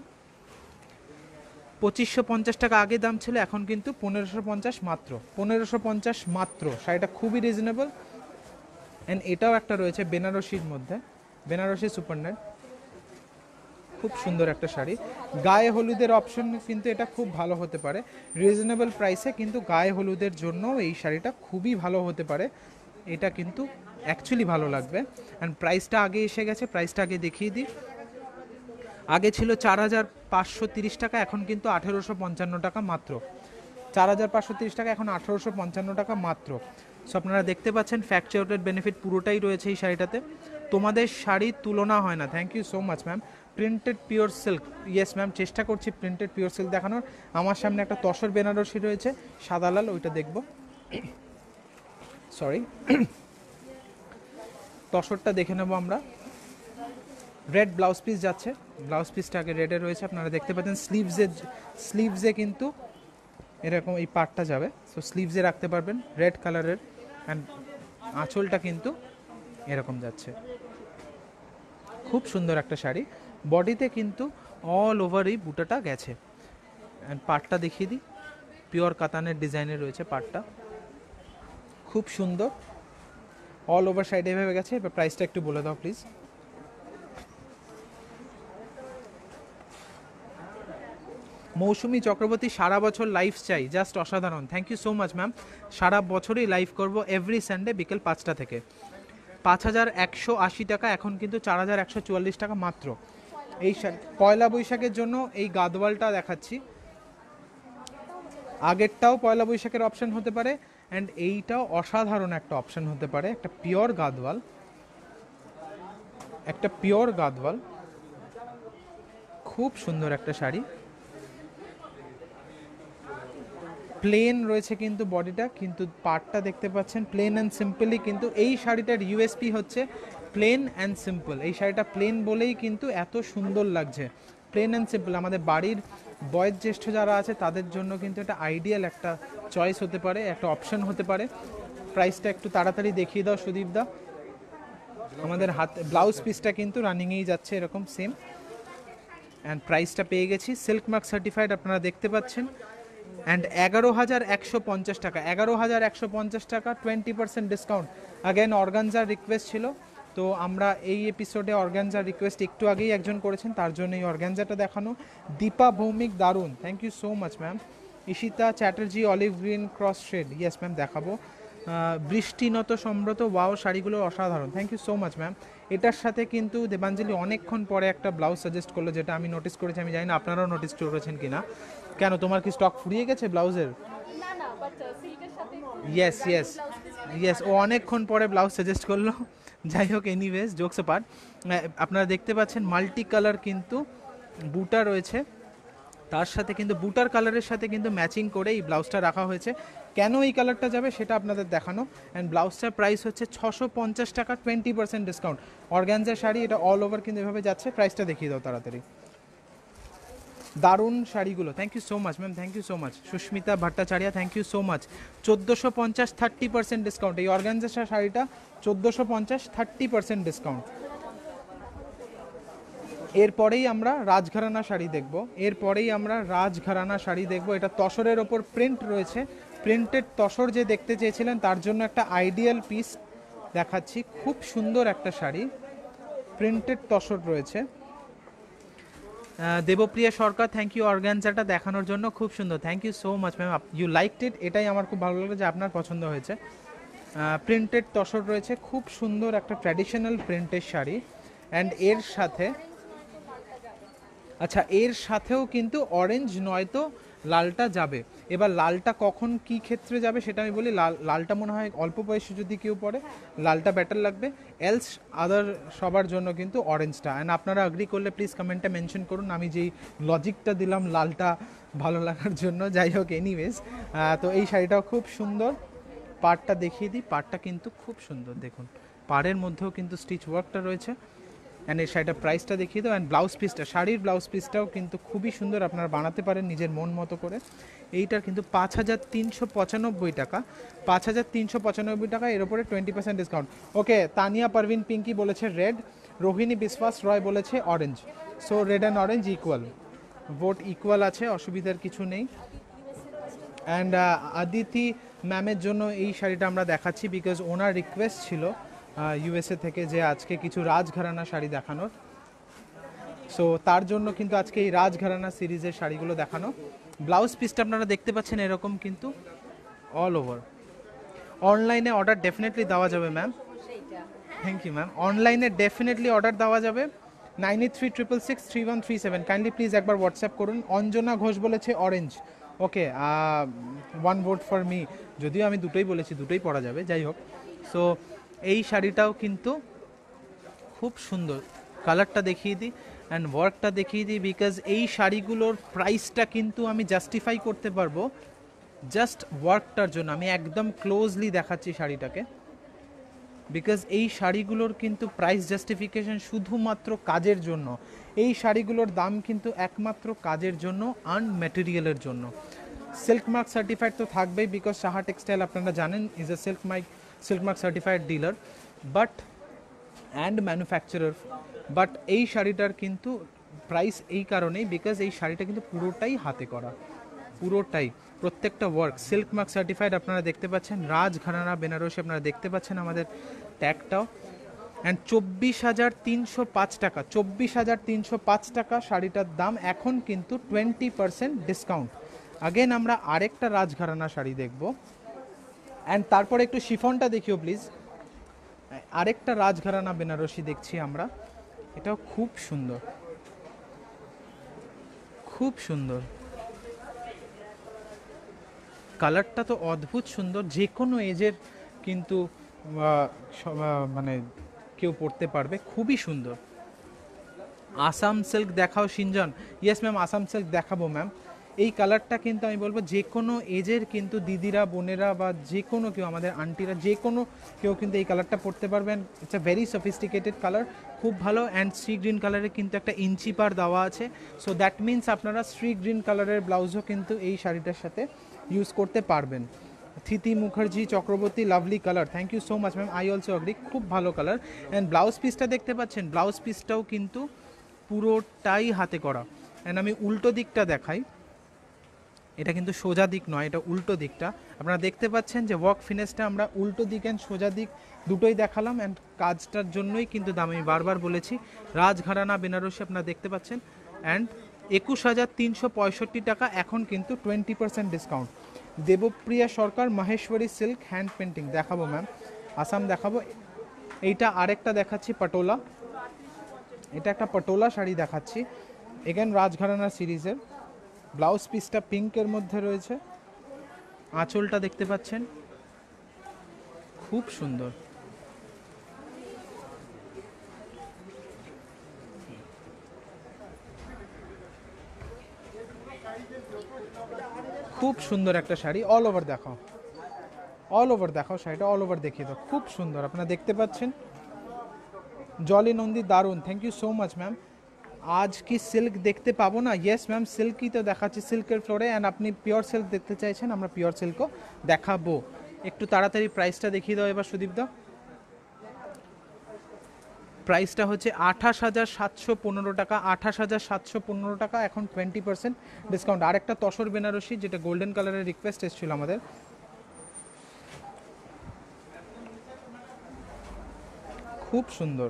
2550 টাকা আগে দাম ছিল, এখন কিন্তু 1550 মাত্র, 1550 মাত্র। শাড়িটা খুবই রিজনেবল। অ্যান্ড এটাও একটা রয়েছে বেনারসির মধ্যে, বেনারসি সুপারনেট, খুব সুন্দর একটা শাড়ি। গায়ে হলুদের অপশন কিন্তু এটা খুব ভালো হতে পারে রিজনেবল প্রাইসে, কিন্তু গায়ে হলুদের জন্য এই শাড়িটা খুবই ভালো হতে পারে। এটা কিন্তু অ্যাকচুয়ালি ভালো লাগবে। অ্যান্ড প্রাইসটা আগে এসে গেছে, প্রাইসটা আগে দেখিয়ে দিই। আগে ছিল 4,530 টাকা, এখন কিন্তু 1,855 টাকা মাত্র। 4,530 টাকা, এখন 1,855 টাকা মাত্র। সো আপনারা দেখতে পাচ্ছেন ফ্যাক্টরি আউটলেট বেনিফিট পুরোটাই রয়েছে এই শাড়িটাতে। তোমাদের শাড়ির তুলনা হয় না। Thank you so much ma'am. Printed pure silk, yes ma'am, চেষ্টা করছি প্রিন্টেড পিওর সিল্ক দেখানোর। আমার সামনে একটা তসর বেনারসি রয়েছে সাদা লাল, ওইটা দেখব, সরি। তসরটা দেখে নেবো আমরা। রেড ব্লাউজ পিস যাচ্ছে, ব্লাউজ পিসটা আগে রেডে রয়েছে, আপনারা দেখতে পাচ্ছেন। স্লিভসে কিন্তু এরকম এই পার্টটা যাবে, সো স্লিভসে রাখতে পারবেন রেড কালারের। অ্যান্ড আঁচলটা কিন্তু এরকম যাচ্ছে, খুব সুন্দর একটা শাড়ি। বডিতে কিন্তু অল ওভারই বুটাটা গেছে। অ্যান্ড পার্টটা দেখিয়ে দিই, পিওর কাতানের ডিজাইনের রয়েছে পার্টটা, খুব সুন্দর। অল ওভার সাইডে এভাবে গেছে। এবার প্রাইসটা একটু বলে দাও প্লিজ। মৌসুমী চক্রবর্তী, সারা বছর লাইভ চাই, জাস্ট অসাধারণ। Thank you so much ma'am. সারা বছরই লাইভ করব, এভরি সানডে বিকেল 5টা থেকে। 5,180 টাকা, এখন কিন্তু 4,144 টাকা মাত্র। এই পয়লা বৈশাখের জন্য এই গাদওয়ালটা দেখাচ্ছি, আগেরটাও পয়লা বৈশাখের অপশন হতে পারে, অ্যান্ড এইটাও অসাধারণ একটা অপশন হতে পারে। একটা পিওর গাদওয়াল, একটা পিওর গাদওয়াল, খুব সুন্দর একটা শাড়ি। প্লেন রয়েছে কিন্তু বডিটা, কিন্তু পার্টটা দেখতে পাচ্ছেন প্লেন অ্যান্ড সিম্পলি। কিন্তু এই শাড়িটার ইউএসপি হচ্ছে প্লেন অ্যান্ড সিম্পল। এই শাড়িটা প্লেন বলেই কিন্তু এত সুন্দর লাগছে, প্লেন অ্যান্ড সিম্পল। আমাদের বাড়ির বয়োজ্যেষ্ঠ যারা আছে তাদের জন্য কিন্তু এটা আইডিয়াল একটা চয়েস হতে পারে, একটা অপশন হতে পারে। প্রাইসটা একটু তাড়াতাড়ি দেখিয়ে দাও সুদীপদা। আমাদের হাতে ব্লাউজ পিসটা কিন্তু রানিংয়েই যাচ্ছে এরকম সেম। অ্যান্ড প্রাইসটা পেয়ে গেছি, সিল্ক মার্ক সার্টিফাইড আপনারা দেখতে পাচ্ছেন। অ্যান্ড 11,150 টাকা, 11,150 টাকা, 20% ডিসকাউন্ট। অ্যাগেন অর্গানজার রিকোয়েস্ট ছিল, তো আমরা এই এপিসোডে অর্গানজার রিকোয়েস্ট একটু আগেই একজন করেছেন, তার জন্য এই অর্গানজাটা দেখানো। দীপা ভৌমিক, দারুণ, thank you so much ma'am. Ishita Chatterjee, olive green cross shade, yes ma'am দেখাবো। বৃষ্টিনত সম্ব্রত, ওয়াও শাড়িগুলো অসাধারণ, thank you so much ma'am. এটার সাথে কিন্তু দেবাঞ্জলি অনেকক্ষণ পরে একটা ব্লাউজ সাজেস্ট করলো, যেটা আমি নোটিস করেছি, আমি জানি না আপনারাও নোটিস করেছেন কিনা। কেন, তোমার কি স্টক ফুরিয়ে গেছে ব্লাউজের? ইয়েস ইয়েস ইয়েস, ও অনেকক্ষণ পরে ব্লাউজ সাজেস্ট করলো। যাই হোক, এনিওয়েজ জোকস অ্যাপার্ট, আপনারা দেখতে পাচ্ছেন মাল্টি কালার কিন্তু বুটা রয়েছে, তার সাথে কিন্তু বুটার কালারের সাথে কিন্তু ম্যাচিং করে এই ব্লাউজটা রাখা হয়েছে। কেন এই কালারটা যাবে সেটা আপনাদের দেখানো। অ্যান্ড ব্লাউজটার প্রাইস হচ্ছে 650 টাকা, 20% ডিসকাউন্ট। অর্গানজার শাড়ি, এটা অল ওভার কিন্তু এভাবে যাচ্ছে। প্রাইসটা দেখিয়ে দাও তাড়াতাড়ি। দারুণ শাড়িগুলো, thank you so much ma'am, thank you so much. Susmita Bhattacharya, thank you so much. 1450, 30% discount. এই অর্গানজার শাড়িটা 1450, 30% ডিসকাউন্ট। এরপরেই আমরা রাজঘরানা শাড়ি দেখব, এটা তসরের ওপর প্রিন্ট রয়েছে। প্রিন্টেড তসর যে দেখতে চেয়েছিলেন তার জন্য একটা আইডিয়াল পিস দেখাচ্ছি। খুব সুন্দর একটা শাড়ি, প্রিন্টেড তসর রয়েছে। দেবপ্রিয়া সরকার, থ্যাংক ইউ অর্গানজাটা দেখানোর জন্য, খুব সুন্দর, thank you so much ma'am, you liked it. এটাই আমার খুব ভালো লাগলো যে আপনার পছন্দ হয়েছে। প্রিন্টেড তসর রয়েছে, খুব সুন্দর একটা ট্র্যাডিশনাল প্রিন্টের শাড়ি। অ্যান্ড এর সাথে, আচ্ছা এর সাথেও কিন্তু অরেঞ্জ নয়তো লালটা যাবে। এবার লালটা কখন কি ক্ষেত্রে যাবে সেটা আমি বলি। লালটা মনে হয় অল্প বয়সে যদি কেউ পড়ে লালটা বেটার লাগবে, এলস আদার সবার জন্য কিন্তু অরেঞ্জটা। অ্যান্ড আপনারা এগ্রি করলে প্লিজ কমেন্টে মেনশন করুন, আমি যেই লজিকটা দিলাম লালটা ভালো লাগার জন্য। যাই হোক, এনিওয়েজ, তো এই শাড়িটাও খুব সুন্দর। পাড়টা দেখিয়ে দিই, পাড়টা কিন্তু খুব সুন্দর, দেখুন পাড়ের মধ্যেও কিন্তু স্টিচ ওয়ার্কটা রয়েছে। অ্যান্ড এই শাড়িটার প্রাইসটা দেখিয়ে দাও। অ্যান্ড ব্লাউজ পিসটা, শাড়ির ব্লাউজ পিসটাও কিন্তু খুবই সুন্দর, আপনারা বানাতে পারেন নিজের মন মতো করে। এইটার কিন্তু 5395 টাকা, 5395 টাকা, এর উপরে 20% ডিসকাউন্ট। ওকে, তানিয়া পারভিন পিঙ্কি বলেছে রেড, রোহিণী বিশ্বাস রয় বলেছে orange. So red and orange equal, vote equal আছে, অসুবিধার কিছু নেই। অ্যান্ড আদিতি ম্যামের জন্য এই শাড়িটা আমরা দেখাচ্ছি, বিকজ ওনার রিকোয়েস্ট ছিল ইউএসএ থেকে যে আজকে কিছু রাজঘরানা শাড়ি দেখানোর। সো তার জন্য কিন্তু আজকে এই রাজঘরানা সিরিজের শাড়িগুলো দেখানো। ব্লাউজ পিসটা আপনারা দেখতে পাচ্ছেন এরকম কিন্তু অল ওভার। অনলাইনে অর্ডার ডেফিনেটলি দেওয়া যাবে ম্যাম, থ্যাংক ইউ ম্যাম। অনলাইনে ডেফিনেটলি অর্ডার দেওয়া যাবে। 9836663137, কাইন্ডলি প্লিজ একবার হোয়াটসঅ্যাপ করুন। অঞ্জনা ঘোষ বলেছে orange. Okay, one vote for me, যদিও আমি দুটোই বলেছি, দুটোই পরা যাবে, যাই হোক। সো এই শাড়িটাও কিন্তু খুব সুন্দর, কালারটা দেখিয়ে দিই অ্যান্ড ওয়ার্কটা দেখিয়ে দিই, বিকজ এই শাড়িগুলোর প্রাইসটা কিন্তু আমি জাস্টিফাই করতে পারবো জাস্ট ওয়ার্কটার জন্য। আমি একদম ক্লোজলি দেখাচ্ছি শাড়িটাকে, বিকজ এই শাড়িগুলোর কিন্তু প্রাইস জাস্টিফিকেশন শুধুমাত্র কাজের জন্য। এই শাড়িগুলোর দাম কিন্তু একমাত্র কাজের জন্য, আন ম্যাটেরিয়ালের জন্য। সিল্ক মার্ক সার্টিফাইড তো থাকবেই, বিকজ সাহা টেক্সটাইল আপনারা জানেন is a silk mark certified dealer but and manufacturer. But এই শাড়িটার কিন্তু প্রাইস এই কারণেই, বিকজ এই শাড়িটা কিন্তু পুরোটাই হাতে করা, পুরোটাই প্রত্যেকটা ওয়ার্ক সিল্ক মার্ক সার্টিফাইড। আপনারা দেখতে পাচ্ছেন রাজঘরানা বেনারসি, আপনারা দেখতে পাচ্ছেন আমাদের ট্যাগটাও। অ্যান্ড 24,305 টাকা, 24,305 টাকা শাড়িটার দাম। এখন কিন্তু 20% ডিসকাউন্ট। আগেন আমরা আরেকটা রাজঘরানা শাড়ি দেখব, অ্যান্ড তারপরে একটু শিফনটা দেখিও প্লিজ। আরেকটা রাজঘরানা বেনারসি দেখছি আমরা, এটাও খুব সুন্দর, খুব সুন্দর, কালারটা তো অদ্ভুত সুন্দর। যে কোনো এজের কিন্তু মানে কেউ পরতে পারবে, খুবই সুন্দর। আসাম সিল্ক দেখাও সিঞ্জন। ইয়েস ম্যাম, আসাম সিল্ক দেখাবো ম্যাম। এই কালারটা কিন্তু আমি বলবো যে কোনো এজের কিন্তু দিদিরা, বোনেরা বা যে কোনো কেউ, আমাদের আন্টিরা, যে কোনো কেউ কিন্তু এই কালারটা পরতে পারবেন। It's a very sophisticated colour, খুব ভালো। অ্যান্ড সি গ্রিন কালারের কিন্তু একটা ইঞ্চি পার দেওয়া আছে। সো দ্যাট মিনস আপনারা সি গ্রিন কালারের ব্লাউজও কিন্তু এই শাড়িটার সাথে ইউজ করতে পারবেন। Thiti Mukherjee Chakraborty, lovely colour, thank you so much ma'am, I also agree, খুব ভালো কালার। অ্যান্ড ব্লাউজ পিসটা দেখতে পাচ্ছেন, ব্লাউজ পিসটাও কিন্তু পুরোটাই হাতে করা। অ্যান্ড আমি উল্টো দিকটা দেখাই, এটা কিন্তু সোজা দিক নয়, এটা উল্টো দিকটা। আপনারা দেখতে পাচ্ছেন যে ওয়ার্ক ফিনিশটা আমরা উল্টো দিক অ্যান্ড সোজা দিক দুটোই দেখালাম। অ্যান্ড কাজটার জন্যই কিন্তু দাম আমি বারবার বলেছি। রাজঘরানা বেনারসি আপনারা দেখতে পাচ্ছেন। অ্যান্ড 21,365 টাকা, এখন কিন্তু 20% ডিসকাউন্ট। দেবপ্রিয়া সরকার মাহেশ্বরী সিল্ক হ্যান্ড পেন্টিং দেখাবো ম্যাম, আসাম দেখাবো। এইটা আরেকটা দেখাচ্ছি পটোলা, এটা একটা পটোলা শাড়ি দেখাচ্ছি, এগেন রাজঘরানা সিরিজের। ব্লাউজ পিসটা পিঙ্কের মধ্যে রয়েছে, আঁচলটা দেখতে পাচ্ছেন খুব সুন্দর, খুব সুন্দর একটা শাড়ি। অল ওভার দেখাও, অল ওভার দেখাও শাড়িটা, অল ওভার দেখিয়ে দাও, খুব সুন্দর আপনারা দেখতে পাচ্ছেন। জলি নন্দী দারুণ, thank you so much ma'am. আজ কি সিল্ক দেখতে পাবো না? ইয়েস ম্যাম, সিল্কই তো দেখাচ্ছি, সিল্কের ফ্লোরে। অ্যান্ড আপনি পিওর সিল্ক দেখতে চাইছেন, আমরা পিওর সিল্কও দেখাবো। একটু তাড়াতাড়ি প্রাইসটা দেখিয়ে দাও এবার সুদীপ দা। প্রাইসটা হচ্ছে 28,715 টাকা, 28,715 টাকা, এখন 20% ডিসকাউন্ট। আর একটা তসর বেনারসি যেটা গোল্ডেন কালারের রিকোয়েস্ট এসেছিল আমাদের, খুব সুন্দর।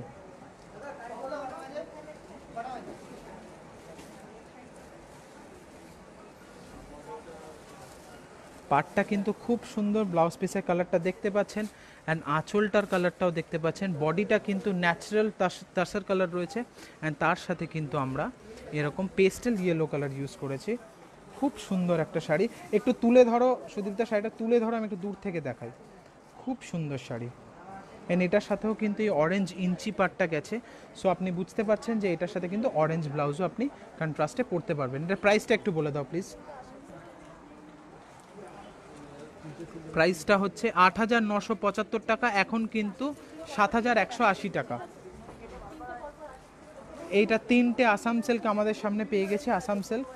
পাটটা কিন্তু খুব সুন্দর, ব্লাউজ পিসের কালারটা দেখতে পাচ্ছেন, অ্যান্ড আঁচলটার কালারটাও দেখতে পাচ্ছেন। বডিটা কিন্তু ন্যাচারাল তাসার কালার রয়েছে, অ্যান্ড তার সাথে কিন্তু আমরা এরকম পেস্টেল ইয়েলো কালার ইউজ করেছি। খুব সুন্দর একটা শাড়ি, একটু তুলে ধরো সুদীপ্তা, শাড়িটা তুলে ধরো, আমি একটু দূর থেকে দেখাই। খুব সুন্দর শাড়ি, অ্যান্ড এটার সাথেও কিন্তু এই অরেঞ্জ ইঞ্চি পাটটা গেছে। সো আপনি বুঝতে পারছেন যে এটার সাথে কিন্তু অরেঞ্জ ব্লাউজও আপনি কন্ট্রাস্টে পরতে পারবেন। এটার প্রাইসটা একটু বলে দাও প্লিজ। প্রাইসটা হচ্ছে 8,975 টাকা, এখন কিন্তু 7,180 টাকা। এইটা 3টে আসাম সিল্ক আমাদের সামনে পেয়ে গেছে, আসাম সিল্ক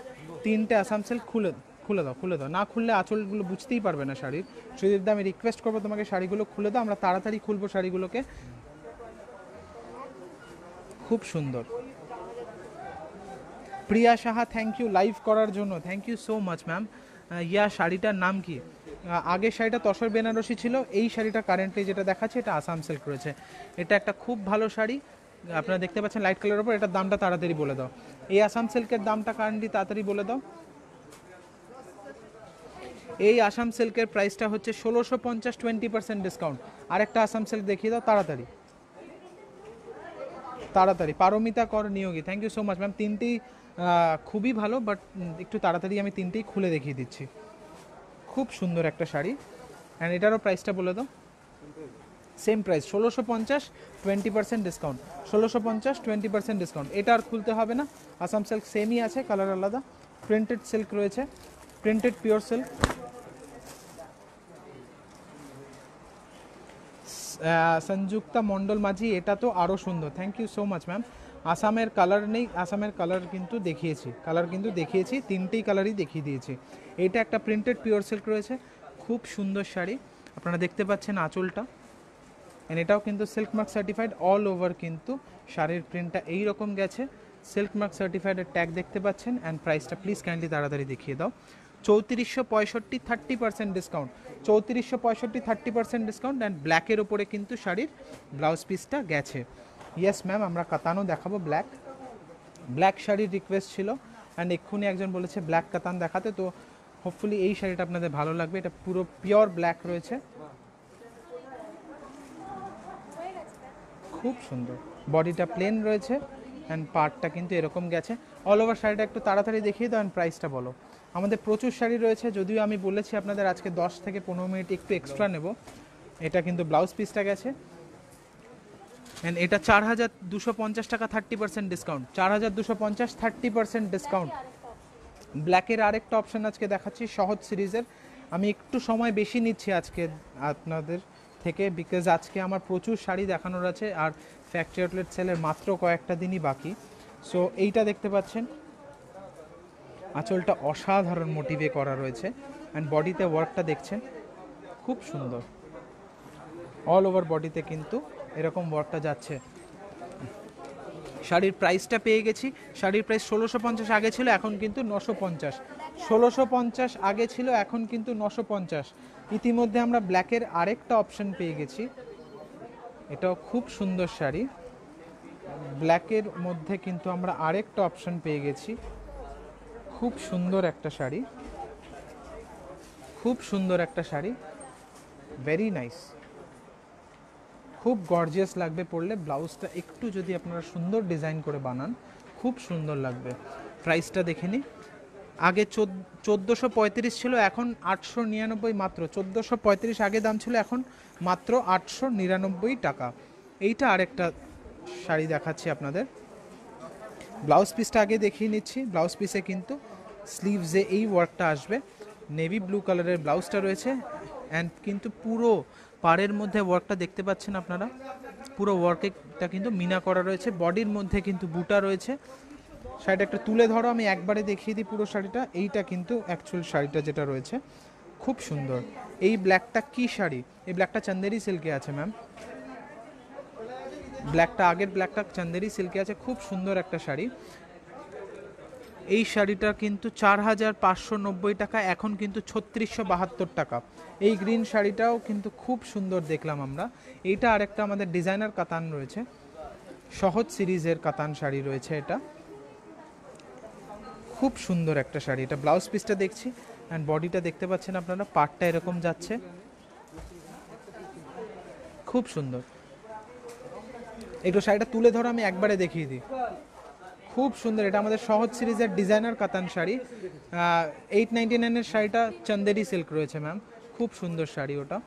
3টে আসাম সিল্ক। খুলে খুলে দাও, খুলে দাও, না খুললে আঁচলগুলো বুঝতেই পারবে না শাড়ির। সুদীপদা আমি রিকোয়েস্ট করবো তোমাকে শাড়িগুলো খুলে দাও, আমরা তাড়াতাড়ি খুলবো শাড়িগুলোকে। খুব সুন্দর। Priya Saha, thank you live করার জন্য, thank you so much ma'am. Yeah শাড়িটার নাম কি? আগের শাড়িটা তসর বেনারসি ছিল, এই শাড়িটা কারেন্টলি যেটা দেখাচ্ছে এটা আসাম সিল্ক রয়েছে। এটা একটা খুব ভালো শাড়ি, আপনারা দেখতে পাচ্ছেন লাইট কালারের উপর। এটার দামটা তাড়াতাড়ি বলে দাও, এই আসাম সিল্কের দামটা কারেন্টলি তাড়াতাড়ি বলে দাও। এই আসাম সিল্কের প্রাইসটা হচ্ছে 1650, 20% ডিসকাউন্ট। আরেকটা আসাম সিল্ক দেখিয়ে দাও তাড়াতাড়ি তাড়াতাড়ি। Paromita Kar Niyogi, thank you so much ma'am. তিনটেই খুবই ভালো, বাট একটু তাড়াতাড়ি আমি তিনটেই খুলে দেখিয়ে দিচ্ছি। খুব সুন্দর একটা শাড়ি, অ্যান্ড এটারও প্রাইসটা বলে দাও। Same price 1650, 20% discount. 1650, 20% ডিসকাউন্ট। এটা আর খুলতে হবে না, আসাম সিল্ক সেমই আছে, কালার আলাদা। প্রিন্টেড সিল্ক রয়েছে, printed pure silk. Sanjukta Mondal Majhi, এটা তো আরও সুন্দর, thank you so much ma'am. আসামের কালার নেই, আসামের কালার কিন্তু দেখিয়েছি, তিনটেই কালারই দেখিয়ে দিয়েছি। এটা একটা প্রিন্টেড পিওর সিল্ক রয়েছে, খুব সুন্দর শাড়ি, আপনারা দেখতে পাচ্ছেন আঁচলটা। অ্যান্ড এটাও কিন্তু silk mark certified, all over কিন্তু শাড়ির প্রিন্টটা এইরকম গেছে। সিল্ক মার্ক সার্টিফাইডের ট্যাগ দেখতে পাচ্ছেন। অ্যান্ড প্রাইসটা প্লিজ কাইন্ডলি তাড়াতাড়ি দেখিয়ে দাও। 3465, 30% ডিসকাউন্ট। 3465, 30% ডিসকাউন্ট। অ্যান্ড ব্ল্যাকের ওপরে কিন্তু শাড়ির ব্লাউজ পিসটা গেছে। ইয়েস ম্যাম, আমরা কাতানও দেখাবো। ব্ল্যাক শাড়ির রিকোয়েস্ট ছিল, অ্যান্ড এক্ষুনি একজন বলেছে ব্ল্যাক কাতান দেখাতে, তো হোপফুলি এই শাড়িটা আপনাদের ভালো লাগবে। এটা পুরো পিওর ব্ল্যাক রয়েছে, খুব সুন্দর। বডিটা প্লেন রয়েছে, অ্যান্ড পার্টটা কিন্তু এরকম গেছে। অল ওভার শাড়িটা একটু তাড়াতাড়ি দেখিয়ে দাও, অ্যান্ড প্রাইসটা বলো। আমাদের প্রচুর শাড়ি রয়েছে, যদিও আমি বলেছি আপনাদের আজকে 10 থেকে 15 মিনিট একটু এক্সট্রা নেব। এটা কিন্তু ব্লাউজ পিসটা গেছে, অ্যান্ড এটা 4,250 টাকা, 30% ডিসকাউন্ট। 4,250, 30% ডিসকাউন্ট। ব্ল্যাকের আরেকটা অপশান আজকে দেখাচ্ছি, সহজ সিরিজের। আমি একটু সময় বেশি নিচ্ছি আজকে আপনাদের থেকে, বিকজ আজকে আমার প্রচুর শাড়ি দেখানোর আছে, আর ফ্যাক্টরি আউটলেট সেলের মাত্র কয়েকটা দিনই বাকি। সো এইটা দেখতে পাচ্ছেন, আঁচলটা অসাধারণ মোটিভে করা রয়েছে, অ্যান্ড বডিতে ওয়ার্কটা দেখছেন, খুব সুন্দর। অল ওভার বডিতে কিন্তু এরকম ওয়ার্কটা যাচ্ছে। শাড়ির প্রাইসটা পেয়ে গেছি, শাড়ির প্রাইস 1650 আগে ছিল, এখন কিন্তু 950। 1650 আগে ছিল, এখন কিন্তু 950। ইতিমধ্যে আমরা ব্ল্যাকের আরেকটা অপশন পেয়ে গেছি, এটাও খুব সুন্দর শাড়ি। ব্ল্যাকের মধ্যে কিন্তু আমরা আরেকটা অপশন পেয়ে গেছি, খুব সুন্দর একটা শাড়ি, খুব সুন্দর একটা শাড়ি, ভেরি নাইস, খুব গর্জিয়াস লাগবে পরলে। ব্লাউজটা একটু যদি আপনারা সুন্দর ডিজাইন করে বানান, খুব সুন্দর লাগবে। প্রাইসটা দেখে নিই, আগে 1435 ছিল, এখন 899 মাত্র। 1435 আগে দাম ছিল, এখন মাত্র 899 টাকা। এইটা আরেকটা শাড়ি দেখাচ্ছি আপনাদের। ব্লাউজ পিসটা আগে দেখিয়ে নিচ্ছি। ব্লাউজ পিসে কিন্তু স্লিভসে এই ওয়ার্কটা আসবে, নেভি ব্লু কালারের ব্লাউজটা রয়েছে, অ্যান্ড কিন্তু পুরো পাড়ের মধ্যে ওয়ার্কটা দেখতে পাচ্ছেন আপনারা, পুরো ওয়ার্কটা কিন্তু মিনা করা রয়েছে, বডির মধ্যে কিন্তু বুটা রয়েছে। শাড়িটা একটু তুলে ধরো, আমি একবারে দেখিয়ে দিই পুরো শাড়িটা। এইটা কিন্তু অ্যাকচুয়াল শাড়িটা যেটা রয়েছে, খুব সুন্দর। এই ব্ল্যাকটা কি শাড়ি? এই ব্ল্যাকটা চান্দেরি সিল্কে আছে ম্যাম, ব্ল্যাকটা আগের ব্ল্যাকটা চান্দেরি সিল্কে আছে, খুব সুন্দর একটা শাড়ি। এই শাড়িটা কিন্তু 4,590 টাকা, এখন কিন্তু 3672 টাকা। এই গ্রিন শাড়িটাও কিন্তু খুব সুন্দর দেখলাম আমরা। এইটা আরেকটা আমাদের ডিজাইনার কাতান রয়েছে, সহজ সিরিজের কাতান শাড়ি রয়েছে, এটা খুব সুন্দর একটা শাড়ি। এটা ব্লাউজ পিসটা দেখছি অ্যান্ড বডিটা দেখতে পাচ্ছেন আপনারা, পাটটা এরকম যাচ্ছে, খুব সুন্দর। একটু শাড়িটা তুলে ধরো, আমি একবারে দেখিয়ে দিই, খুব সুন্দর। এটা আমাদের সহজ সিরিজের ডিজাইনার কাতান শাড়ি। 899-এর শাড়িটা চন্দেরি সিল্ক রয়েছে ম্যাম, খুব সুন্দর শাড়ি ওটা।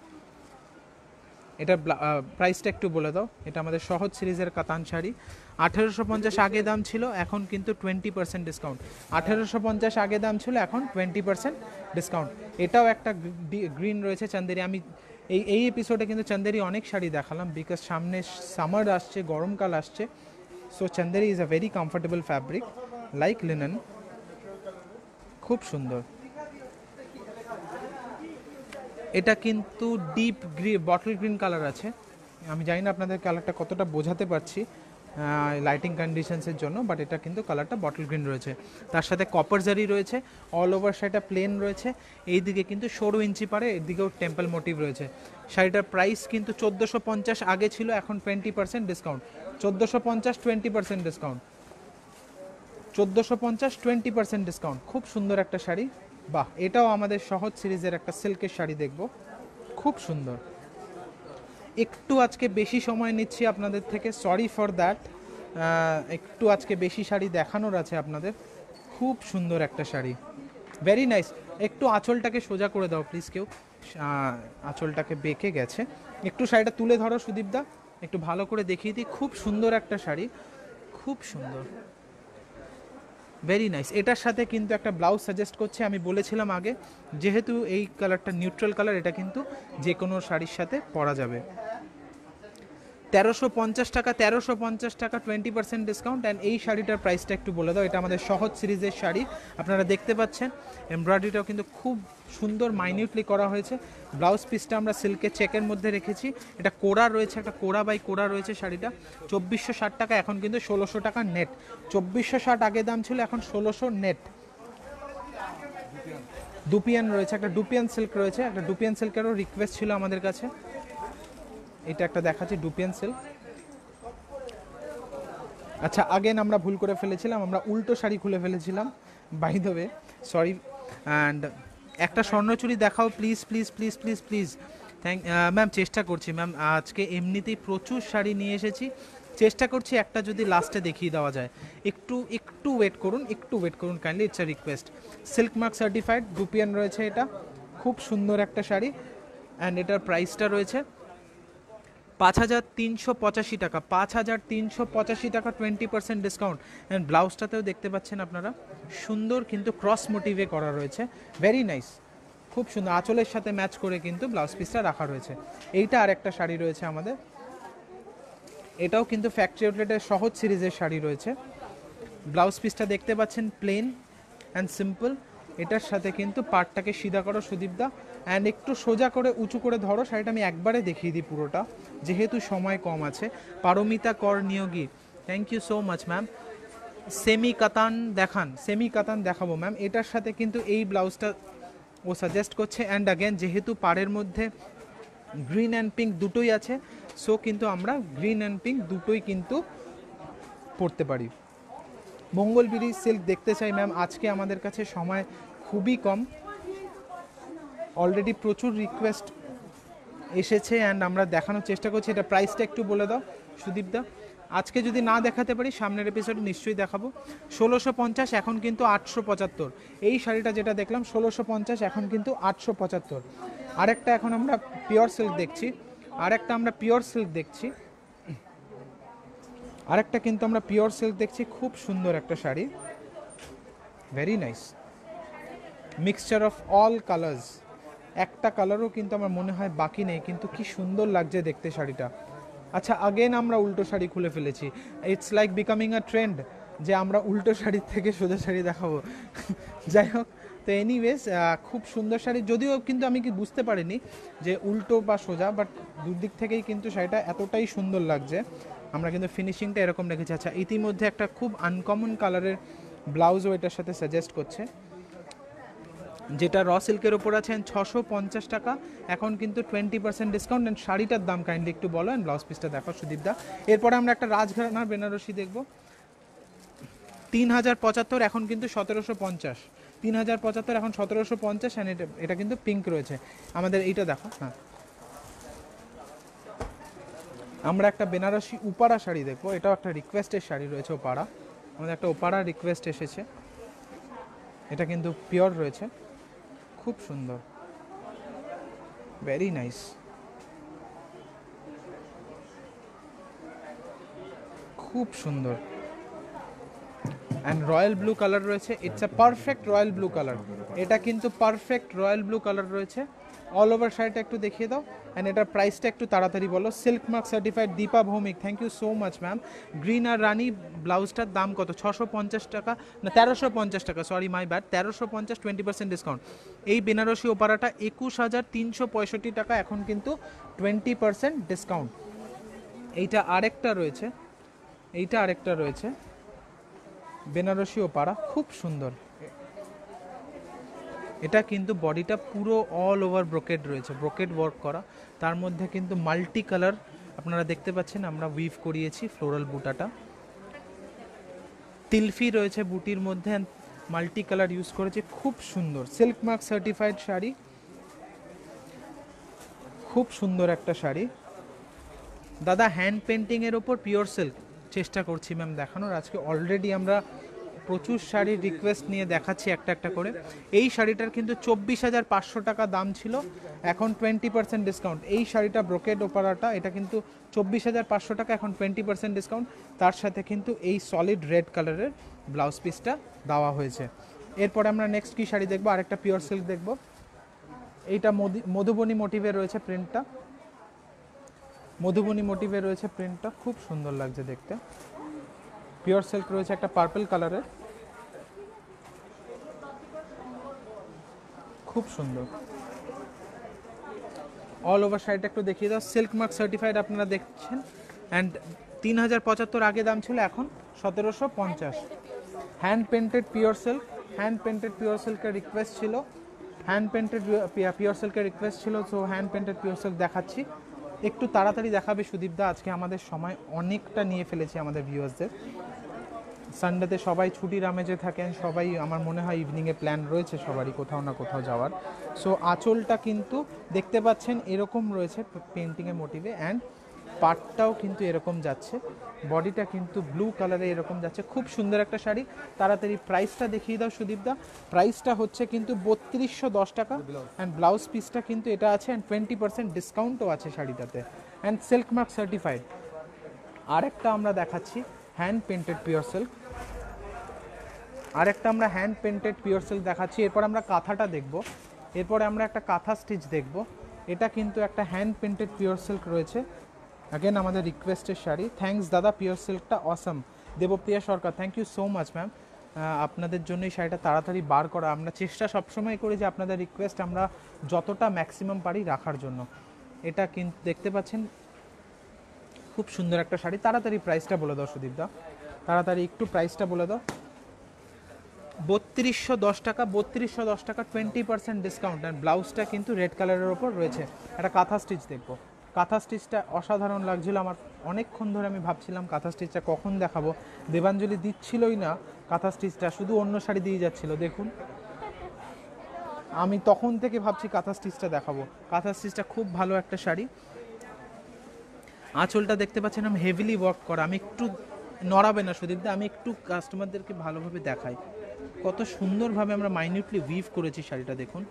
এটা প্রাইসটা একটু বলে দাও। এটা আমাদের সহজ সিরিজের কাতান শাড়ি, 1850 আগে দাম ছিল, এখন কিন্তু 20% ডিসকাউন্ট। 1850 আগে দাম ছিল, এখন 20% ডিসকাউন্ট। এটাও একটা গ্রিন রয়েছে চান্দেরি। আমি এই এপিসোডে কিন্তু চান্দেরি অনেক শাড়ি দেখালাম, বিকজ সামনে সামার আসছে, গরমকাল আসছে। So Chanderi is a very comfortable fabric like linen, খুব সুন্দর। এটা কিন্তু ডিপ বটল গ্রিন কালার আছে, আমি জানি না আপনাদের কালারটা কতটা বোঝাতে পারছি লাইটিং কন্ডিশনসের জন্য, বাট এটা কিন্তু কালারটা বটল গ্রিন রয়েছে। তার সাথে কপার জারি রয়েছে, অল ওভার শাড়িটা প্লেন রয়েছে, এই দিকে কিন্তু 16 ইঞ্চি পারে, এদিকেও টেম্পল মোটিভ রয়েছে। শাড়িটার প্রাইস কিন্তু 1450 আগে ছিল, এখন 20% ডিসকাউন্ট। 1450 20% discount, 1450 20% discount. খুব সুন্দর একটা শাড়ি। বাহ, এটাও আমাদের সহজ সিরিজের একটা সিল্কের শাড়ি দেখব, খুব সুন্দর। একটু আজকে বেশি সময় নিচ্ছি আপনাদের থেকে, সরি ফর দ্যাট। একটু আজকে বেশি শাড়ি দেখানোর আছে আপনাদের। খুব সুন্দর একটা শাড়ি, ভেরি নাইস। একটু আঁচলটাকে সোজা করে দাও প্লিজ কেউ, আঁচলটাকে বেঁকে গেছে। একটু শাড়িটা তুলে ধরো সুদীপদা, একটু ভালো করে দেখিয়ে দিই। খুব সুন্দর একটা শাড়ি, খুব সুন্দর, ভেরি নাইস। এটার সাথে কিন্তু একটা ব্লাউজ সাজেস্ট করছে, আমি বলেছিলাম আগে, যেহেতু এই কালারটা নিউট্রাল কালার, এটা কিন্তু যে কোনো শাড়ির সাথে পরা যাবে। 1350 টাকা, 1350 টাকা 20% ডিসকাউন্ট। অ্যান্ড এই শাড়িটার প্রাইসটা একটু বলে দাও। এটা আমাদের সহজ সিরিজের শাড়ি, আপনারা দেখতে পাচ্ছেন এমব্রয়ডারিটাও কিন্তু খুব সুন্দর মাইনিউটলি করা হয়েছে। ব্লাউজ পিসটা আমরা সিল্কের চেকের মধ্যে রেখেছি, এটা কোড়া রয়েছে, একটা কোড়া বাই কোড়া রয়েছে শাড়িটা। 2460 টাকা, এখন কিন্তু 1600 টাকা নেট। 2460 আগে দাম ছিল, এখন 1600 নেট। ডুপিয়ান রয়েছে, একটা ডুপিয়ান সিল্ক রয়েছে, একটা ডুপিয়ান সিল্কেরও রিকোয়েস্ট ছিল আমাদের কাছে। এটা একটা দেখাচ্ছি ডুপিয়ান সিল্ক। আচ্ছা, আগেন আমরা ভুল করে ফেলেছিলাম, আমরা উল্টো শাড়ি খুলে ফেলেছিলাম, by the way, sorry. And একটা স্বর্ণচুরি দেখাও please please please please please. Ma'am চেষ্টা করছি ম্যাম, আজকে এমনিতেই প্রচুর শাড়ি নিয়ে এসেছি, চেষ্টা করছি একটা যদি লাস্টে দেখিয়ে দেওয়া যায়। একটু একটু ওয়েট করুন, একটু ওয়েট করুন kindly, it's a request. Silk mark certified dupion রয়েছে, এটা খুব সুন্দর একটা শাড়ি। অ্যান্ড এটার প্রাইসটা রয়েছে 5385 টাকা, 5385 টাকা, 20% ডিসকাউন্ট। অ্যান্ড ব্লাউজটাতেও দেখতে পাচ্ছেন আপনারা, সুন্দর কিন্তু ক্রস মোটিভে করা রয়েছে, ভেরি নাইস, খুব সুন্দর। আঁচলের সাথে ম্যাচ করে কিন্তু ব্লাউজ পিসটা রাখা রয়েছে। এইটা আরেকটা শাড়ি রয়েছে আমাদের, এটাও কিন্তু ফ্যাক্টরি আউটলেটের সহজ সিরিজের শাড়ি রয়েছে। ব্লাউজ পিসটা দেখতে পাচ্ছেন প্লেন অ্যান্ড সিম্পল। এটার সাথে কিন্তু পাটটাকে সিধা করো সুদীপদা, অ্যান্ড একটু সোজা করে উঁচু করে ধরো শাড়িটা, আমি একবারে দেখিয়ে দিই পুরোটা যেহেতু সময় কম আছে। Paromita Kar Niyogi, thank you so much ma'am. Semi katan দেখান, সেমি কাতান দেখাবো ম্যাম। এটার সাথে কিন্তু এই ব্লাউজটা ও সাজেস্ট করছে, অ্যান্ড অ্যাগেন যেহেতু পাড়ের মধ্যে গ্রিন অ্যান্ড পিঙ্ক দুটোই আছে, সো কিন্তু আমরা গ্রিন অ্যান্ড পিঙ্ক দুটোই কিন্তু পরতে পারি। মঙ্গলবিরি সিল্ক দেখতে চাই ম্যাম, আজকে আমাদের কাছে সময় খুবই কম, অলরেডি প্রচুর রিকোয়েস্ট এসেছে অ্যান্ড আমরা দেখানোর চেষ্টা করছি। এটা প্রাইসটা একটু বলে দাও সুদীপদা। আজকে যদি না দেখাতে পারি সামনের এপিসোডে নিশ্চয়ই দেখাবো। 1650, এখন কিন্তু 875। এই শাড়িটা যেটা দেখলাম 1650, এখন কিন্তু 875। আরেকটা এখন আমরা পিওর সিল্ক দেখছি, আরেকটা আমরা পিওর সিল্ক দেখছি, আরেকটা কিন্তু আমরা পিওর সিল্ক দেখছি, খুব সুন্দর একটা sari, very nice, mixture of all colours. একটা কালারও কিন্তু আমার মনে হয় বাকি নেই, কিন্তু কি সুন্দর লাগছে দেখতে শাড়িটা। আচ্ছা, আগেন আমরা উল্টো শাড়ি খুলে ফেলেছি। It's like becoming a trend যে আমরা উল্টো শাড়ির থেকে সোজা শাড়ি দেখাবো। যাই হোক, তো এনিওয়েজ খুব সুন্দর শাড়ি, যদিও কিন্তু আমি কি বুঝতে পারিনি যে উল্টো বা সোজা, বাট দুদিক থেকেই কিন্তু শাড়িটা এতটাই সুন্দর লাগছে। আমরা কিন্তু ফিনিশিংটা এরকম রেখেছি। আচ্ছা, ইতিমধ্যে একটা খুব আনকমন কালারের ব্লাউজও এটার সাথে সাজেস্ট করছে, যেটা র সিল্কের ওপর আছেন 650 টাকা, এখন কিন্তু 20% ডিসকাউন্ট। অ্যান্ড শাড়িটার দাম কাইন্ডলি একটু বলো, অ্যান্ড ব্লাউজ পিসটা দেখো সুদীপদা। এরপরে আমরা একটা রাজঘরানার বেনারসি দেখবো, 3075, এখন কিন্তু 1750। 3075 এখন 1750, অ্যান্ড এটা কিন্তু পিঙ্ক রয়েছে আমাদের। এইটা দেখো, হ্যাঁ আমরা একটা বেনারসি উপাড়া শাড়ি দেখবো, এটাও একটা রিকোয়েস্টের শাড়ি রয়েছে, ওপাড়া। আমাদের একটা ওপাড়া রিকোয়েস্ট এসেছে, এটা কিন্তু পিওর রয়েছে, খুব সুন্দর, ভেরি নাইস, খুব সুন্দর। অ্যান্ড রয়্যাল ব্লু কালার রয়েছে, it's a perfect royal blue colour. এটা কিন্তু পারফেক্ট রয়্যাল ব্লু কালার রয়েছে। অল ওভার শাড়িটা একটু দেখিয়ে দাও, অ্যান্ড এটার প্রাইসটা একটু তাড়াতাড়ি বলো। Silk mark certified, Dipa Bhowmick, thank you so much ma'am. Green আর রানি ব্লাউজটার দাম কত? 650 টাকা, না 1350 টাকা, সরি মাই ব্যাড, 1350, 20% ডিসকাউন্ট। এই বেনারসি ওপারাটা 21,365 টাকা, এখন কিন্তু 20% ডিসকাউন্ট। এইটা আরেকটা রয়েছে, এইটা আরেকটা রয়েছে বেনারসি ওপাড়া, খুব সুন্দর। এটা কিন্তু বডিটা পুরো অল ওভার ব্রোকেড রয়েছে, ব্রোকেড ওয়ার্ক করা, তার মধ্যে কিন্তু মাল্টি কালার আপনারা দেখতে পাচ্ছেন, আমরা উইভ করিয়েছি ফ্লোরাল বুটাটা, তিলফি রয়েছে বুটির মধ্যে, মাল্টি কালার ইউজ করেছে, খুব সুন্দর। সিল্ক মার্ক সার্টিফাইড শাড়ি, খুব সুন্দর একটা শাড়ি দাদা। হ্যান্ড পেন্টিংয়ের ওপর পিওর সিল্ক চেষ্টা করছি ম্যাম দেখানোর। আজকে অলরেডি আমরা প্রচুর শাড়ির রিকোয়েস্ট নিয়ে দেখাচ্ছি একটা একটা করে। এই শাড়িটার কিন্তু 24,500 টাকা দাম ছিল, এখন 20% ডিসকাউন্ট। এই শাড়িটা ব্রোকেড ওপারাটা, এটা কিন্তু 24,500 টাকা, এখন 20% ডিসকাউন্ট। তার সাথে কিন্তু এই সলিড রেড কালারের ব্লাউজ পিসটা দেওয়া হয়েছে। এরপরে আমরা নেক্সট কি শাড়ি দেখবো? আরেকটা পিওর সিল্ক দেখবো। এইটা মধুবনী মোটিভে রয়েছে প্রিন্টটা, মধুবনী মোটিভে রয়েছে প্রিন্টটা, খুব সুন্দর লাগছে দেখতে। পিওর সিল্ক রয়েছে একটা পার্পল কালারের, খুব সুন্দর। অল ওভার শাড়িটা একটু দেখিয়ে দাও। সিল্ক মার্ক সার্টিফাইড আপনারা দেখছেন, অ্যান্ড 3075 আগে দাম ছিল, এখন 1750। Hand painted pure silk, hand painted pure সিল্কের রিকোয়েস্ট ছিল, হ্যান্ড পেন্টেড পিওর সিল্কের রিকোয়েস্ট ছিল, so hand painted pure silk দেখাচ্ছি। একটু তাড়াতাড়ি দেখাবে সুদীপদা, আজকে আমাদের সময় অনেকটা নিয়ে ফেলেছি আমাদের ভিউয়ার্সদের। সানডেতে সবাই ছুটির আমেজে থাকেন, সবাই আমার মনে হয় ইভিনিংয়ে প্ল্যান রয়েছে সবারই কোথাও না কোথাও যাওয়ার। সো আঁচলটা কিন্তু দেখতে পাচ্ছেন এরকম রয়েছে পেন্টিংয়ের মোটিভে, অ্যান্ড পাটটাও কিন্তু এরকম যাচ্ছে, বডিটা কিন্তু ব্লু কালারে এরকম যাচ্ছে, খুব সুন্দর একটা শাড়ি। তাড়াতাড়ি প্রাইসটা দেখিয়ে দাও সুদীপদা। প্রাইসটা হচ্ছে কিন্তু 3210 টাকা, অ্যান্ড ব্লাউজ পিসটা কিন্তু এটা আছে, অ্যান্ড 20% ডিসকাউন্টও আছে শাড়িটাতে, অ্যান্ড সিল্ক মার্ক সার্টিফাইড। আরেকটা আমরা দেখাচ্ছি হ্যান্ড পেন্টেড পিওর সিল্ক, আরেকটা আমরা হ্যান্ড পেন্টেড পিওর সিল্ক দেখাচ্ছি। এরপর আমরা কাঁথাটা দেখব, এরপরে আমরা একটা কাঁথা স্টিচ দেখব। এটা কিন্তু একটা হ্যান্ড পেন্টেড পিওর সিল্ক রয়েছে, অ্যাগেন আমাদের রিকোয়েস্টের শাড়ি। থ্যাঙ্কস দাদা, পিওর সিল্কটা Assam. Debpriya Sarkar, thank you so much ma'am, আপনাদের জন্য এই শাড়িটা তাড়াতাড়ি বার করা। আমরা চেষ্টা সবসময় করি যে আপনাদের রিকোয়েস্ট আমরা যতটা ম্যাক্সিমাম পারি রাখার জন্য। এটা কিন্তু দেখতে পাচ্ছেন খুব সুন্দর একটা শাড়ি। তাড়াতাড়ি প্রাইসটা বলে দাও সুদীপদা, তাড়াতাড়ি একটু প্রাইসটা বলে দাও। 3210 টাকা, 3210 টাকা, 20% ডিসকাউন্ট, অ্যান্ড ব্লাউজটা কিন্তু রেড কালারের ওপর রয়েছে। একটা কাঁথা স্টিচ দেখবো। কাঁথা স্টিচটা অসাধারণ লাগছিল আমার, অনেকক্ষণ ধরে আমি ভাবছিলাম কাঁথা স্টিচটা কখন দেখাবো, দেবাঞ্জলি দিচ্ছিলই না কাঁথা স্টিচটা, শুধু অন্য শাড়ি দিয়ে যাচ্ছিল। দেখুন, আমি তখন থেকে ভাবছি কাঁথা স্টিচটা দেখাবো। কাঁথা স্টিচটা খুব ভালো একটা শাড়ি। আঁচলটা দেখতে পাচ্ছেন আমি হেভিলি ওয়ার্ক করা, আমি একটু নড়াবে না সুদীপদা, আমি একটু কাস্টমারদেরকে ভালোভাবে দেখাই কত সুন্দরভাবে আমরা মাইনিউটলি উইভ করেছি শাড়িটা। দেখুন,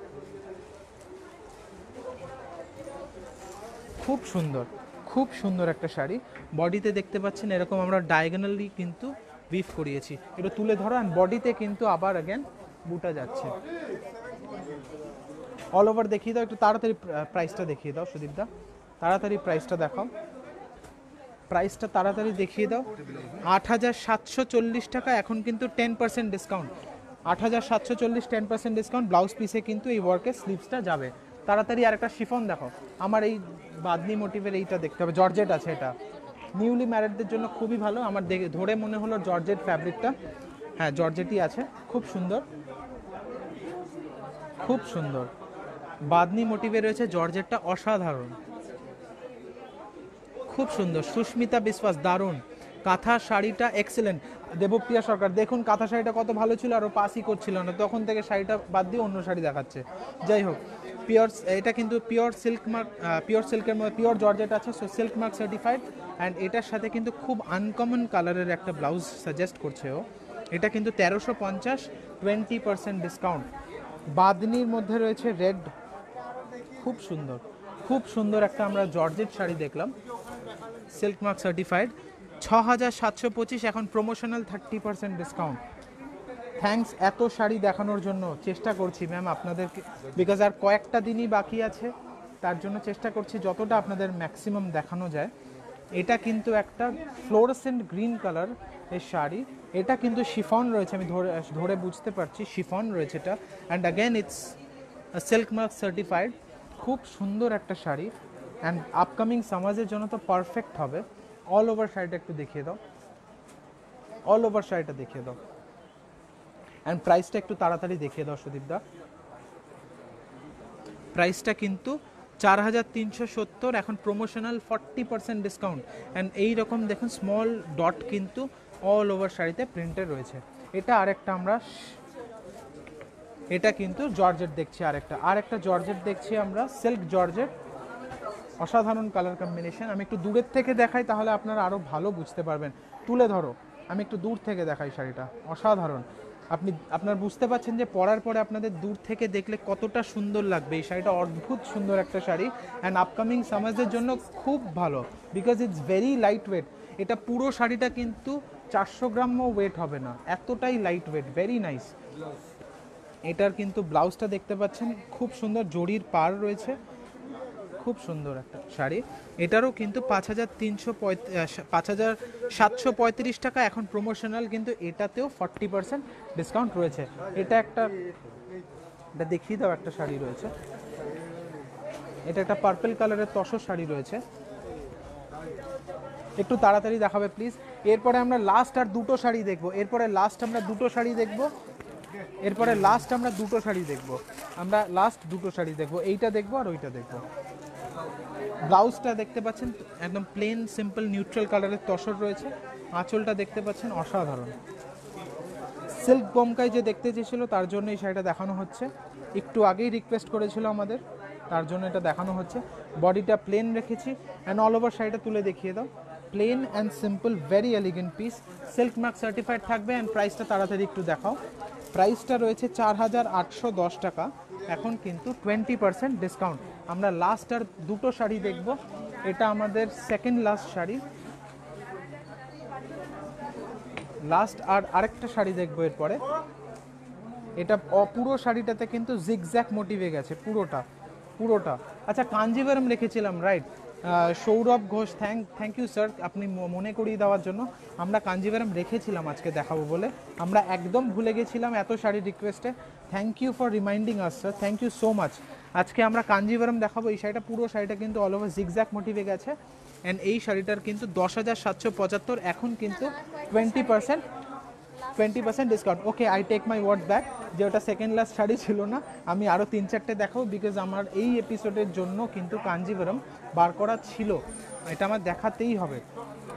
খুব সুন্দর, খুব সুন্দর একটা শাড়ি। বডিতে দেখতে পাচ্ছেন এরকম আমরা ডায়াগোনালি কিন্তু উইভ করিয়েছি, এটা তুলে ধরা, বডিতে কিন্তু আবার অ্যাগেন বুটা যাচ্ছে। অল ওভার দেখিয়ে দাও, একটু তাড়াতাড়ি প্রাইসটা দেখিয়ে দাও সুদীপদা, তাড়াতাড়ি প্রাইসটা দেখাও, প্রাইসটা তাড়াতাড়ি দেখিয়ে দাও। 8,740 টাকা, এখন কিন্তু 10% ডিসকাউন্ট, 8,740 10% ডিসকাউন্ট। ব্লাউজ পিসে কিন্তু এই ওয়ার্কের স্লিভসটা যাবে। তাড়াতাড়ি আরেকটা শিফন দেখো, আমার এই বাদনি মোটিভের এইটা দেখতে হবে, জর্জেট আছে এটা, নিউলি ম্যারিডদের জন্য খুবই ভালো। আমার দেখে ধরে মনে হলো জর্জেট ফ্যাব্রিকটা, হ্যাঁ জর্জেটই আছে, খুব সুন্দর, খুব সুন্দর বাদনি মোটিভে রয়েছে, জর্জেটটা অসাধারণ, খুব সুন্দর। সুস্মিতা বিশ্বাস, দারুণ। কাঁথা শাড়িটা এক্সেলেন্ট। দেবপ্রিয়া সরকার, দেখুন কাঁথা শাড়িটা কত ভালো ছিল, আরও পাসই করছিল না, তখন থেকে শাড়িটা বাদ দিয়ে অন্য শাড়ি দেখাচ্ছে। যাই হোক, পিওর, এটা কিন্তু পিওর সিল্ক মার্ক, পিওর সিল্কের মধ্যে পিওর জর্জেট আছে, so silk mark certified. And এটার সাথে কিন্তু খুব আনকমন কালারের একটা ব্লাউজ সাজেস্ট করছে ও। এটা কিন্তু 1350, 20% ডিসকাউন্ট। বাদনির মধ্যে রয়েছে রেড, খুব সুন্দর, খুব সুন্দর একটা আমরা জর্জেট শাড়ি দেখলাম, সিল্ক মার্ক সার্টিফাইড, 6,725, এখন প্রমোশনাল 30% ডিসকাউন্ট। থ্যাঙ্কস এত শাড়ি দেখানোর জন্য, চেষ্টা করছি ম্যাম আপনাদেরকে, বিকজ আর কয়েকটা দিনই বাকি আছে, তার জন্য চেষ্টা করছি যতটা আপনাদের ম্যাক্সিমাম দেখানো যায়। এটা কিন্তু একটা ফ্লোরোসেন্ট গ্রিন কালার এর শাড়ি, এটা কিন্তু শিফন রয়েছে, আমি ধরে ধরে বুঝতে পারছি শিফন রয়েছে এটা। And again it's silk mark certified, খুব সুন্দর একটা শাড়ি, অ্যান্ড আপকামিং সামাজের জন্য তো পারফেক্ট হবে। অল ওভার শাড়িটা একটু দেখিয়ে দাও, অল ওভার শাড়িটা দেখিয়ে দাও, অ্যান্ড প্রাইসটা একটু তাড়াতাড়ি দেখিয়ে দাও সুদীপদা। প্রাইসটা কিন্তু 4,370, এখন প্রমোশনাল 40% ডিসকাউন্ট। অ্যান্ড এই রকম দেখুন স্মল ডট কিন্তু অল ওভার শাড়িতে প্রিন্টেড রয়েছে। এটা আরেকটা আমরা, এটা কিন্তু জর্জেট দেখছি, আরেকটা জর্জেট দেখছি আমরা, সিল্ক জর্জেট, অসাধারণ কালার কম্বিনেশন। আমি একটু দূরের থেকে দেখাই, তাহলে আপনারা আরও ভালো বুঝতে পারবেন। তুলে ধরো, আমি একটু দূর থেকে দেখাই শাড়িটা, অসাধারণ। আপনার বুঝতে পারছেন যে পরার পরে আপনাদের দূর থেকে দেখলে কতটা সুন্দর লাগবে। এই শাড়িটা অদ্ভুত সুন্দর একটা শাড়ি, অ্যান্ড আপকামিং সামার্সের জন্য খুব ভালো, because it's very light weight. এটা পুরো শাড়িটা কিন্তু 400 গ্রামও ওয়েট হবে না, এতটাই লাইট ওয়েট, ভেরি নাইস। এটার কিন্তু ব্লাউজটা দেখতে পাচ্ছেন, খুব সুন্দর জরির পার রয়েছে, খুব সুন্দর একটা শাড়ি। এটারও কিন্তু 5,735 টাকা, এখন প্রমোশনাল কিন্তু এটাতেও 40% ডিসকাউন্ট রয়েছে। এটা দেখিয়ে দাও, একটা শাড়ি রয়েছে, এটা একটা পার্পল কালারের তসর শাড়ি রয়েছে, একটু তাড়াতাড়ি দেখাবে প্লিজ। এরপরে আমরা লাস্ট আর দুটো শাড়ি দেখবো, এরপরে লাস্ট আমরা দুটো শাড়ি দেখবো, আমরা লাস্ট দুটো শাড়ি দেখবো, এইটা দেখবো আর ওইটা দেখবো। ব্লাউজটা দেখতে পাচ্ছেন একদম প্লেন সিম্পল নিউট্রাল কালারের তসর রয়েছে, আঁচলটা দেখতে পাচ্ছেন অসাধারণ। সিল্ক বোমকাই যে দেখতে চেয়েছিল তার জন্য এই শাড়িটা দেখানো হচ্ছে, একটু আগেই রিকোয়েস্ট করেছিল আমাদের, তার জন্য এটা দেখানো হচ্ছে। বডিটা প্লেন রেখেছি, অ্যান্ড অল ওভার শাড়িটা তুলে দেখিয়ে দাও, plane and simple, very elegant piece, silk mark certified থাকবে। অ্যান্ড প্রাইসটা তাড়াতাড়ি একটু দেখাও। প্রাইসটা রয়েছে 4,810 টাকা, এখন কিন্তু 20% ডিসকাউন্ট। আমরা লাস্ট আর দুটো শাড়ি দেখব, এটা আমাদের সেকেন্ড লাস্ট শাড়ি, লাস্ট আর আরেকটা শাড়ি দেখবো এরপরে। এটা পুরো শাড়িটাতে কিন্তু জিগজ্যাক মোটিভে গেছে, পুরোটা। আচ্ছা, কাঞ্জিভারম রেখেছিলাম, right? Sourav Ghosh, thank you sir, আপনি মনে করিয়ে দেওয়ার জন্য। আমরা কাঞ্জিভারম রেখেছিলাম আজকে দেখাবো বলে, আমরা একদম ভুলে গেছিলাম এত শাড়ি রিকোয়েস্টে। Thank you for reminding us sir, thank you so much. আজকে আমরা কাঞ্জিভারম দেখাবো। এই শাড়িটা, পুরো শাড়িটা কিন্তু অল ওভার জিগজ্যাক মোটিভে গেছে, অ্যান্ড এই শাড়িটার কিন্তু 10,775, এখন কিন্তু 20% discount. Okay, I take my word back, যে ওটা সেকেন্ড লাস্ট শাড়ি ছিল না, আমি আরও 3-4টে দেখাবো, বিকজ আমার এই এপিসোডের জন্য কিন্তু কাঞ্জিভারম বার করা ছিল, এটা আমার দেখাতেই হবে।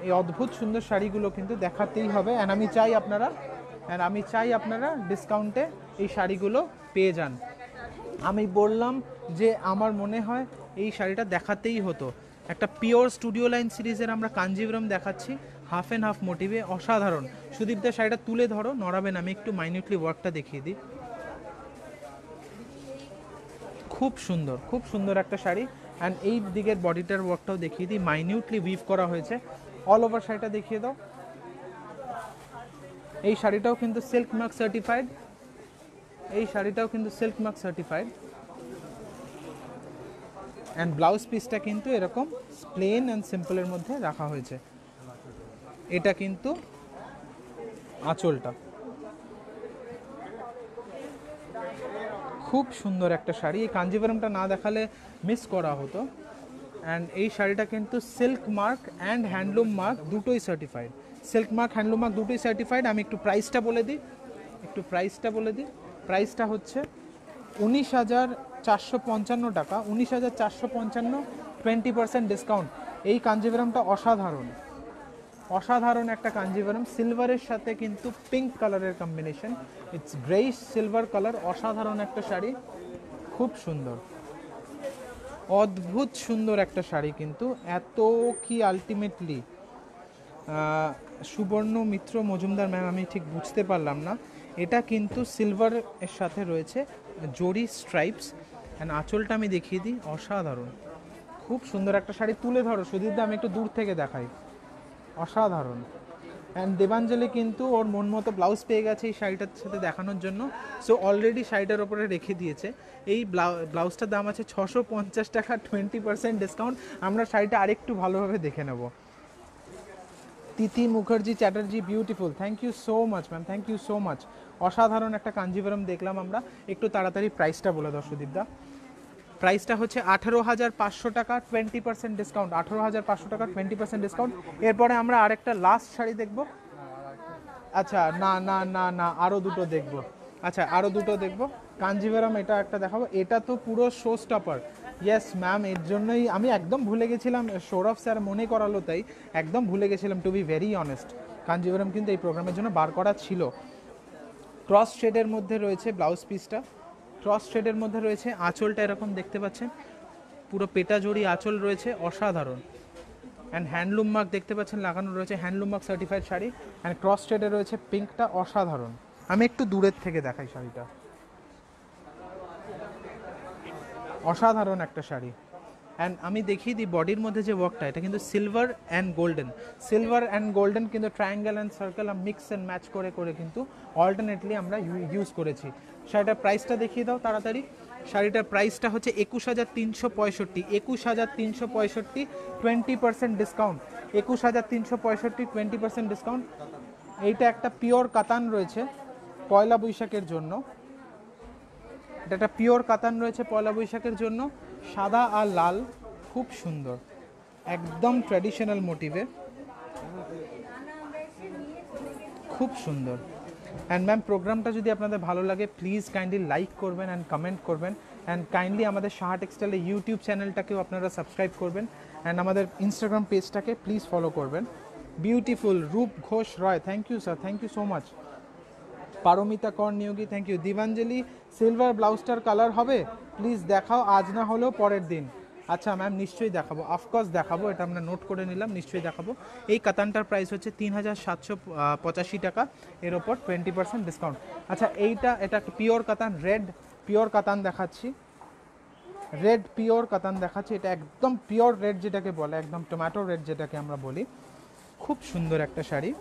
এই অদ্ভুত সুন্দর শাড়িগুলো কিন্তু দেখাতেই হবে, অ্যান্ড আমি চাই আপনারা ডিসকাউন্টে এই শাড়িগুলো পেয়ে যান। আমি বললাম যে আমার মনে হয় এই শাড়িটা দেখাতেই হতো। একটা পিওর স্টুডিও লাইন সিরিজের আমরা কাঞ্জিভারম দেখাচ্ছি, হাফ অ্যান্ড হাফ মোটিভে, অসাধারণ। সুদীপদের শাড়িটা তুলে ধরো, নড়াবেন, আমি একটু মাইনিউটলি ওয়ার্কটা দেখিয়ে দিই। খুব সুন্দর একটা শাড়ি, অ্যান্ড এই দিকের বডিটার ওয়ার্কটাও দেখিয়ে দিই, মাইনিউটলি উইভ করা হয়েছে। অল ওভার শাড়িটা দেখিয়ে দাও। এই শাড়িটাও কিন্তু silk mark certified, and blouse পিসটা কিন্তু এরকম প্লেন অ্যান্ড সিম্পলের মধ্যে রাখা হয়েছে। এটা কিন্তু আঁচলটা, খুব সুন্দর একটা শাড়ি। এই কাঞ্জিভারমটা না দেখালে মিস করা হতো। অ্যান্ড এই শাড়িটা কিন্তু silk mark and handloom mark দুটোই certified, silk mark handloom mark দুটোই সার্টিফাইড। আমি একটু প্রাইসটা বলে দিই, প্রাইসটা হচ্ছে 19,455 টাকা, 19,455, 20% ডিসকাউন্ট। এই কাঞ্জিভারমটা অসাধারণ একটা কাঞ্জিভারম, সিলভারের সাথে কিন্তু পিঙ্ক কালারের combination, it's greyish silver colour, অসাধারণ একটা শাড়ি, খুব সুন্দর, অদ্ভুত সুন্দর একটা শাড়ি। কিন্তু এত কি আলটিমেটলি সুবর্ণ মিত্র মজুমদার ম্যাম, আমি ঠিক বুঝতে পারলাম না। এটা কিন্তু সিলভার এর সাথে রয়েছে জরি স্ট্রাইপস, অ্যান্ড আঁচলটা আমি দেখিয়ে দিই, অসাধারণ, খুব সুন্দর একটা শাড়ি। তুলে ধরো সুদীপদা, আমি একটু দূর থেকে দেখাই, অসাধারণ। অ্যান্ড দেবাঞ্জলি কিন্তু ওর মন মতো ব্লাউজ পেয়ে গেছে এই শাড়িটার সাথে দেখানোর জন্য, সো অলরেডি শাড়িটার ওপরে রেখে দিয়েছে। এই ব্লাউজটার দাম আছে 650 টাকা, 20% ডিসকাউন্ট। আমরা শাড়িটা আরেকটু ভালোভাবে দেখে নেব। Tithi Mukherjee Chatterjee, beautiful, thank you so much ma'am, thank you so much. অসাধারণ একটা কাঞ্জিভারম দেখলাম আমরা। একটু তাড়াতাড়ি প্রাইসটা বলে দাও সুদীপদা। প্রাইসটা হচ্ছে 18,500 টাকা, 20% ডিসকাউন্ট, 18,500 টাকা, 20% ডিসকাউন্ট। এরপরে আমরা আরেকটা লাস্ট শাড়ি দেখব। আচ্ছা না না না না, আরও দুটো দেখব। আচ্ছা আরও দুটো দেখব। কাঞ্জিভারম এটা একটা দেখাবো, এটা তো পুরো শো স্টপার। ইয়েস ম্যাম, এর জন্যই আমি একদম ভুলে গেছিলাম, সৌরভ স্যার মনে করালো, তাই একদম ভুলে গেছিলাম, to be very honest. Kanjivaram কিন্তু এই প্রোগ্রামের জন্য বার করা ছিল। ক্রস শেডের মধ্যে রয়েছে ব্লাউজ পিসটা, ক্রস শেডের মধ্যে রয়েছে আঁচলটা, এরকম দেখতে পাচ্ছেন পুরো পেটা জড়ি আঁচল রয়েছে, অসাধারণ। অ্যান্ড হ্যান্ডলুম মার্ক দেখতে পাচ্ছেন লাগানো রয়েছে, handloom mark certified sari. And cross শেডে রয়েছে পিঙ্কটা, অসাধারণ। আমি একটু দূরের থেকে দেখাই শাড়িটা, অসাধারণ একটা শাড়ি। অ্যান্ড আমি দেখিয়ে দিই বডির মধ্যে যে ওয়ার্কটা, এটা কিন্তু সিলভার অ্যান্ড গোল্ডেন কিন্তু triangle and circle mix and match করে করে কিন্তু অল্টারনেটলি আমরা ইউজ করেছি। শাড়িটার প্রাইসটা দেখিয়ে দাও তাড়াতাড়ি। শাড়িটার প্রাইসটা হচ্ছে 21,365, 21,365, 20% ডিসকাউন্ট, 21,365, 20% ডিসকাউন্ট। এইটা একটা পিওর কাতান রয়েছে পয়লা বৈশাখের জন্য, এটা একটা পিওর কাতান রয়েছে পয়লা বৈশাখের জন্য, সাদা আর লাল, খুব সুন্দর, একদম ট্র্যাডিশনাল মোটিভে, খুব সুন্দর। অ্যান্ড ম্যাম প্রোগ্রামটা যদি আপনাদের ভালো লাগে প্লিজ কাইন্ডলি লাইক করবেন অ্যান্ড কমেন্ট করবেন, অ্যান্ড কাইন্ডলি আমাদের সাহা টেক্সটাইলের ইউটিউব চ্যানেলটাকেও আপনারা সাবস্ক্রাইব করবেন, অ্যান্ড আমাদের ইনস্টাগ্রাম পেজটাকে প্লিজ ফলো করবেন। Beautiful Rup Ghosh Roy, thank you sir, thank you so much. Paromita Kar Niyogi, thank you. Dibanjali silver ব্লাউজটার কালার হবে প্লিজ দেখাও, আজ না হলেও পরের দিন। আচ্ছা ম্যাম নিশ্চয়ই দেখাবো, অফকোর্স দেখাবো, এটা আমরা নোট করে নিলাম, নিশ্চয়ই দেখাবো। এই কাতানটার প্রাইস হচ্ছে 3,785 টাকা, এর ওপর 20% ডিসকাউন্ট। আচ্ছা এটা পিওর কাতান, রেড পিওর কাতান দেখাচ্ছি, রেড পিওর কাতান দেখাচ্ছি, এটা একদম পিওর রেড যেটাকে বলে, একদম টমেটো রেড যেটাকে আমরা বলি, খুব সুন্দর একটা শাড়ি,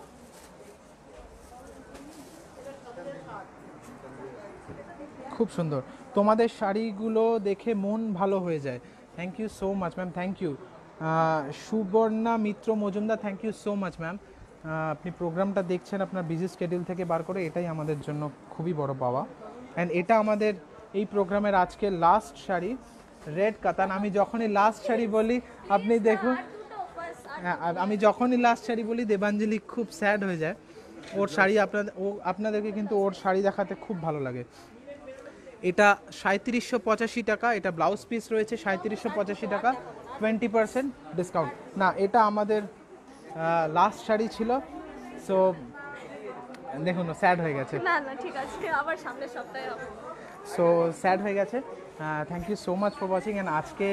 খুব সুন্দর। তোমাদের শাড়িগুলো দেখে মন ভালো হয়ে যায়, thank you so much ma'am, thank you. Suborna Mitra Majumdar, thank you so much ma'am. আপনি প্রোগ্রামটা দেখছেন আপনার বিজি স্কেডিউল থেকে বার করে, এটাই আমাদের জন্য খুবই বড় পাওয়া। অ্যান্ড এটা আমাদের এই প্রোগ্রামের আজকে লাস্ট শাড়ি, রেড কাতান। আমি যখনই লাস্ট শাড়ি বলি আপনি দেখুন, আমি যখনই লাস্ট শাড়ি বলি দেবাঞ্জলি খুব স্যাড হয়ে যায়, ওর শাড়ি আপনাদেরকে কিন্তু ওর শাড়ি দেখাতে খুব ভালো লাগে। এটা 3785 টাকা, এটা ব্লাউজ পিস রয়েছে 3785 টাকা, 20% ডিসকাউন্ট। না এটা আমাদের লাস্ট শাড়ি ছিল, সো দেখুন স্যাড হয়ে গেছে, না না ঠিক আছে, আবার সামনের সপ্তাহে হবে। সো স্যাড হয়ে গেছে। Thank you so much for watching. And আজকে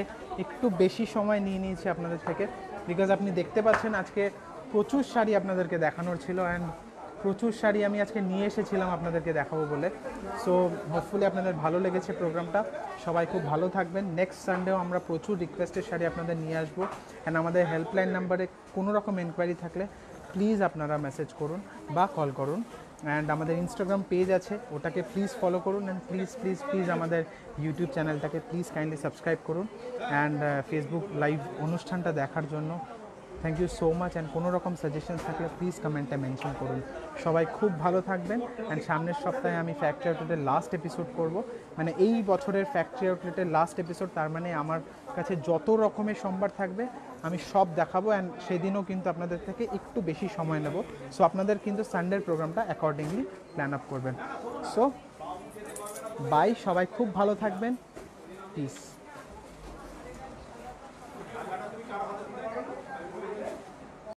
একটু বেশি সময় নিয়ে নিয়েছি আপনাদের থেকে, বিকজ আপনি দেখতে পাচ্ছেন আজকে প্রচুর শাড়ি আপনাদেরকে দেখানোর ছিল, অ্যান্ড প্রচুর শাড়ি আমি আজকে নিয়ে এসেছিলাম আপনাদেরকে দেখাবো বলে। সো হোপফুলি আপনাদের ভালো লেগেছে প্রোগ্রামটা, সবাই খুব ভালো থাকবেন। নেক্সট সানডেও আমরা প্রচুর রিকোয়েস্টের শাড়ি আপনাদের নিয়ে আসবো। অ্যান্ড আমাদের হেল্পলাইন নাম্বারে কোনো রকম এনকোয়ারি থাকলে প্লিজ আপনারা মেসেজ করুন বা কল করুন। অ্যান্ড আমাদের ইনস্টাগ্রাম পেজ আছে, ওটাকে প্লিজ ফলো করুন। অ্যান্ড প্লিজ প্লিজ প্লিজ আমাদের ইউটিউব চ্যানেলটাকে প্লিজ কাইন্ডলি সাবস্ক্রাইব করুন। অ্যান্ড ফেসবুক লাইভ অনুষ্ঠানটা দেখার জন্য thank you so much. And কোনো রকম সাজেশন থাকলে প্লিজ কমেন্টে মেনশন করুন। সবাই খুব ভালো থাকবেন। অ্যান্ড সামনের সপ্তাহে আমি ফ্যাক্টরি আউটলেটের লাস্ট এপিসোড করব, মানে এই বছরের ফ্যাক্টরি আউটলেটের লাস্ট এপিসোড। তার মানে আমার কাছে যত রকমের সোমবার থাকবে আমি সব দেখাবো। অ্যান্ড সেদিনও কিন্তু আপনাদের থেকে একটু বেশি সময় নেব। সো আপনাদের কিন্তু সানডের প্রোগ্রামটা অ্যাকর্ডিংলি প্ল্যান আপ করবেন। সো বাই, সবাই খুব ভালো থাকবেন। পিস।